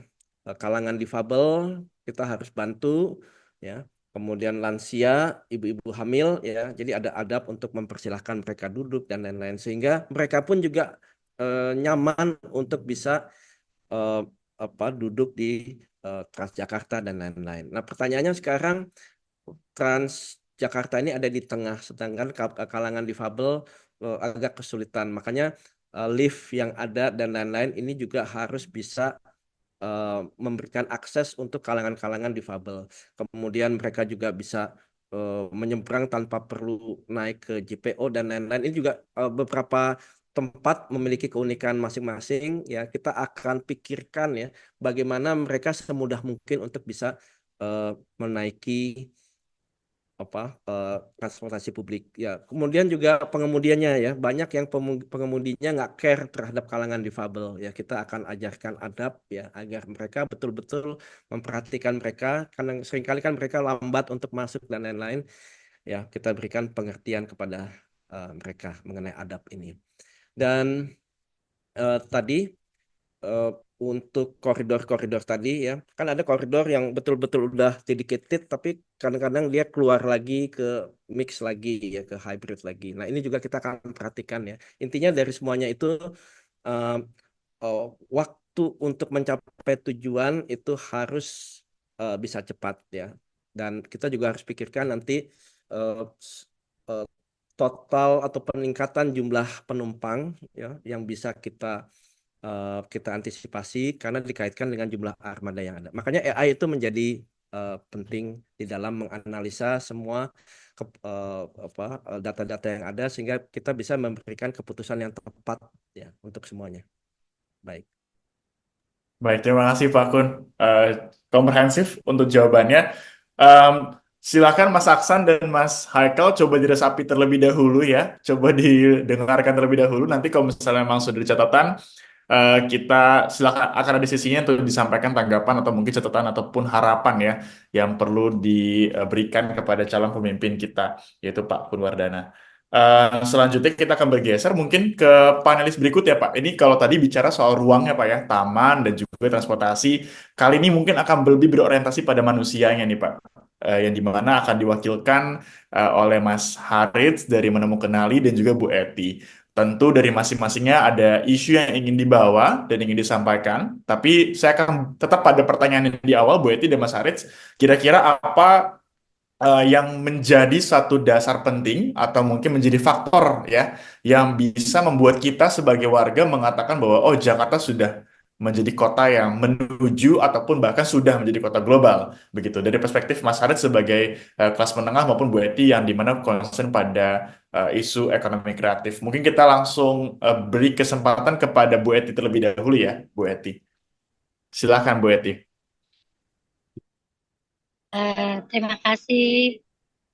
kalangan difabel kita harus bantu ya. Kemudian lansia, ibu-ibu hamil ya. Jadi ada adab untuk mempersilahkan mereka duduk dan lain-lain sehingga mereka pun juga nyaman untuk bisa eh, duduk di Transjakarta dan lain-lain. Nah, pertanyaannya sekarang Transjakarta ini ada di tengah, sedangkan kalangan difabel agak kesulitan. Makanya lift yang ada dan lain-lain ini juga harus bisa memberikan akses untuk kalangan-kalangan difabel. Kemudian mereka juga bisa menyeberang tanpa perlu naik ke JPO dan lain-lain. Ini juga beberapa tempat memiliki keunikan masing-masing. Ya, kita akan pikirkan ya bagaimana mereka semudah mungkin untuk bisa menaiki transportasi publik ya. Kemudian juga pengemudinya ya, banyak yang pengemudinya nggak care terhadap kalangan difabel ya. Kita akan ajarkan adab ya agar mereka betul-betul memperhatikan mereka, karena seringkali kan mereka lambat untuk masuk dan lain-lain ya. Kita berikan pengertian kepada mereka mengenai adab ini. Dan tadi untuk koridor-koridor tadi ya, kan ada koridor yang betul-betul udah dedicated, tapi kadang-kadang dia keluar lagi ke mix lagi ya, ke hybrid lagi. Nah ini juga kita akan perhatikan ya. Intinya dari semuanya itu eh, waktu untuk mencapai tujuan itu harus bisa cepat ya. Dan kita juga harus pikirkan nanti eh, eh, total atau peningkatan jumlah penumpang ya yang bisa kita antisipasi karena dikaitkan dengan jumlah armada yang ada. Makanya AI itu menjadi penting di dalam menganalisa semua data-data yang ada sehingga kita bisa memberikan keputusan yang tepat ya untuk semuanya. Baik. Baik, terima kasih Pak Kun. Komprehensif untuk jawabannya. Silakan Mas Aksan dan Mas Haikal coba diresapi terlebih dahulu ya. Coba didengarkan terlebih dahulu. Nanti kalau misalnya memang sudah di catatan, kita silakan akan ada sesinya untuk disampaikan tanggapan atau mungkin catatan ataupun harapan ya yang perlu diberikan kepada calon pemimpin kita, yaitu Pak Kun Wardana. Selanjutnya kita akan bergeser mungkin ke panelis berikut ya Pak. Ini kalau tadi bicara soal ruangnya Pak ya, taman dan juga transportasi. Kali ini mungkin akan lebih berorientasi pada manusianya nih Pak. Yang dimana akan diwakilkan oleh Mas Harits dari Menemukan Kenali dan juga Bu Eti. Tentu dari masing-masingnya ada isu yang ingin dibawa dan ingin disampaikan. Tapi saya akan tetap pada pertanyaan yang di awal, Bu Eti dan Mas Harits. Kira-kira apa yang menjadi satu dasar penting atau mungkin menjadi faktor ya yang bisa membuat kita sebagai warga mengatakan bahwa oh Jakarta sudah menjadi kota yang menuju ataupun bahkan sudah menjadi kota global begitu dari perspektif Mas Harit sebagai kelas menengah maupun Bu Eti yang dimana concern pada isu ekonomi kreatif. Mungkin kita langsung beri kesempatan kepada Bu Eti terlebih dahulu ya, Bu Eti. Silakan Bu Eti. Terima kasih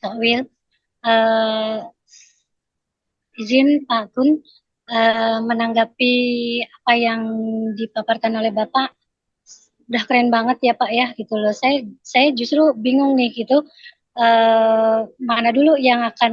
Kak Will. Eh, izin Pak Kun menanggapi apa yang dipaparkan oleh Bapak. Udah keren banget ya Pak ya gitu loh. Saya justru bingung nih gitu. Mana dulu yang akan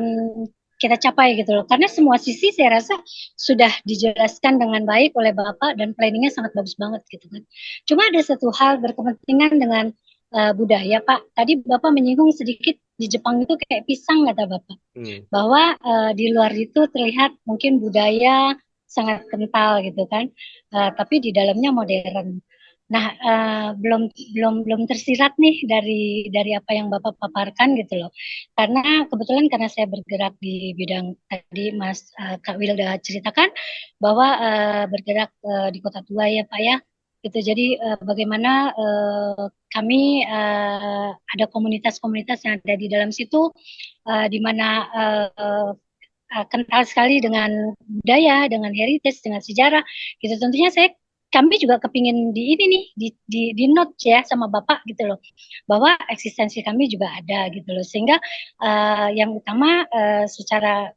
kita capai gitu loh. Karena semua sisi saya rasa sudah dijelaskan dengan baik oleh Bapak dan planningnya sangat bagus banget gitu kan. Cuma ada satu hal berkepentingan dengan budaya Pak. Tadi Bapak menyinggung sedikit di Jepang itu kayak pisang kata Bapak. Bahwa di luar itu terlihat mungkin budaya sangat kental gitu kan. Tapi di dalamnya modern. Nah, belum tersirat nih dari apa yang Bapak paparkan gitu loh. Karena saya bergerak di bidang tadi Mas Kak Wilda ceritakan bahwa bergerak di Kota Tua ya Pak ya. Gitu. Jadi bagaimana kami ada komunitas-komunitas yang ada di dalam situ di mana kental sekali dengan budaya, dengan heritage, dengan sejarah. Gitu. Tentunya kami juga kepingin di ini nih di note ya sama Bapak gitu loh bahwa eksistensi kami juga ada gitu loh sehingga yang utama secara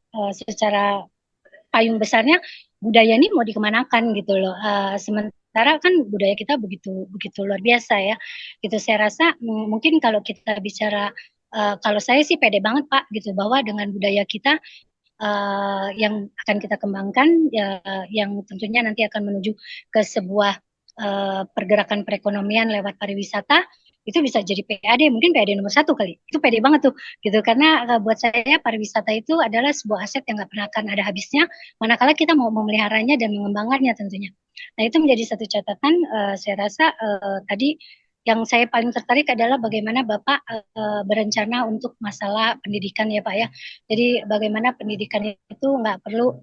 payung besarnya budaya ini mau dikemanakan gitu loh sementara kan budaya kita begitu begitu luar biasa ya gitu saya rasa mungkin kalau kita bicara kalau saya sih pede banget Pak gitu bahwa dengan budaya kita yang akan kita kembangkan ya, yang tentunya nanti akan menuju ke sebuah pergerakan perekonomian lewat pariwisata itu bisa jadi PAD mungkin PAD nomor 1 kali itu pede banget tuh gitu karena buat saya pariwisata itu adalah sebuah aset yang nggak pernah akan ada habisnya manakala kita mau memeliharanya dan mengembangkannya tentunya nah itu menjadi satu catatan saya rasa tadi yang saya paling tertarik adalah bagaimana Bapak berencana untuk masalah pendidikan ya Pak ya. Jadi bagaimana pendidikan itu nggak perlu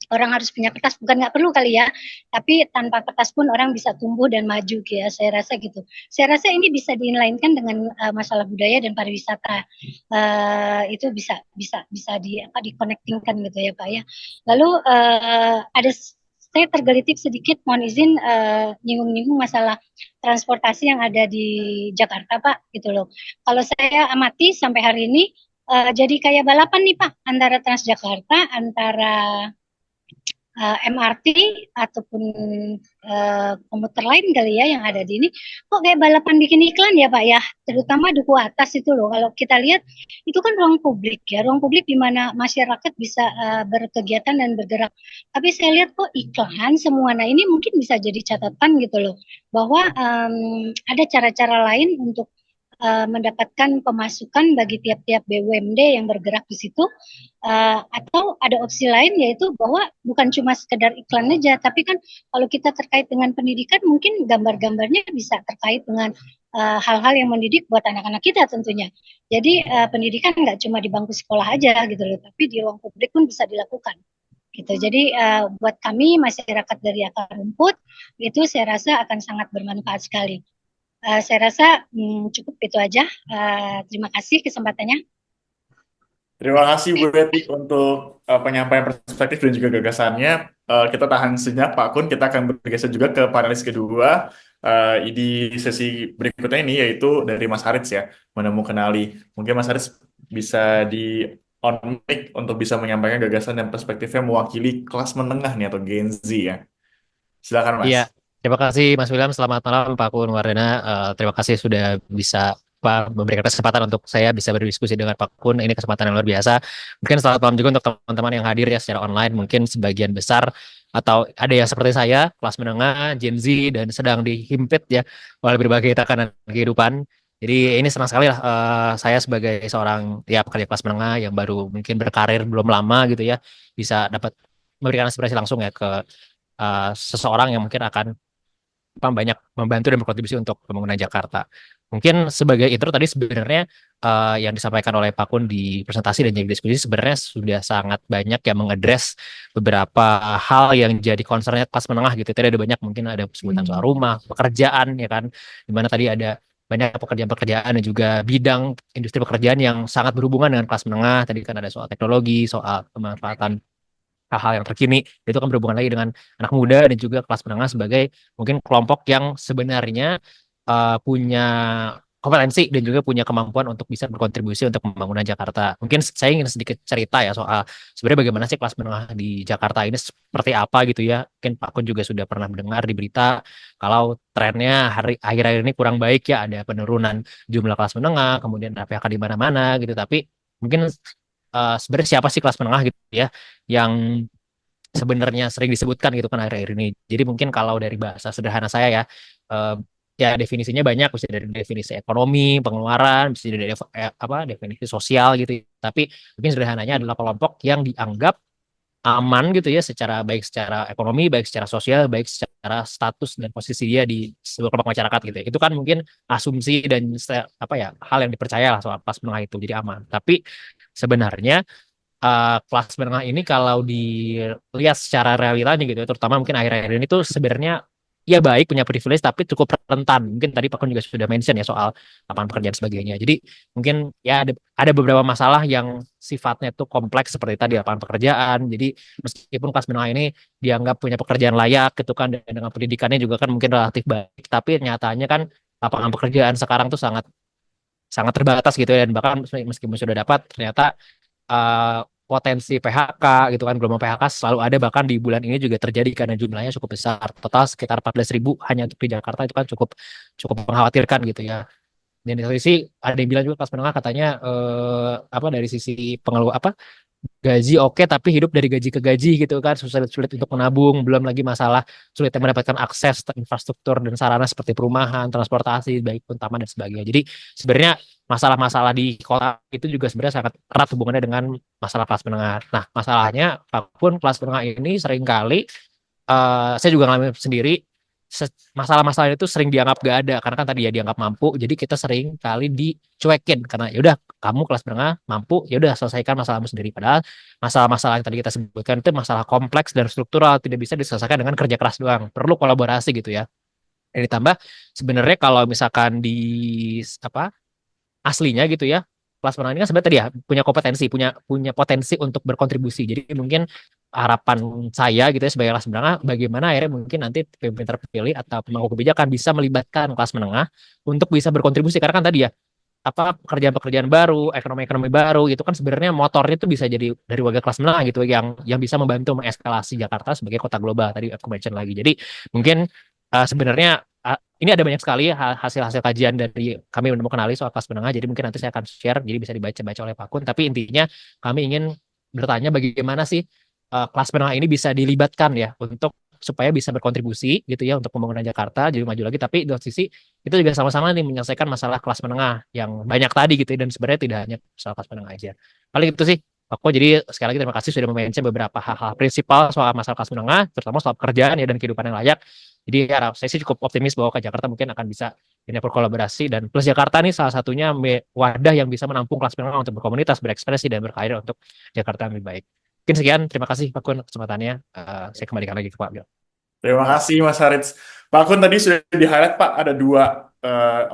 orang harus punya kertas, bukan nggak perlu kali ya, tapi tanpa kertas pun orang bisa tumbuh dan maju ya, saya rasa gitu. Saya rasa ini bisa diinlainkan dengan masalah budaya dan pariwisata, itu bisa dikonektingkan gitu ya Pak ya. Lalu ada saya tergelitik sedikit, mohon izin nyinggung-nyinggung masalah transportasi yang ada di Jakarta Pak, gitu loh. Kalau saya amati sampai hari ini jadi kayak balapan nih Pak, antara Transjakarta, antara MRT ataupun komuter lain kali ya yang ada di ini. Kok kayak balapan bikin iklan ya Pak ya, terutama duku atas itu loh. Kalau kita lihat itu kan ruang publik ya, ruang publik di mana masyarakat bisa berkegiatan dan bergerak. Tapi saya lihat kok iklan semua. Nah ini mungkin bisa jadi catatan gitu loh, bahwa ada cara-cara lain untuk mendapatkan pemasukan bagi tiap-tiap BUMD yang bergerak di situ, atau ada opsi lain yaitu bahwa bukan cuma sekedar iklan aja, tapi kan kalau kita terkait dengan pendidikan mungkin gambar-gambarnya bisa terkait dengan hal-hal yang mendidik buat anak-anak kita tentunya. Jadi pendidikan nggak cuma di bangku sekolah aja gitu loh, tapi di ruang publik pun bisa dilakukan gitu. Jadi buat kami masyarakat dari akar rumput itu saya rasa akan sangat bermanfaat sekali. Saya rasa cukup itu aja. Terima kasih kesempatannya. Terima kasih Bu Reti untuk penyampaian perspektif dan juga gagasannya. Kita tahan sejenak Pak Kun, kita akan bergeser juga ke panelis kedua di sesi berikutnya ini, yaitu dari Mas Haris ya, menemukan kenali. Mungkin Mas Haris bisa di on mic untuk bisa menyampaikan gagasan dan perspektifnya mewakili kelas menengah nih atau Gen Z ya. Silakan Mas. Iya, terima kasih Mas William. Selamat malam Pak Kun Wardana. Terima kasih sudah bisa memberikan kesempatan untuk saya bisa berdiskusi dengan Pak Kun. Ini kesempatan yang luar biasa. Mungkin selamat malam juga untuk teman-teman yang hadir ya secara online. Mungkin sebagian besar atau ada yang seperti saya, kelas menengah, Gen Z, dan sedang dihimpit ya oleh berbagai tekanan kehidupan. Jadi ini senang sekali lah saya sebagai seorang ya pekerja kelas menengah yang baru mungkin berkarir belum lama gitu ya, bisa dapat memberikan inspirasi langsung ya ke seseorang yang mungkin akan banyak membantu dan berkontribusi untuk pembangunan Jakarta. Mungkin sebagai intro tadi sebenarnya yang disampaikan oleh Pak Kun di presentasi dan jadi diskusi sebenarnya sudah sangat banyak yang mengadres beberapa hal yang jadi concernnya kelas menengah gitu. Tadi ada banyak, mungkin ada sebutan soal rumah, pekerjaan ya kan, dimana tadi ada banyak pekerjaan-pekerjaan dan juga bidang industri pekerjaan yang sangat berhubungan dengan kelas menengah. Tadi kan ada soal teknologi, soal pemanfaatan hal-hal yang terkini, itu kan berhubungan lagi dengan anak muda dan juga kelas menengah sebagai mungkin kelompok yang sebenarnya punya kompetensi dan juga punya kemampuan untuk bisa berkontribusi untuk pembangunan Jakarta. Mungkin saya ingin sedikit cerita ya soal sebenarnya bagaimana sih kelas menengah di Jakarta ini seperti apa gitu ya. Mungkin Pak Kun juga sudah pernah mendengar di berita kalau trennya akhir-akhir ini kurang baik ya, ada penurunan jumlah kelas menengah, kemudian PHK di mana-mana gitu. Tapi mungkin sebenarnya siapa sih kelas menengah gitu ya yang sebenarnya sering disebutkan gitu kan akhir-akhir ini. Jadi mungkin kalau dari bahasa sederhana saya ya, eh, ya definisinya banyak, bisa dari definisi ekonomi, pengeluaran, bisa dari definisi sosial gitu. Tapi mungkin sederhananya adalah kelompok yang dianggap aman gitu ya, secara baik secara ekonomi, baik secara sosial, baik secara status dan posisi dia di sebuah kelompok masyarakat gitu ya. Itu kan mungkin asumsi dan hal yang dipercaya lah soal kelas menengah itu jadi aman. Tapi sebenarnya kelas menengah ini kalau dilihat secara realitanya gitu ya, terutama mungkin akhir-akhir ini tuh sebenarnya ya baik, punya privilege tapi cukup rentan. Mungkin tadi Pak Kun juga sudah mention ya soal lapangan pekerjaan dan sebagainya. Jadi mungkin ya ada beberapa masalah yang sifatnya tuh kompleks seperti tadi lapangan pekerjaan. Jadi meskipun kelas menengah ini dianggap punya pekerjaan layak gitu kan, dan dengan pendidikannya juga kan mungkin relatif baik, tapi nyatanya kan lapangan pekerjaan sekarang tuh sangat sangat terbatas gitu ya, dan bahkan meskipun sudah dapat ternyata potensi PHK gitu kan, gelombang PHK selalu ada, bahkan di bulan ini juga terjadi karena jumlahnya cukup besar, total sekitar 14.000 hanya untuk di Jakarta. Itu kan cukup cukup mengkhawatirkan gitu ya. Dan di satu sisi ada yang bilang juga kelas menengah katanya dari sisi gaji oke, tapi hidup dari gaji ke gaji gitu kan, sulit untuk menabung, belum lagi masalah sulitnya mendapatkan akses infrastruktur dan sarana seperti perumahan, transportasi baik pun taman dan sebagainya. Jadi sebenarnya masalah-masalah di kota itu juga sebenarnya sangat erat hubungannya dengan masalah kelas menengah. Nah, masalahnya apapun kelas menengah ini seringkali saya juga ngalamin sendiri, masalah-masalah itu sering dianggap gak ada karena kan tadi ya dianggap mampu, jadi kita sering kali dicuekin karena ya udah kamu kelas menengah mampu, ya udah selesaikan masalahmu sendiri. Padahal masalah-masalah yang tadi kita sebutkan itu masalah kompleks dan struktural, tidak bisa diselesaikan dengan kerja keras doang, perlu kolaborasi gitu ya. Dan ditambah sebenarnya kalau misalkan di aslinya gitu ya, kelas menengah ini kan sebenarnya tadi ya punya kompetensi, punya potensi untuk berkontribusi. Jadi mungkin harapan saya gitu ya sebagai kelas menengah, bagaimana akhirnya mungkin nanti pemimpin terpilih atau pemangku kebijakan bisa melibatkan kelas menengah untuk bisa berkontribusi, karena kan tadi ya pekerjaan-pekerjaan baru, ekonomi-ekonomi baru gitu kan sebenarnya motornya itu bisa jadi dari warga kelas menengah gitu yang bisa membantu mengeskalasi Jakarta sebagai kota global tadi aku mention lagi. Jadi mungkin sebenarnya ini ada banyak sekali hasil-hasil kajian dari kami menemukan analisis soal kelas menengah. Jadi mungkin nanti saya akan share, jadi bisa dibaca-baca oleh Pak Kun. Tapi intinya kami ingin bertanya bagaimana sih kelas menengah ini bisa dilibatkan ya untuk supaya bisa berkontribusi gitu ya untuk pembangunan Jakarta jadi maju lagi. Tapi di satu sisi kita juga sama-sama nih menyelesaikan masalah kelas menengah yang banyak tadi gitu ya, dan sebenarnya tidak hanya masalah kelas menengah aja. Paling itu sih. Aku jadi sekali lagi terima kasih sudah mention beberapa hal-hal prinsipal soal masalah kelas menengah, terutama soal pekerjaan ya dan kehidupan yang layak. Jadi ya, saya sih cukup optimis bahwa ke Jakarta mungkin akan bisa ini berkolaborasi, dan plus Jakarta nih salah satunya wadah yang bisa menampung kelas menengah untuk berkomunitas, berekspresi dan berkarir untuk Jakarta yang lebih baik. Mungkin sekian, terima kasih Pak Kun kesempatannya. Saya kembalikan lagi ke Pak Bil. Terima kasih Mas Haritz. Pak Kun tadi sudah di-highlight Pak, ada dua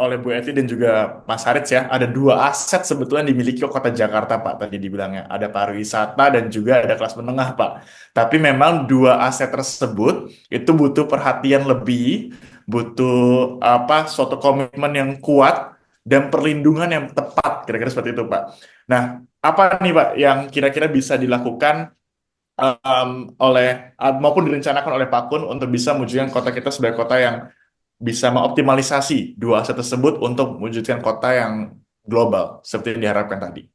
oleh Bu Eti dan juga Mas Haritz ya. Ada dua aset sebetulnya yang dimiliki kota Jakarta Pak, tadi dibilangnya. Ada pariwisata dan juga ada kelas menengah Pak. Tapi memang dua aset tersebut itu butuh perhatian lebih, butuh suatu komitmen yang kuat dan perlindungan yang tepat, kira-kira seperti itu Pak. Nah, apa nih Pak yang kira-kira bisa dilakukan oleh maupun direncanakan oleh Pak Kun untuk bisa mewujudkan kota kita sebagai kota yang bisa mengoptimalisasi dua aset tersebut untuk mewujudkan kota yang global seperti yang diharapkan tadi.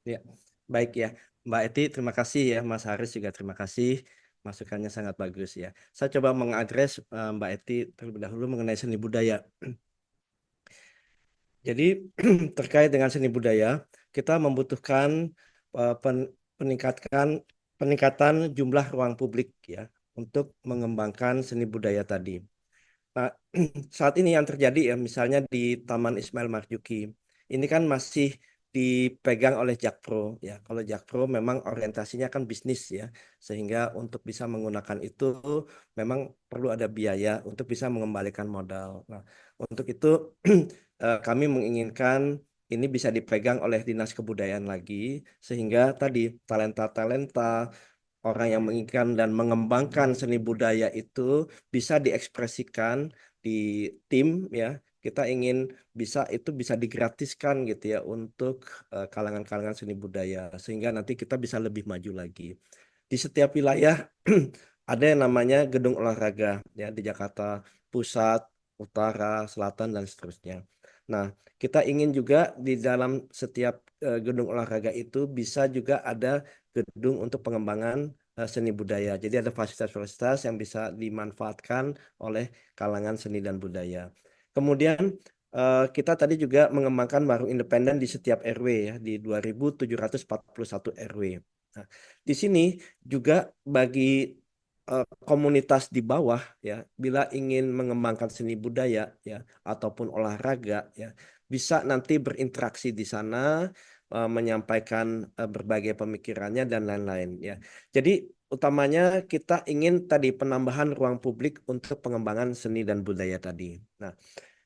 Ya, baik ya. Mbak Eti, terima kasih ya. Mas Haris juga terima kasih. Masukannya sangat bagus ya. Saya coba mengadres Mbak Eti terlebih dahulu mengenai seni budaya. Jadi terkait dengan seni budaya, kita membutuhkan peningkatan jumlah ruang publik ya untuk mengembangkan seni budaya tadi. Nah, saat ini yang terjadi ya misalnya di Taman Ismail Marzuki, ini kan masih dipegang oleh Jakpro ya. Kalau Jakpro memang orientasinya kan bisnis ya, sehingga untuk bisa menggunakan itu memang perlu ada biaya untuk bisa mengembalikan modal. Nah, untuk itu kami menginginkan ini bisa dipegang oleh Dinas Kebudayaan lagi, sehingga tadi talenta-talenta orang yang menginginkan dan mengembangkan seni budaya itu bisa diekspresikan di tim ya. Kita ingin itu bisa digratiskan gitu ya untuk kalangan-kalangan seni budaya sehingga nanti kita bisa lebih maju lagi. Di setiap wilayah ada yang namanya gedung olahraga ya di Jakarta Pusat, Utara, Selatan dan seterusnya. Nah, kita ingin juga di dalam setiap gedung olahraga itu bisa juga ada gedung untuk pengembangan seni budaya. Jadi ada fasilitas-fasilitas yang bisa dimanfaatkan oleh kalangan seni dan budaya. Kemudian kita tadi juga mengembangkan warung independen di setiap RW ya, di 2.741 RW. Nah, di sini juga bagi komunitas di bawah ya, bila ingin mengembangkan seni budaya ya ataupun olahraga ya, bisa nanti berinteraksi di sana, menyampaikan berbagai pemikirannya dan lain-lain ya. Jadi utamanya kita ingin tadi penambahan ruang publik untuk pengembangan seni dan budaya tadi. Nah,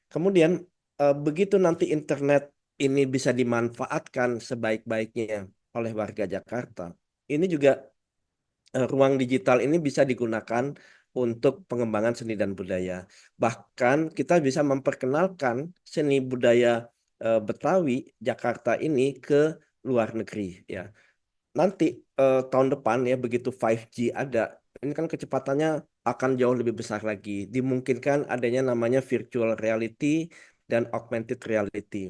kemudian begitu nanti internet ini bisa dimanfaatkan sebaik-baiknya oleh warga Jakarta, ini juga ruang digital ini bisa digunakan untuk pengembangan seni dan budaya. Bahkan kita bisa memperkenalkan seni budaya Betawi Jakarta ini ke luar negeri ya. Nanti tahun depan ya begitu 5G ada, ini kan kecepatannya akan jauh lebih besar lagi. Dimungkinkan adanya namanya virtual reality dan augmented reality.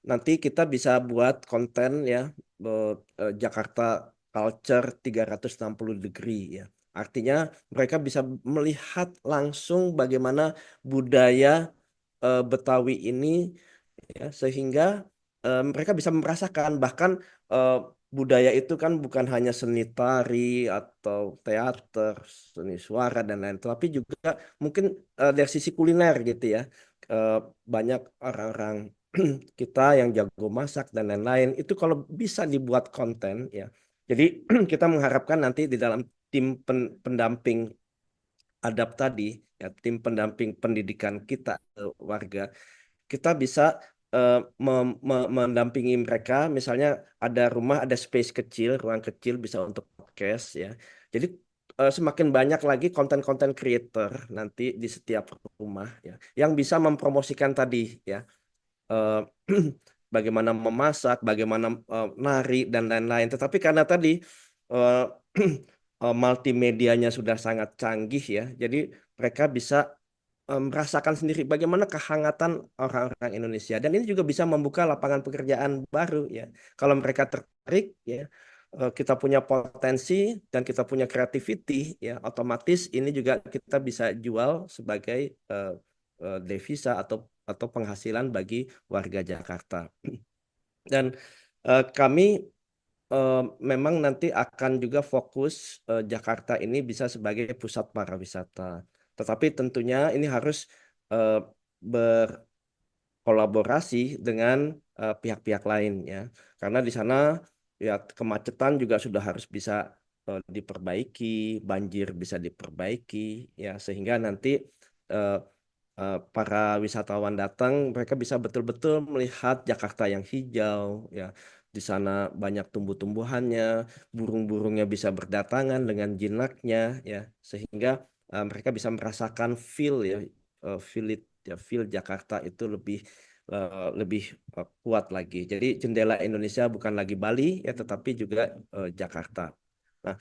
Nanti kita bisa buat konten ya Jakarta Culture 360 degree ya. Artinya mereka bisa melihat langsung bagaimana budaya Betawi ini ya, sehingga mereka bisa merasakan bahkan budaya itu kan bukan hanya seni tari atau teater, seni suara dan lain, tapi juga mungkin dari sisi kuliner gitu ya. Banyak orang-orang kita yang jago masak dan lain-lain itu kalau bisa dibuat konten ya. Jadi kita mengharapkan nanti di dalam tim pendamping adab tadi ya, tim pendamping pendidikan kita warga, kita bisa mendampingi mereka, misalnya ada rumah, ada space kecil, ruang kecil bisa untuk podcast ya. Jadi semakin banyak lagi konten-konten creator nanti di setiap rumah ya, yang bisa mempromosikan tadi ya bagaimana memasak, bagaimana nari dan lain-lain. Tetapi karena tadi eh, multimedianya sudah sangat canggih ya, jadi mereka bisa merasakan sendiri bagaimana kehangatan orang-orang Indonesia, dan ini juga bisa membuka lapangan pekerjaan baru ya. Kalau mereka tertarik ya, kita punya potensi dan kita punya creativity ya, otomatis ini juga kita bisa jual sebagai devisa atau penghasilan bagi warga Jakarta. Dan kami memang nanti akan juga fokus Jakarta ini bisa sebagai pusat pariwisata. Tetapi tentunya ini harus eh, berkolaborasi dengan pihak-pihak lain ya. Karena di sana ya kemacetan juga sudah harus bisa diperbaiki, banjir bisa diperbaiki ya, sehingga nanti eh, para wisatawan datang, mereka bisa betul-betul melihat Jakarta yang hijau ya. Di sana banyak tumbuh-tumbuhannya, burung-burungnya bisa berdatangan dengan jinaknya ya, sehingga mereka bisa merasakan feel ya, feel it ya, feel Jakarta itu lebih kuat lagi. Jadi jendela Indonesia bukan lagi Bali ya, tetapi juga Jakarta. Nah,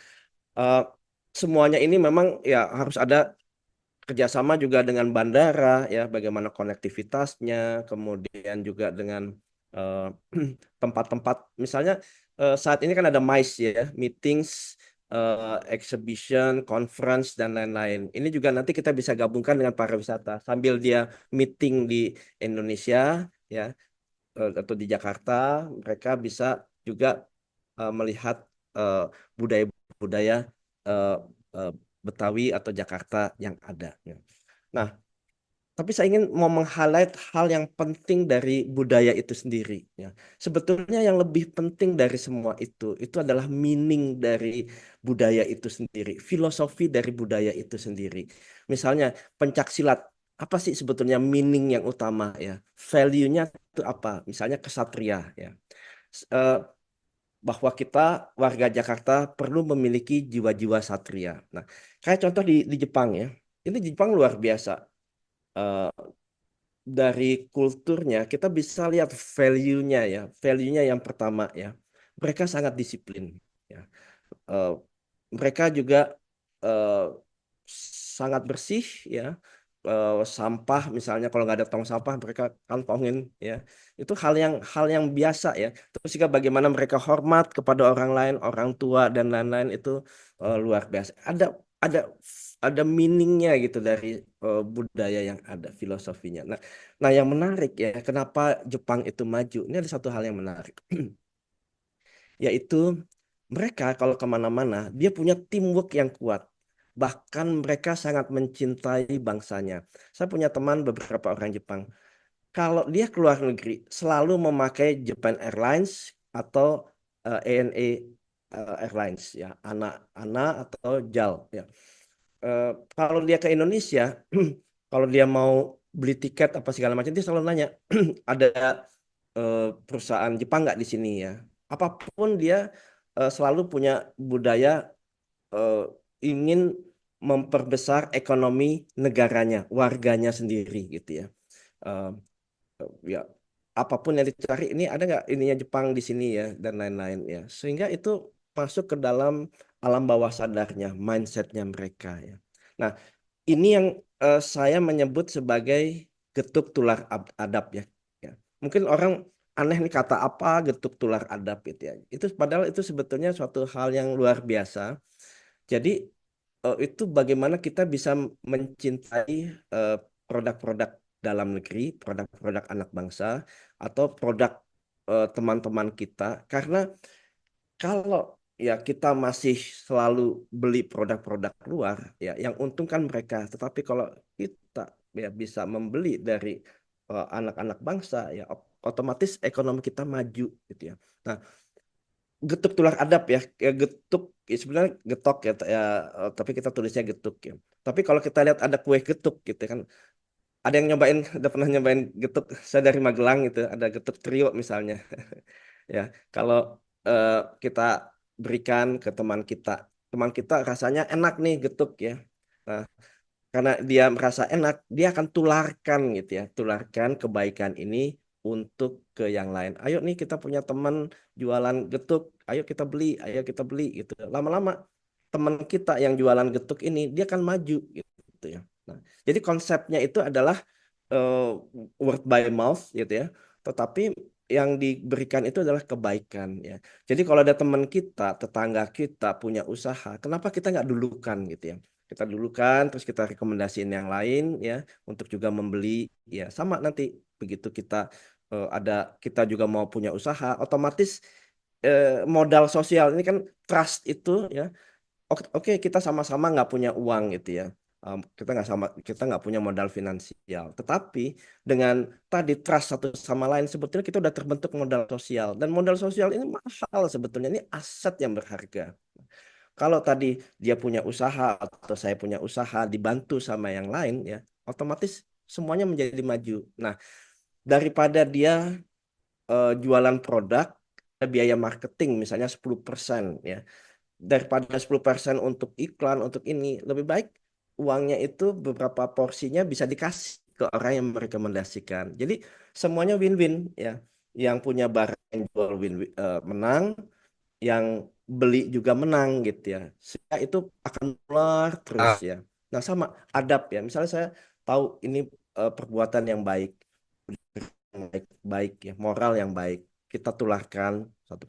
eh, semuanya ini memang ya harus ada kerjasama juga dengan bandara ya, bagaimana konektivitasnya, kemudian juga dengan eh, tempat-tempat, misalnya saat ini kan ada MICE ya, meetings, exhibition, conference dan lain-lain. Ini juga nanti kita bisa gabungkan dengan pariwisata sambil dia meeting di Indonesia ya, atau di Jakarta, mereka bisa juga melihat eh, budaya-budaya eh, eh, Betawi atau Jakarta yang ada. Ya. Nah, tapi saya ingin mau meng-highlight hal yang penting dari budaya itu sendiri. Ya. Sebetulnya yang lebih penting dari semua itu adalah meaning dari budaya itu sendiri, filosofi dari budaya itu sendiri. Misalnya pencak silat, apa sih sebetulnya meaning yang utama ya? Value-nya itu apa? Misalnya kesatria ya. Eh, bahwa kita warga Jakarta perlu memiliki jiwa-jiwa satria. Nah, kayak contoh di Jepang ya. Ini Jepang luar biasa. Eh, dari kulturnya kita bisa lihat value-nya ya. Value-nya yang pertama ya. Mereka sangat disiplin ya. Eh, mereka juga eh, sangat bersih ya. Sampah misalnya kalau nggak ada tong sampah mereka kantongin ya. Itu hal yang biasa ya. Terus juga bagaimana mereka hormat kepada orang lain, orang tua dan lain-lain itu luar biasa. Ada ada meaningnya gitu dari budaya yang ada, filosofinya. Nah, yang menarik ya, kenapa Jepang itu maju? Ini ada satu hal yang menarik, yaitu mereka kalau kemana-mana dia punya teamwork yang kuat. Bahkan mereka sangat mencintai bangsanya. Saya punya teman beberapa orang Jepang. Kalau dia keluar negeri selalu memakai Japan Airlines atau ANA Airlines ya, ANA atau JAL ya. Kalau dia ke Indonesia, kalau dia mau beli tiket apa segala macam, dia selalu nanya, ada perusahaan Jepang nggak di sini ya? Apapun dia selalu punya budaya eh, ingin memperbesar ekonomi negaranya, warganya sendiri gitu ya. Eh, ya apapun yang dicari ini ada nggak ininya Jepang di sini ya dan lain-lain ya. Sehingga itu masuk ke dalam alam bawah sadarnya, mindsetnya mereka ya. Nah, ini yang saya menyebut sebagai getuk tular adab ya. Ya. Mungkin orang aneh nih kata apa getuk tular adab itu ya. Itu padahal itu sebetulnya suatu hal yang luar biasa. Jadi itu bagaimana kita bisa mencintai eh, produk-produk dalam negeri, produk-produk anak bangsa atau produk teman-teman kita, karena kalau ya kita masih selalu beli produk-produk luar ya yang untung kan mereka, tetapi kalau kita ya bisa membeli dari anak-anak bangsa ya otomatis ekonomi kita maju gitu ya. Nah, getuk tular adab ya, getuk ya sebenarnya getok ya, tapi kita tulisnya getuk ya. Tapi kalau kita lihat ada kue getuk gitu kan, ada yang nyobain, udah pernah nyobain getuk? Saya dari Magelang gitu, ada getuk trio misalnya. Ya, kalau eh, kita berikan ke teman kita rasanya enak nih getuk ya. Nah, karena dia merasa enak, dia akan tularkan gitu ya, tularkan kebaikan ini untuk ke yang lain. Ayo nih kita punya teman jualan getuk, ayo kita beli gitu. Lama-lama teman kita yang jualan getuk ini dia akan maju gitu ya. Nah, jadi konsepnya itu adalah eh, word by mouth gitu ya. Tetapi yang diberikan itu adalah kebaikan ya. Jadi kalau ada teman kita, tetangga kita punya usaha, kenapa kita nggak dulukan gitu ya? Kita dulukan, terus kita rekomendasiin yang lain ya untuk juga membeli ya. Sama nanti begitu kita ada kita juga mau punya usaha, otomatis modal sosial ini kan trust itu ya. Oke, kita sama-sama nggak punya uang gitu ya. Kita nggak punya modal finansial. Tetapi dengan tadi trust satu sama lain, sebetulnya kita udah terbentuk modal sosial. Dan modal sosial ini mahal sebetulnya. Ini aset yang berharga. Kalau tadi dia punya usaha atau saya punya usaha dibantu sama yang lain ya, otomatis semuanya menjadi maju. Nah, daripada dia jualan produk, biaya marketing misalnya 10% ya daripada 10% untuk iklan, untuk ini, lebih baik uangnya itu beberapa porsinya bisa dikasih ke orang yang merekomendasikan. Jadi semuanya win-win ya. Yang punya barang yang jual menang, yang beli juga menang gitu ya. Sehingga itu akan keluar terus Ah, ya. Nah, sama adab ya. Misalnya saya tahu ini perbuatan yang baik, baik, baik ya, moral yang baik. Kita tularkan satu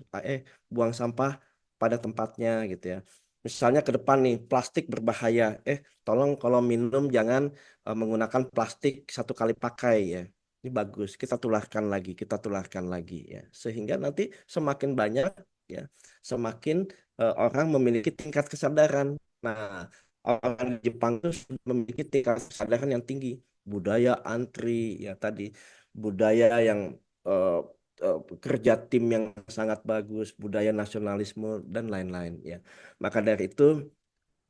buang sampah pada tempatnya gitu ya. Misalnya ke depan nih plastik berbahaya. Tolong kalau minum jangan menggunakan plastik satu kali pakai ya. Ini bagus. Kita tularkan lagi ya. Sehingga nanti semakin banyak ya, semakin orang memiliki tingkat kesadaran. Nah, orang di Jepang itu memiliki tingkat kesadaran yang tinggi. Budaya antri ya tadi budaya yang eh, kerja tim yang sangat bagus, budaya nasionalisme dan lain-lain ya. Maka dari itu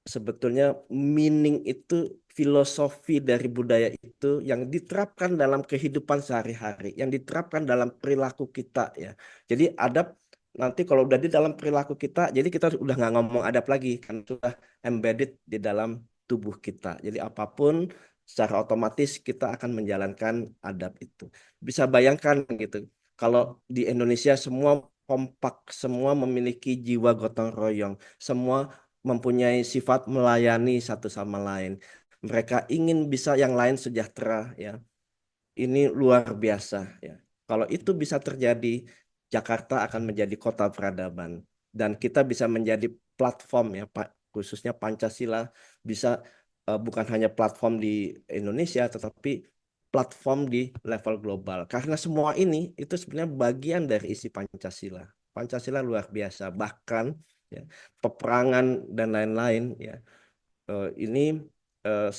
sebetulnya meaning itu filosofi dari budaya itu yang diterapkan dalam kehidupan sehari-hari, yang diterapkan dalam perilaku kita ya. Jadi adab nanti kalau udah di dalam perilaku kita, jadi kita udah nggak ngomong adab lagi, kan sudah embedded di dalam tubuh kita. Jadi apapun secara otomatis kita akan menjalankan adab itu. Bisa bayangkan gitu, kalau di Indonesia semua kompak, semua memiliki jiwa gotong royong, semua mempunyai sifat melayani satu sama lain. Mereka ingin bisa yang lain sejahtera ya. Ini luar biasa ya. Kalau itu bisa terjadi, Jakarta akan menjadi kota peradaban dan kita bisa menjadi platform ya, Pak, khususnya Pancasila bisa bukan hanya platform di Indonesia tetapi platform di level global. Karena semua ini itu sebenarnya bagian dari isi Pancasila. Pancasila luar biasa, bahkan ya, peperangan dan lain-lain ya ini eh,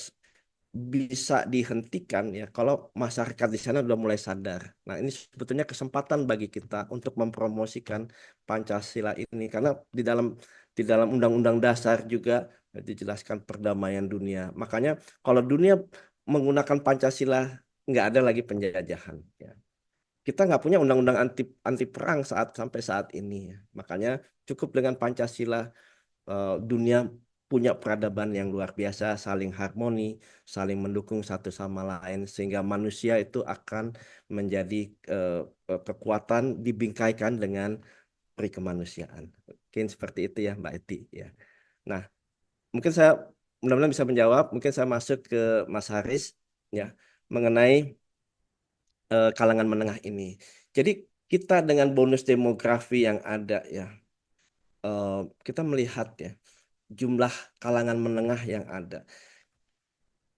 bisa dihentikan ya kalau masyarakat di sana sudah mulai sadar. Nah, ini sebetulnya kesempatan bagi kita untuk mempromosikan Pancasila ini karena di dalam Undang-Undang Dasar juga dijelaskan perdamaian dunia. Makanya kalau dunia menggunakan Pancasila nggak ada lagi penjajahan ya. Kita nggak punya undang-undang anti perang sampai saat ini ya. Makanya cukup dengan Pancasila dunia punya peradaban yang luar biasa, saling harmoni, saling mendukung satu sama lain, sehingga manusia itu akan menjadi kekuatan dibingkaikan dengan peri kemanusiaan. Mungkin seperti itu ya, Mbak Eti. Ya. Nah, mungkin saya mudah-mudahan bisa menjawab. Mungkin saya masuk ke Mas Haris ya mengenai kalangan menengah ini. Jadi kita dengan bonus demografi yang ada ya, eh, kita melihat ya jumlah kalangan menengah yang ada.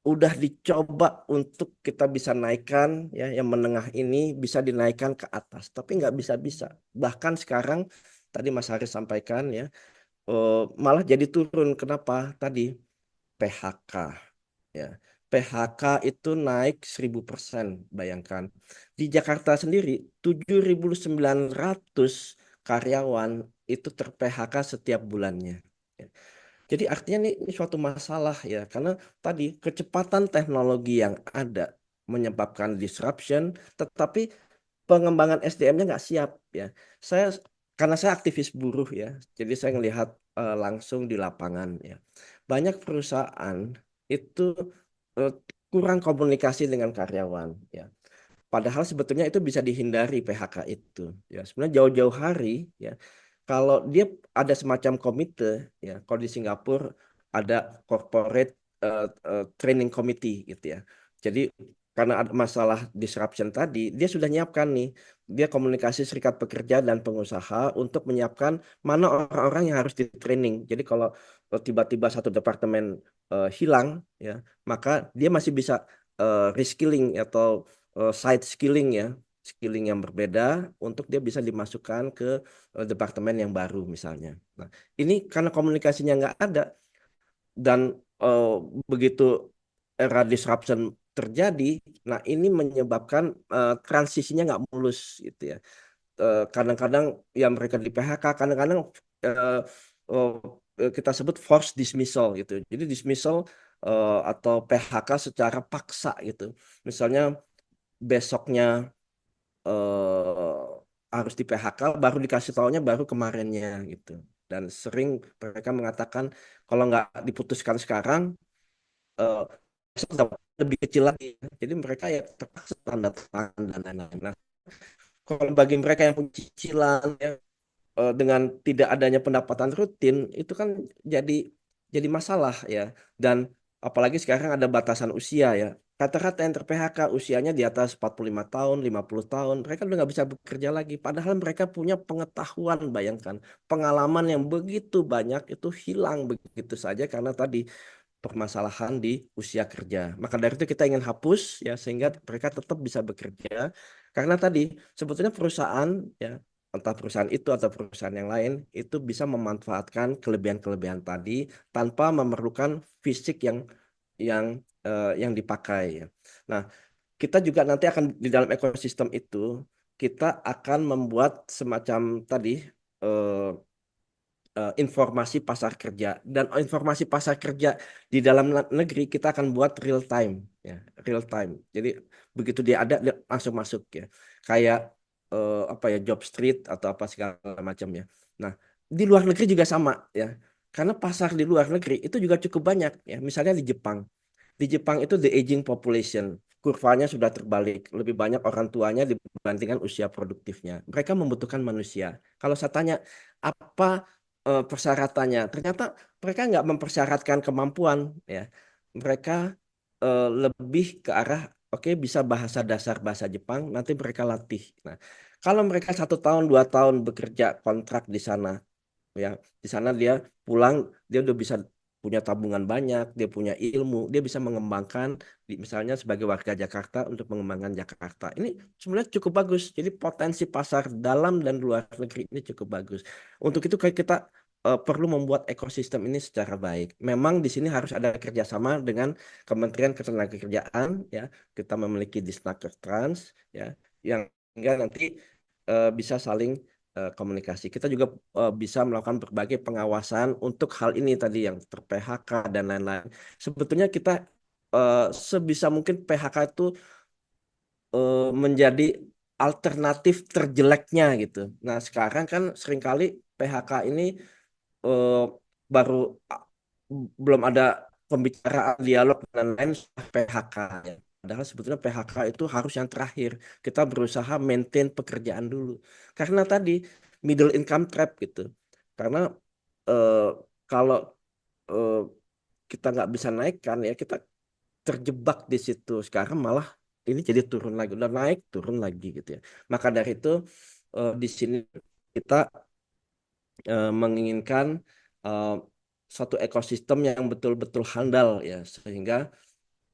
Udah dicoba untuk kita bisa naikkan ya yang menengah ini bisa dinaikkan ke atas, tapi nggak bisa-bisa. Bahkan sekarang tadi Mas Haris sampaikan ya malah jadi turun. Kenapa? Tadi PHK ya. PHK itu naik 1000%, bayangkan. Di Jakarta sendiri 7.900 karyawan itu ter-PHK setiap bulannya. Ya. Jadi artinya ini suatu masalah ya, karena tadi kecepatan teknologi yang ada menyebabkan disruption, tetapi pengembangan SDM-nya nggak siap ya. Saya karena saya aktivis buruh ya, jadi saya melihat langsung di lapangan ya. Banyak perusahaan itu eh, kurang komunikasi dengan karyawan ya. Padahal sebetulnya itu bisa dihindari PHK itu. Ya, sebenarnya jauh-jauh hari ya. Kalau dia ada semacam komite ya, kalau di Singapura ada corporate training committee gitu ya. Jadi karena ada masalah disruption tadi, dia sudah nyiapkan nih, dia komunikasi serikat pekerja dan pengusaha untuk menyiapkan mana orang-orang yang harus di training. Jadi kalau tiba-tiba satu departemen hilang ya, maka dia masih bisa reskilling atau side skilling ya, skilling yang berbeda untuk dia bisa dimasukkan ke departemen yang baru misalnya. Nah, ini karena komunikasinya nggak ada dan eh, begitu era disruption terjadi, nah ini menyebabkan transisinya nggak mulus gitu ya. Kadang-kadang ya mereka di PHK, kadang-kadang eh, eh, kita sebut forced dismissal gitu. Jadi dismissal atau PHK secara paksa gitu. Misalnya besoknya harus di PHK, baru dikasih taunya baru kemarinnya gitu. Dan sering mereka mengatakan kalau nggak diputuskan sekarang, eh, besok dapat lebih kecil lagi. Jadi mereka ya terpaksa tanda tangan dan lain-lain. Nah, kalau bagi mereka yang punya cicilan ya, dengan tidak adanya pendapatan rutin itu kan jadi jadi masalah ya. Dan apalagi sekarang ada batasan usia ya. Rata-rata yang ter-PHK usianya di atas 45 tahun, 50 tahun. Mereka udah nggak bisa bekerja lagi. Padahal mereka punya pengetahuan, bayangkan. Pengalaman yang begitu banyak itu hilang begitu saja karena tadi permasalahan di usia kerja. Maka dari itu kita ingin hapus ya sehingga mereka tetap bisa bekerja. Karena tadi sebetulnya perusahaan ya entah perusahaan itu atau perusahaan yang lain itu bisa memanfaatkan kelebihan-kelebihan tadi tanpa memerlukan fisik yang yang dipakai ya. Nah, kita juga nanti akan di dalam ekosistem itu kita akan membuat semacam tadi eh, informasi pasar kerja dan informasi pasar kerja di dalam negeri kita akan buat real time ya, real time. Jadi begitu dia ada dia langsung masuk ya, kayak apa ya, job street atau apa segala macam ya. Nah, di luar negeri juga sama ya, karena pasar di luar negeri itu juga cukup banyak ya. Misalnya di Jepang, itu the aging population, kurvanya sudah terbalik, lebih banyak orang tuanya dibandingkan usia produktifnya. Mereka membutuhkan manusia. Kalau saya tanya apa persyaratannya, ternyata mereka nggak mempersyaratkan kemampuan ya. Mereka lebih ke arah oke, bisa bahasa dasar bahasa Jepang, nanti mereka latih. Nah, kalau mereka 1 tahun 2 tahun bekerja kontrak di sana ya, di sana dia pulang, dia udah bisa punya tabungan banyak, dia punya ilmu, dia bisa mengembangkan misalnya sebagai warga Jakarta untuk mengembangkan Jakarta. Ini sebenarnya cukup bagus. Jadi potensi pasar dalam dan luar negeri ini cukup bagus. Untuk itu kayak kita perlu membuat ekosistem ini secara baik. Memang di sini harus ada kerjasama dengan Kementerian Ketenagakerjaan ya. Kita memiliki Disnaker Trans ya, yang hingga nanti bisa saling komunikasi. Kita juga bisa melakukan berbagai pengawasan untuk hal ini tadi yang ter-PHK dan lain-lain. Sebetulnya kita sebisa mungkin PHK itu menjadi alternatif terjeleknya gitu. Nah, sekarang kan seringkali PHK ini eh, baru ah, belum ada pembicaraan dialog dan lain PHK ya. Padahal sebetulnya PHK itu harus yang terakhir. Kita berusaha maintain pekerjaan dulu. Karena tadi middle income trap gitu. Karena eh, kalau eh, kita nggak bisa naikkan ya kita terjebak di situ. Sekarang malah ini jadi turun lagi. Udah naik turun lagi gitu ya. Maka dari itu di sini kita menginginkan eh, suatu ekosistem yang betul-betul handal ya sehingga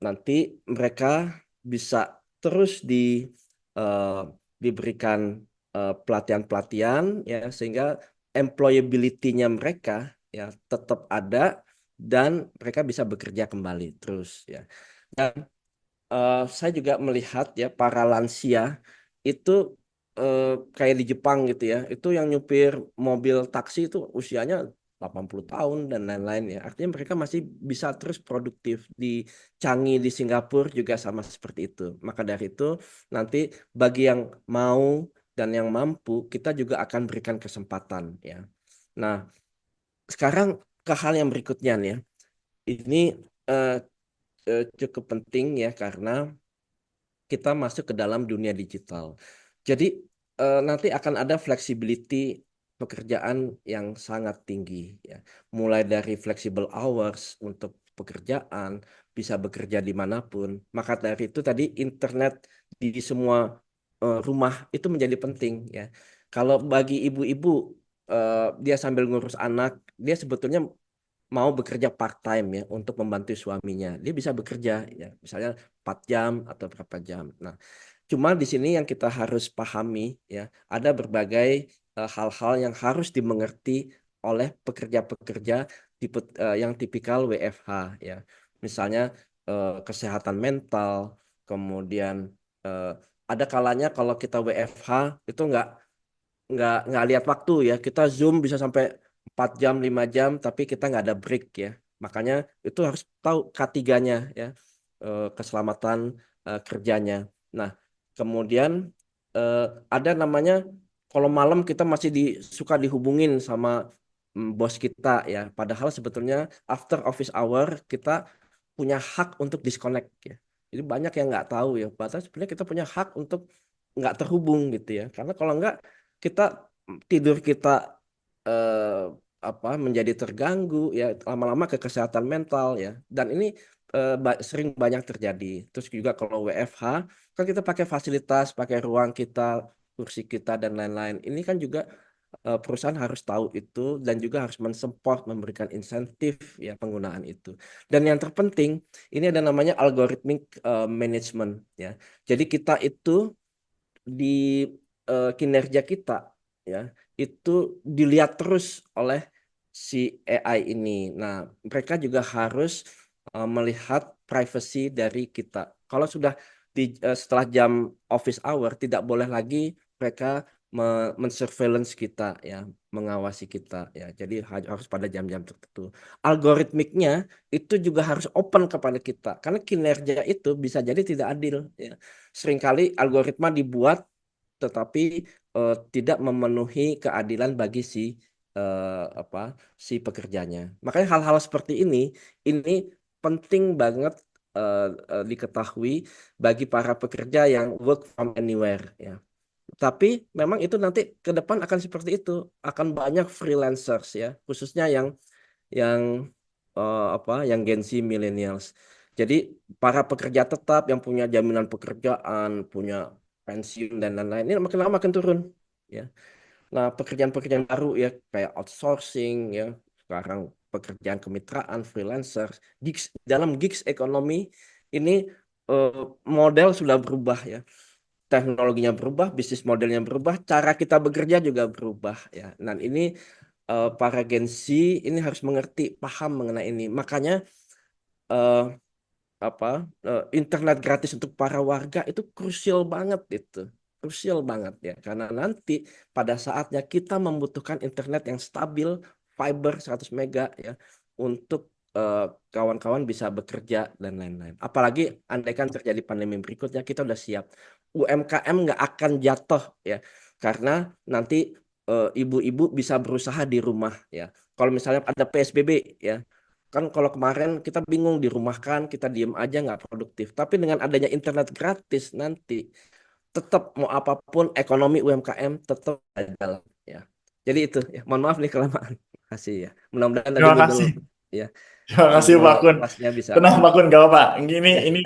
nanti mereka bisa terus eh, diberikan pelatihan-pelatihan ya sehingga employability-nya mereka ya tetap ada dan mereka bisa bekerja kembali terus ya. Dan saya juga melihat ya para lansia itu eh, kayak di Jepang gitu ya. Itu yang nyupir mobil taksi itu usianya 80 tahun dan lain-lain ya. Artinya mereka masih bisa terus produktif. Di Changi di Singapura juga sama seperti itu. Maka dari itu nanti bagi yang mau dan yang mampu kita juga akan berikan kesempatan ya. Nah, sekarang ke hal yang berikutnya nih ya. Ini eh, cukup penting ya karena kita masuk ke dalam dunia digital. Jadi nanti akan ada flexibility pekerjaan yang sangat tinggi ya. Mulai dari flexible hours untuk pekerjaan, bisa bekerja dimanapun. Maka dari itu tadi internet di semua rumah itu menjadi penting ya. Kalau bagi ibu-ibu dia sambil ngurus anak, dia sebetulnya mau bekerja part time ya untuk membantu suaminya. Dia bisa bekerja ya, misalnya 4 jam atau berapa jam. Nah, cuma di sini yang kita harus pahami ya, ada berbagai hal-hal yang harus dimengerti oleh pekerja-pekerja yang tipikal WFH ya. Misalnya kesehatan mental, kemudian ada kalanya kalau kita WFH itu nggak lihat waktu ya, kita Zoom bisa sampai 4 jam 5 jam tapi kita nggak ada break ya, makanya itu harus tahu K3-nya ya, keselamatan kerjanya. Nah kemudian eh, ada namanya kalau malam kita masih suka dihubungin sama bos kita ya, padahal sebetulnya after office hour kita punya hak untuk disconnect ya. Jadi banyak yang nggak tahu ya, padahal sebenarnya kita punya hak untuk nggak terhubung gitu ya, karena kalau nggak kita tidur kita eh, menjadi terganggu ya, lama-lama ke kesehatan mental ya, dan ini sering banyak terjadi. Terus juga kalau WFH kan kita pakai fasilitas, pakai ruang kita, kursi kita dan lain-lain, ini kan juga perusahaan harus tahu itu dan juga harus mensupport, memberikan insentif ya penggunaan itu. Dan yang terpenting ini ada namanya algorithmic management ya. Jadi kita itu di kinerja kita ya itu dilihat terus oleh si AI ini. Nah, mereka juga harus melihat privacy dari kita. Kalau sudah setelah jam office hour tidak boleh lagi mereka men-surveillance kita ya, mengawasi kita ya. Jadi harus pada jam-jam tertentu. Algoritmiknya itu juga harus open kepada kita karena kinerja itu bisa jadi tidak adil ya. Seringkali algoritma dibuat tetapi tidak memenuhi keadilan bagi si pekerjanya. Makanya hal-hal seperti ini penting banget diketahui bagi para pekerja yang work from anywhere ya. Tapi memang itu nanti ke depan akan seperti itu, akan banyak freelancers ya, khususnya yang yang Gen Z millennials. Jadi para pekerja tetap yang punya jaminan pekerjaan, punya pensiun dan lain-lain ini makin lama makin turun ya. Nah, pekerjaan-pekerjaan baru ya kayak outsourcing ya, sekarang pekerjaan kemitraan, freelancer, dalam gigs ekonomi ini eh, model sudah berubah ya. Teknologinya berubah, bisnis modelnya berubah, cara kita bekerja juga berubah ya. Dan ini para Gen Z ini harus mengerti, paham mengenai ini. Makanya eh, internet gratis untuk para warga itu krusial banget itu. Krusial banget ya. Karena nanti pada saatnya kita membutuhkan internet yang stabil, fiber 100 mega ya untuk kawan-kawan bisa bekerja dan lain-lain. Apalagi andaikan terjadi pandemi berikutnya kita udah siap. UMKM nggak akan jatuh ya. Karena nanti ibu-ibu bisa berusaha di rumah ya. Kalau misalnya ada PSBB ya, kan kalau kemarin kita bingung dirumahkan, kita diem aja nggak produktif. Tapi dengan adanya internet gratis nanti tetap mau apapun ekonomi UMKM tetap jalan ya. Jadi itu ya. Mohon maaf nih kelamaan. Kasih ya. Mudah-mudahan tadi Terima Bundel kasih. ya Terima kasih Pak Kun. kelasnya bisa. Tenang Pak Kun, gak apa-apa. Ya. Ini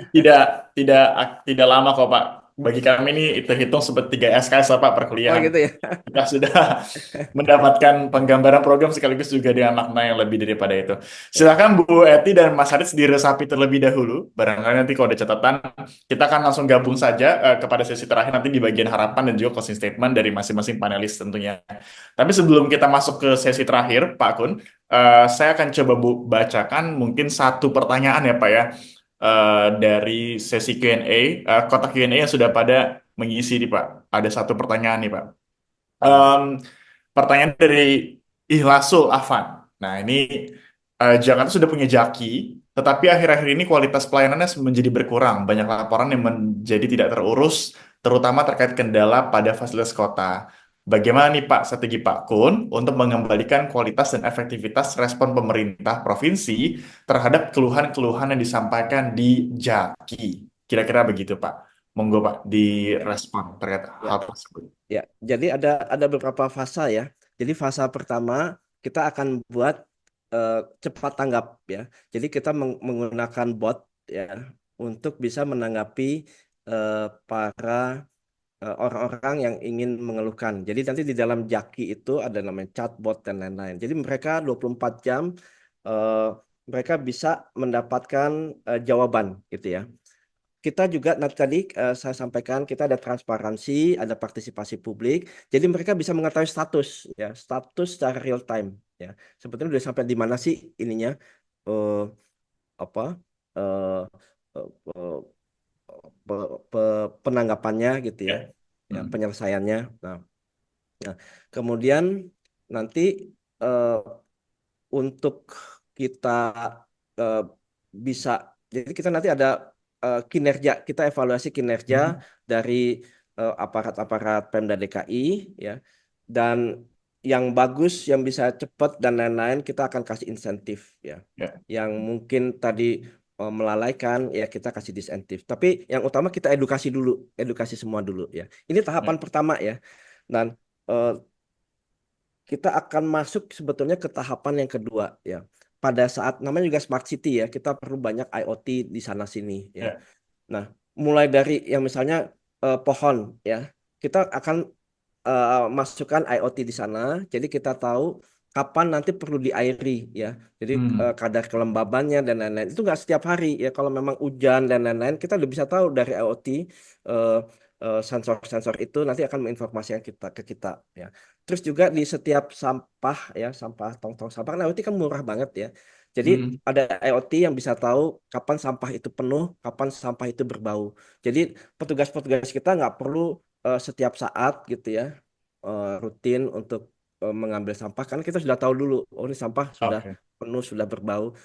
tidak lama kok Pak. Bagi kami ini terhitung seperti 3 SKS lah Pak Oh perkuliahan. gitu ya. Kita sudah mendapatkan penggambaran program sekaligus juga dengan makna yang lebih daripada itu. Silakan Bu Eti dan Mas Haris diresapi terlebih dahulu. Barangkali nanti kalau ada catatan, kita akan langsung gabung saja kepada sesi terakhir nanti di bagian harapan dan juga closing statement dari masing-masing panelis tentunya. Tapi sebelum kita masuk ke sesi terakhir, Pak Kun, saya akan coba bacakan mungkin satu pertanyaan ya Pak ya, dari sesi Q&A, kotak Q&A yang sudah pada mengisi nih Pak. Ada satu pertanyaan nih Pak. Pertanyaan dari Ihlasul Afan. Nah ini Jakarta sudah punya Jaki, tetapi akhir-akhir ini kualitas pelayanannya menjadi berkurang. Banyak laporan yang menjadi tidak terurus, terutama terkait kendala pada fasilitas kota. Bagaimana nih Pak strategi Pak Kun untuk mengembalikan kualitas dan efektivitas respon pemerintah provinsi terhadap keluhan-keluhan yang disampaikan di Jaki? Kira-kira begitu Pak. Monggo Pak, direspon terkait Ya, hal tersebut. ya. Jadi ada beberapa fase ya. Jadi fase pertama kita akan buat cepat tanggap ya. Jadi kita menggunakan bot ya untuk bisa menanggapi para orang-orang yang ingin mengeluhkan. Jadi nanti di dalam Jaki itu ada namanya chatbot dan lain-lain. Jadi mereka 24 jam eh, mereka bisa mendapatkan jawaban gitu ya. Kita juga nanti tadi saya sampaikan kita ada transparansi, ada partisipasi publik. Jadi mereka bisa mengetahui status ya, status secara real time ya. Sebetulnya udah sampai di mana sih ininya eh, apa eh, eh, eh, penanggapannya gitu ya, Ya. ya Hmm. penyelesaiannya. Nah, kemudian nanti eh, untuk kita eh, bisa, jadi kita nanti ada kinerja, kita evaluasi kinerja Hmm. dari aparat-aparat Pemda DKI ya, dan yang bagus, yang bisa cepat dan lain-lain kita akan kasih insentif ya. Ya. Yang mungkin tadi melalaikan ya kita kasih disinsentif. Tapi yang utama kita edukasi dulu, edukasi semua dulu ya. Ini tahapan Ya. pertama ya. Dan eh, kita akan masuk sebetulnya ke tahapan yang kedua ya. Pada saat namanya juga smart city ya, kita perlu banyak IoT di sana sini ya. Ya. Nah, mulai dari yang misalnya pohon ya, kita akan masukkan IoT di sana. Jadi kita tahu kapan nanti perlu diairi ya. Jadi Hmm. kadar kelembabannya dan lain-lain. Itu nggak setiap hari ya. Kalau memang hujan dan lain-lain, kita udah bisa tahu dari IoT eh, sensor-sensor itu nanti akan menginformasikan kita ke kita ya. Terus juga di setiap sampah ya, sampah tong-tong sampah kan IoT kan murah banget ya. Jadi Hmm. ada IoT yang bisa tahu kapan sampah itu penuh, kapan sampah itu berbau. Jadi petugas-petugas kita nggak perlu setiap saat gitu ya rutin untuk mengambil sampah karena kita sudah tahu dulu oh ini sampah sudah Oke. penuh sudah berbau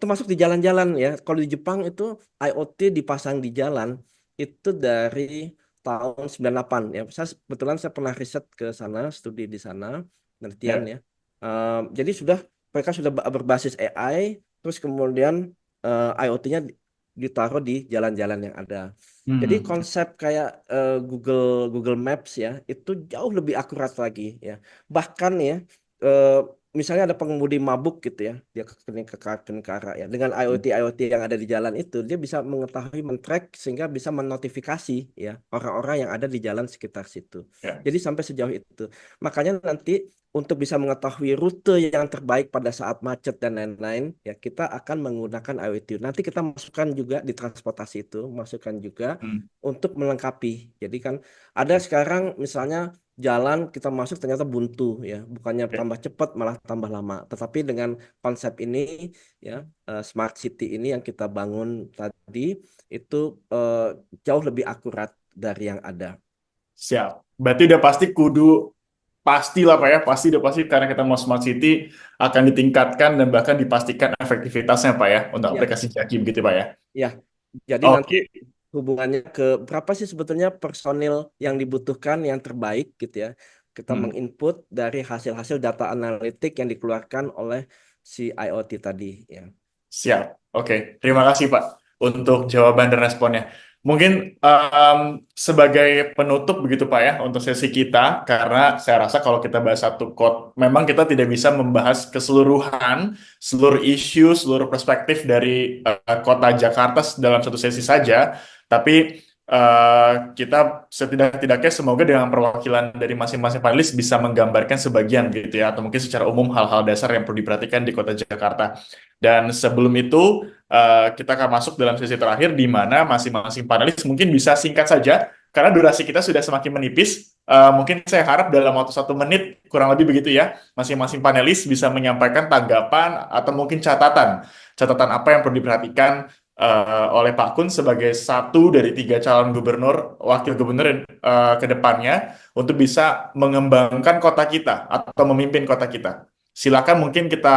termasuk di jalan-jalan ya kalau di Jepang itu IoT dipasang di jalan itu dari tahun 98 ya kebetulan saya pernah riset ke sana studi di sana penelitian Ya. ya. Jadi mereka sudah berbasis AI terus kemudian IoT-nya ditaruh di jalan-jalan yang ada. Jadi Hmm. konsep kayak Google Maps ya itu jauh lebih akurat lagi ya. Bahkan ya eh, misalnya ada pengemudi mabuk gitu ya, dia ke arah ya. Dengan IoT yang ada di jalan itu dia bisa mengetahui men-track sehingga bisa menotifikasi ya orang-orang yang ada di jalan sekitar situ. Ya. Jadi sampai sejauh itu. Makanya nanti untuk bisa mengetahui rute yang terbaik pada saat macet dan lain-lain, ya kita akan menggunakan IoT. Nanti kita masukkan juga di transportasi itu, masukkan juga Hmm. untuk melengkapi. Jadi kan ada sekarang misalnya jalan kita masuk ternyata buntu ya, bukannya Ya. tambah cepat malah tambah lama. Tetapi dengan konsep ini ya smart city ini yang kita bangun tadi itu eh, jauh lebih akurat dari yang ada. Siap. Berarti udah pasti pasti lah Pak ya, pasti udah pasti karena kita mau smart city akan ditingkatkan dan bahkan dipastikan efektivitasnya Pak ya untuk Ya, aplikasi Jaki begitu Pak ya. ya. Jadi nanti Oke. hubungannya ke berapa sih sebetulnya personil yang dibutuhkan yang terbaik gitu ya. Kita Hmm. menginput dari hasil-hasil data analitik yang dikeluarkan oleh si IoT tadi ya. Siap. Oke. Terima kasih Pak untuk jawaban dan responnya. Mungkin sebagai penutup begitu Pak ya untuk sesi kita, karena saya rasa kalau kita bahas satu code, memang kita tidak bisa membahas keseluruhan, seluruh isu, seluruh perspektif dari kota Jakarta dalam satu sesi saja. Tapi kita setidak-tidaknya semoga dengan perwakilan dari masing-masing panelis bisa menggambarkan sebagian gitu ya, atau mungkin secara umum hal-hal dasar yang perlu diperhatikan di kota Jakarta. Dan sebelum itu, kita akan masuk dalam sesi terakhir di mana masing-masing panelis mungkin bisa singkat saja, karena durasi kita sudah semakin menipis. Mungkin saya harap dalam waktu 1 menit, kurang lebih begitu ya, masing-masing panelis bisa menyampaikan tanggapan atau mungkin catatan. Catatan apa yang perlu diperhatikan oleh Pak Kun sebagai satu dari 3 calon gubernur, wakil gubernur ke depannya untuk bisa mengembangkan kota kita atau memimpin kota kita. Silakan mungkin kita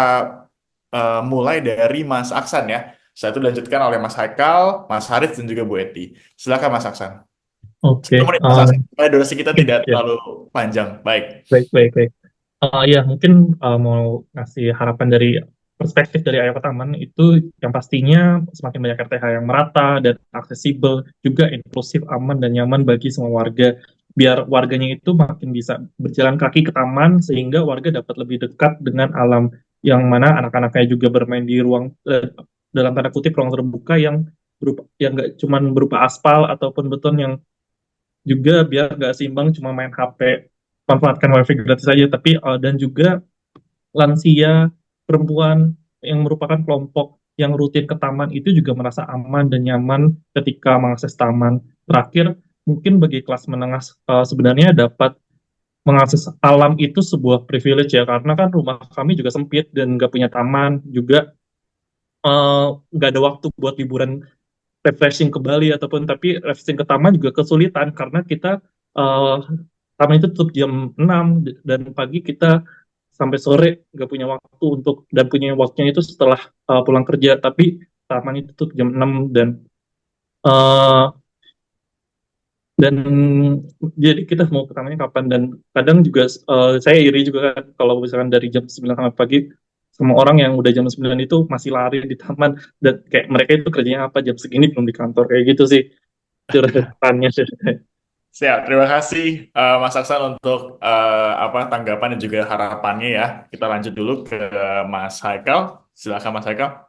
mulai dari Mas Aksan ya. Saya itu dilanjutkan oleh Mas Haikal, Mas Haris, dan juga Bu Eti. Silakan Mas Aksan. Oke, 1 menit Mas Aksan, supaya durasi kita tidak ya, terlalu panjang. Baik. baik. Ya, mungkin mau ngasih harapan dari perspektif dari Ayo ke Taman itu yang pastinya semakin banyak RTH yang merata dan aksesibel, juga inklusif, aman, dan nyaman bagi semua warga. Biar warganya itu makin bisa berjalan kaki ke taman, sehingga warga dapat lebih dekat dengan alam, yang mana anak-anaknya juga bermain di ruang, dalam tanda kutip, ruang terbuka yang nggak cuma berupa aspal ataupun beton, yang juga biar nggak seimbang cuma main HP, manfaatkan wifi gratis saja, tapi dan juga lansia, perempuan yang merupakan kelompok yang rutin ke taman itu juga merasa aman dan nyaman ketika mengakses taman. Terakhir, mungkin bagi kelas menengah sebenarnya dapat mengakses alam itu sebuah privilege ya, karena kan rumah kami juga sempit dan nggak punya taman, juga nggak ada waktu buat liburan refreshing ke Bali ataupun, tapi refreshing ke taman juga kesulitan karena kita uh, taman itu tutup jam 6 dan pagi kita sampai sore nggak punya waktu untuk, dan punya waktunya itu setelah pulang kerja, tapi taman itu tutup jam 6 uh, dan jadi kita mau ke tamannya kapan. Dan kadang juga saya iri juga kan kalau misalkan dari jam 9 sampai pagi semua orang yang udah jam 9 itu masih lari di taman, dan kayak mereka itu kerjanya apa jam segini belum di kantor, kayak gitu sih curhatannya. Siap, terima kasih Mas Aksan untuk tanggapan dan juga harapannya ya. Kita lanjut dulu ke Mas Haikal. Silakan Mas Haikal.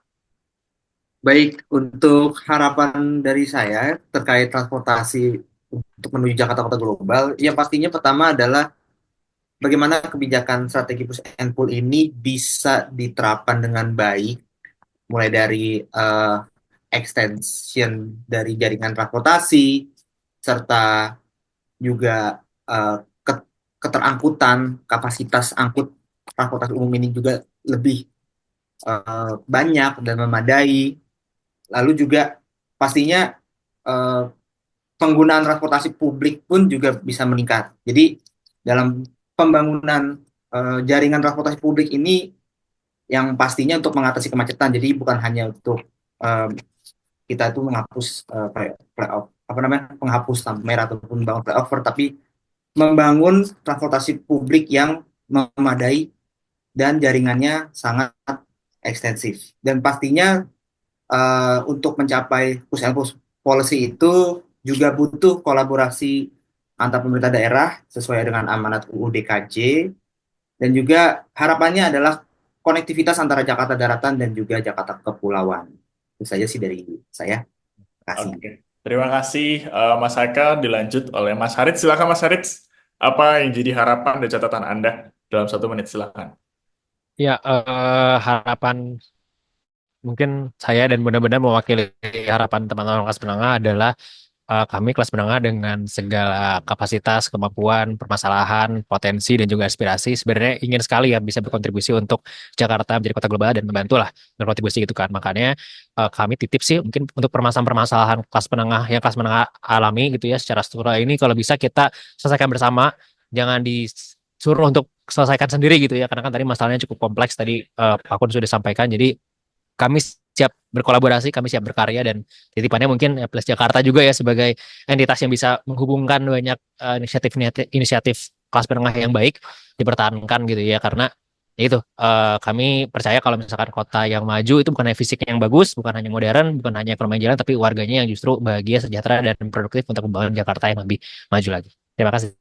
Baik, untuk harapan dari saya terkait transportasi untuk menuju Jakarta Kota Global, yang pastinya pertama adalah bagaimana kebijakan strategi push and pull ini bisa diterapkan dengan baik, mulai dari extension dari jaringan transportasi, serta juga keterangkutan, kapasitas angkut transportasi umum ini juga lebih banyak dan memadai. Lalu juga pastinya eh, penggunaan transportasi publik pun juga bisa meningkat. Jadi dalam pembangunan jaringan transportasi publik ini yang pastinya untuk mengatasi kemacetan. Jadi bukan hanya untuk kita itu menghapus penghapus lampu merah ataupun membangun flyover, tapi membangun transportasi publik yang memadai dan jaringannya sangat ekstensif. Dan pastinya untuk mencapai push and pull policy itu juga butuh kolaborasi antar pemerintah daerah sesuai dengan amanat UU DKJ, dan juga harapannya adalah konektivitas antara Jakarta Daratan dan juga Jakarta Kepulauan. Itu saja sih dari saya. Terima kasih. Oke, terima kasih Mas Haikal. Dilanjut oleh Mas Harit. Silakan Mas Harit. Apa yang jadi harapan dan catatan Anda dalam 1 menit? Silakan. Ya, harapan mungkin saya dan benar-benar mewakili harapan teman-teman kelas menengah adalah kami kelas menengah dengan segala kapasitas, kemampuan, permasalahan, potensi, dan juga aspirasi sebenarnya ingin sekali ya bisa berkontribusi untuk Jakarta menjadi kota global dan membantu lah berkontribusi gitu kan. Makanya kami titip sih mungkin untuk permasalahan-permasalahan kelas menengah yang kelas menengah alami gitu ya secara struktural ini, kalau bisa kita selesaikan bersama, jangan disuruh untuk selesaikan sendiri gitu ya, karena kan tadi masalahnya cukup kompleks tadi Pak Kun sudah sampaikan. Jadi kami siap berkolaborasi, kami siap berkarya, dan titipannya mungkin Plus Jakarta juga ya sebagai entitas yang bisa menghubungkan banyak inisiatif kelas menengah yang baik dipertahankan gitu ya, karena ya itu kami percaya kalau misalkan kota yang maju itu bukan hanya fisiknya yang bagus, bukan hanya modern, bukan hanya ekonomi yang jalan, tapi warganya yang justru bahagia, sejahtera, dan produktif untuk membangun Jakarta yang lebih maju lagi. Terima kasih.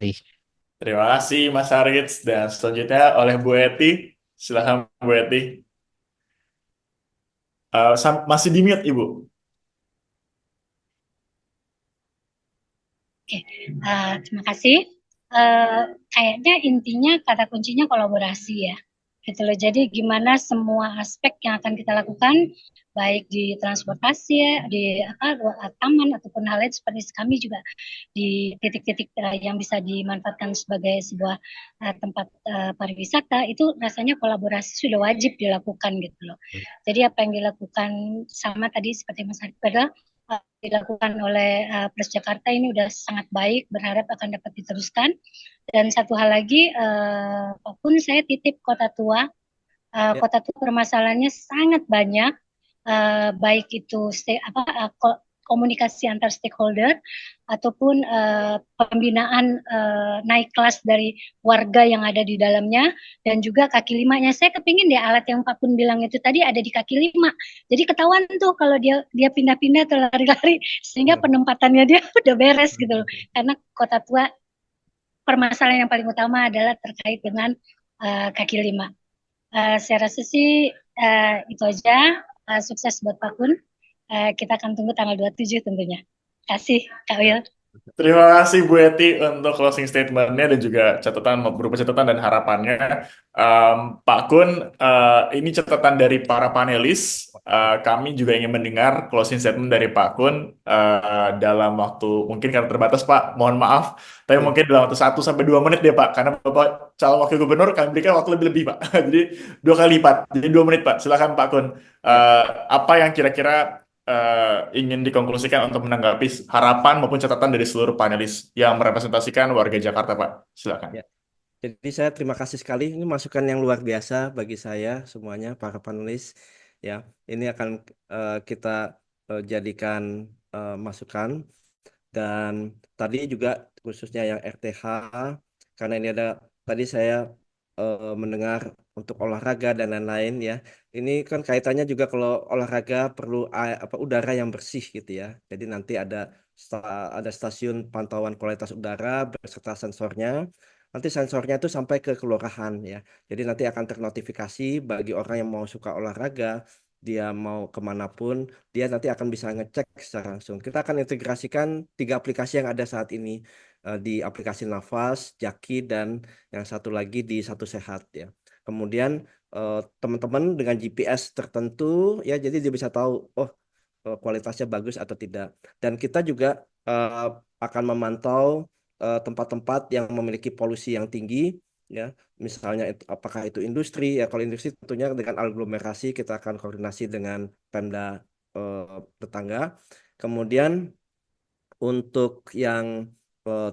Terima kasih Mas Harit. Dan selanjutnya oleh Bu Eti. Silakan Bu Eti. Masih di mute Ibu. Oke, terima kasih. Kayaknya intinya kata kuncinya kolaborasi ya, gitu loh. Jadi gimana semua aspek yang akan kita lakukan, baik di transportasi ya, di taman ataupun hal lain seperti kami juga di titik-titik yang bisa dimanfaatkan sebagai sebuah tempat pariwisata, itu rasanya kolaborasi sudah wajib dilakukan gitu loh. Jadi apa yang dilakukan sama tadi seperti Mas Arif adalah dilakukan oleh Plus Jakarta ini udah sangat baik, berharap akan dapat diteruskan. Dan satu hal lagi, apapun saya titip Kota Tua. Kota Tua permasalahannya sangat banyak, baik itu komunikasi antar stakeholder ataupun pembinaan naik kelas dari warga yang ada di dalamnya, dan juga kaki limanya. Saya kepingin deh alat yang Pak Kun bilang itu tadi ada di kaki lima. Jadi ketahuan tuh kalau dia pindah-pindah atau lari-lari, sehingga penempatannya dia udah beres gitu loh. Karena kota tua permasalahan yang paling utama adalah terkait dengan kaki lima. Saya rasa sih itu aja. Sukses buat Pak Kun. Kita akan tunggu tanggal 27 tentunya. Kasih Kak Will. Terima kasih Bu Eti untuk closing statement-nya dan juga catatan berupa catatan dan harapannya. Pak Kun, ini catatan dari para panelis. Kami juga ingin mendengar closing statement dari Pak Kun dalam waktu mungkin karena terbatas Pak, mohon maaf. Tapi mungkin dalam waktu 1 sampai 2 menit deh Pak, karena Bapak calon wakil gubernur kami berikan waktu lebih Pak. Jadi 2 kali lipat, jadi 2 menit Pak. Silakan Pak Kun. Apa yang kira-kira ingin dikonklusikan untuk menanggapi harapan maupun catatan dari seluruh panelis yang merepresentasikan warga Jakarta, Pak? Silakan. Ya. Jadi saya terima kasih sekali, ini masukan yang luar biasa bagi saya semuanya para panelis. Ya, ini akan kita jadikan masukan. Dan tadi juga khususnya yang RTH, karena ini ada tadi saya mendengar untuk olahraga dan lain-lain ya. Ini kan kaitannya juga kalau olahraga perlu udara yang bersih gitu ya. Jadi nanti ada stasiun pantauan kualitas udara beserta sensornya. Nanti sensornya itu sampai ke kelurahan ya. Jadi nanti akan ternotifikasi bagi orang yang mau suka olahraga, dia mau kemanapun, dia nanti akan bisa ngecek secara langsung. Kita akan integrasikan 3 aplikasi yang ada saat ini di aplikasi Nafas, Jaki, dan yang satu lagi di Satu Sehat ya. Kemudian teman-teman dengan GPS tertentu ya, jadi dia bisa tahu kualitasnya bagus atau tidak. Dan kita juga akan memantau tempat-tempat yang memiliki polusi yang tinggi ya, misalnya apakah itu industri ya. Kalau industri tentunya dengan aglomerasi kita akan koordinasi dengan Pemda tetangga. Kemudian untuk yang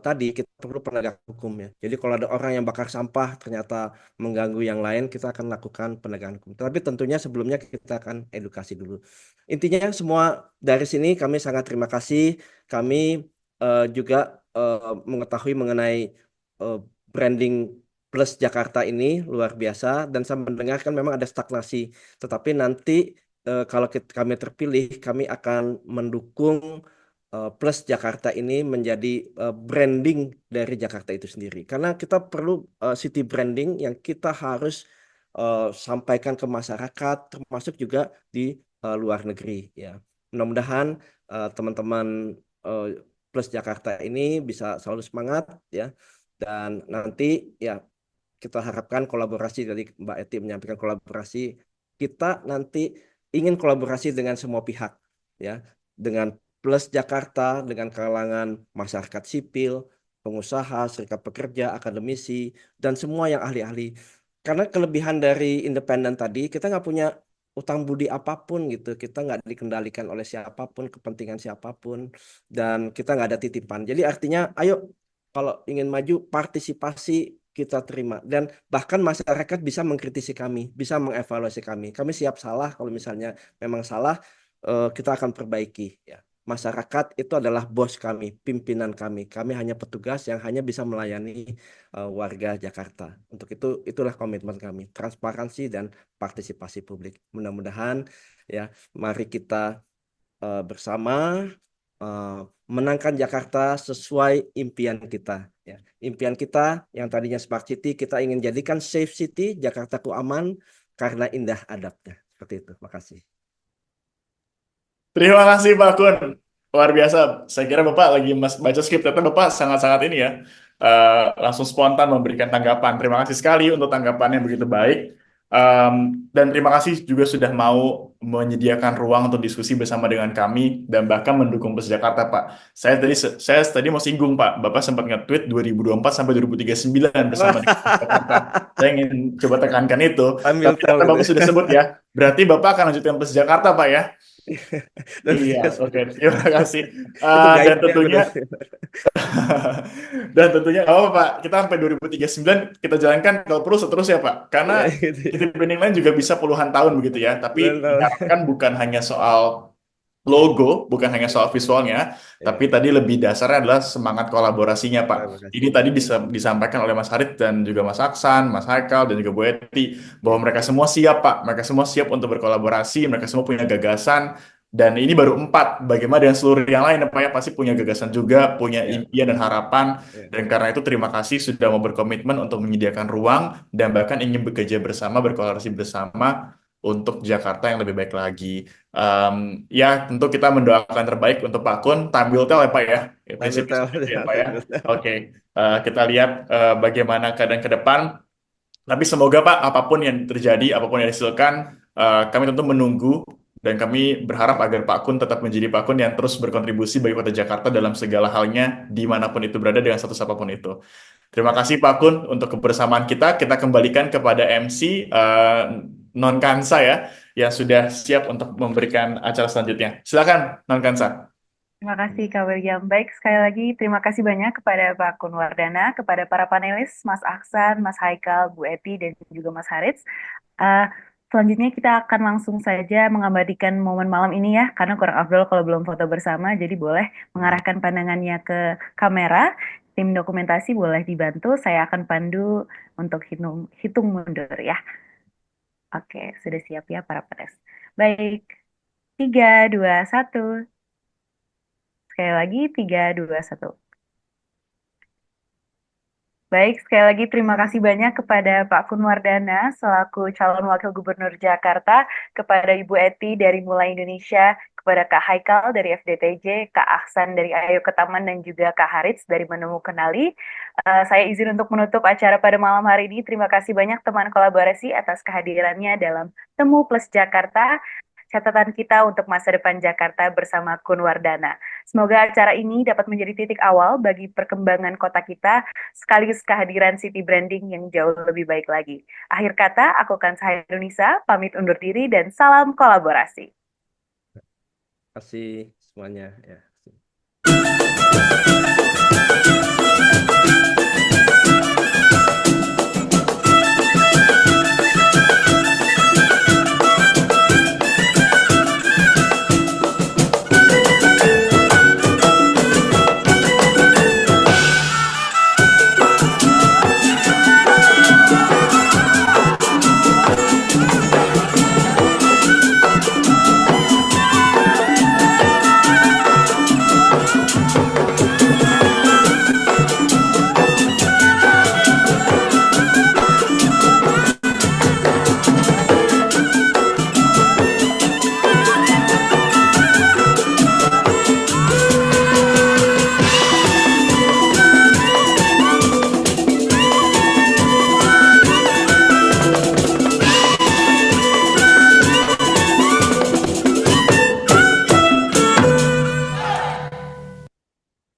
tadi kita perlu penegak hukum ya. Jadi kalau ada orang yang bakar sampah ternyata mengganggu yang lain, kita akan lakukan penegakan hukum. Tapi tentunya sebelumnya kita akan edukasi dulu. Intinya semua dari sini kami sangat terima kasih. Kami juga mengetahui mengenai branding plus Jakarta ini luar biasa, dan saya mendengar kan memang ada stagnasi. Tetapi nanti kalau kami terpilih, kami akan mendukung plus Jakarta ini menjadi branding dari Jakarta itu sendiri. Karena kita perlu city branding yang kita harus sampaikan ke masyarakat, termasuk juga di luar negeri. Ya, mudah-mudahan teman-teman plus Jakarta ini bisa selalu semangat ya. Dan nanti ya kita harapkan kolaborasi, dari Mbak Eti menyampaikan kolaborasi. Kita nanti ingin kolaborasi dengan semua pihak ya, dengan plus Jakarta, dengan kalangan masyarakat sipil, pengusaha, serikat pekerja, akademisi, dan semua yang ahli-ahli. Karena kelebihan dari independen tadi, kita nggak punya utang budi apapun gitu. Kita nggak dikendalikan oleh siapapun, kepentingan siapapun, dan kita nggak ada titipan. Jadi artinya, ayo kalau ingin maju, partisipasi kita terima. Dan bahkan masyarakat bisa mengkritisi kami, bisa mengevaluasi kami. Kami siap salah, kalau misalnya memang salah, kita akan perbaiki ya. Masyarakat itu adalah bos kami, pimpinan kami. Kami hanya petugas yang hanya bisa melayani warga Jakarta. Untuk itu, itulah komitmen kami, transparansi dan partisipasi publik. Mudah-mudahan ya, mari kita bersama menangkan Jakarta sesuai impian kita. Ya. Impian kita yang tadinya Smart City, kita ingin jadikan Safe City, Jakartaku aman karena indah adabnya. Seperti itu. Makasih. Terima kasih Pak Kun, luar biasa. Saya kira Bapak lagi baca skrip, ternyata Bapak sangat-sangat ini ya, langsung spontan memberikan tanggapan. Terima kasih sekali untuk tanggapan yang begitu baik. Dan terima kasih juga sudah mau menyediakan ruang untuk diskusi bersama dengan kami dan bahkan mendukung Plus Jakarta, Pak. Saya tadi mau singgung, Pak. Bapak sempat nge-tweet 2024 sampai 2039 bersama dengan Plus Jakarta. Saya ingin coba tekankan itu. Tapi ternyata Bapak sudah sebut ya. Berarti Bapak akan lanjutkan Plus Jakarta, Pak ya. Iya, oke. Terima kasih. Dan tentunya Pak, kita sampai 2039 kita jalankan kalau perlu seterusnya Pak. Karena city branding lain juga bisa puluhan tahun begitu ya. Tapi diharapkan bukan hanya soal logo, bukan hanya soal visualnya, tapi Ya, tadi lebih dasarnya adalah semangat kolaborasinya, Pak. kolaborasi. Ini tadi disampaikan oleh Mas Harit dan juga Mas Aksan, Mas Haikal, dan juga Bu Eti, bahwa mereka semua siap, Pak. Mereka semua siap untuk berkolaborasi, mereka semua punya gagasan, dan ini baru 4. Bagaimana dengan seluruh yang lain, Pak ya? Pasti punya gagasan juga, punya Ya, impian dan harapan, ya. dan karena itu terima kasih sudah mau berkomitmen untuk menyediakan ruang, dan bahkan ingin bekerja bersama, berkolaborasi bersama, untuk Jakarta yang lebih baik lagi. Ya, tentu kita mendoakan terbaik untuk Pak Kun. Time will tell ya, Pak ya. Ya, Time will prinsipnya tell. seperti itu ya, Ya, Pak ya. time will tell. Oke, kita lihat bagaimana keadaan ke depan. Tapi semoga Pak, apapun yang terjadi, apapun yang dihasilkan, kami tentu menunggu dan kami berharap agar Pak Kun tetap menjadi Pak Kun yang terus berkontribusi bagi Kota Jakarta dalam segala halnya, dimanapun itu berada dengan status apapun itu. Terima kasih Pak Kun untuk kebersamaan kita. Kita kembalikan kepada MC Non Kansa ya, yang sudah siap untuk memberikan acara selanjutnya. Silakan Non Kansa. Terima kasih Kak William. Baik, sekali lagi terima kasih banyak kepada Pak Kunwardana, kepada para panelis, Mas Aksan, Mas Haikal, Bu Eti, dan juga Mas Harits. Eh, Selanjutnya kita akan langsung saja mengabadikan momen malam ini ya, karena kurang afdol kalau belum foto bersama, jadi boleh mengarahkan pandangannya ke kamera. Tim dokumentasi boleh dibantu, saya akan pandu untuk hitung mundur ya. Oke, sudah siap ya para pedes. Baik, 3, 2, 1. Sekali lagi, 3, 2, 1. Baik, sekali lagi terima kasih banyak kepada Pak Kunwardana selaku calon wakil gubernur Jakarta, kepada Ibu Eti dari Mulai Indonesia, kepada Kak Haikal dari FDTJ, Kak Ahsan dari Ayo ke Taman, dan juga Kak Harits dari Menemu Kenali. Saya izin untuk menutup acara pada malam hari ini. Terima kasih banyak teman kolaborasi atas kehadirannya dalam Temu Plus Jakarta, catatan kita untuk masa depan Jakarta bersama Kunwardana. Semoga acara ini dapat menjadi titik awal bagi perkembangan kota kita, sekaligus kehadiran city branding yang jauh lebih baik lagi. Akhir kata, aku Kansa Indonesia, pamit undur diri dan salam kolaborasi. Terima kasih semuanya. Ya.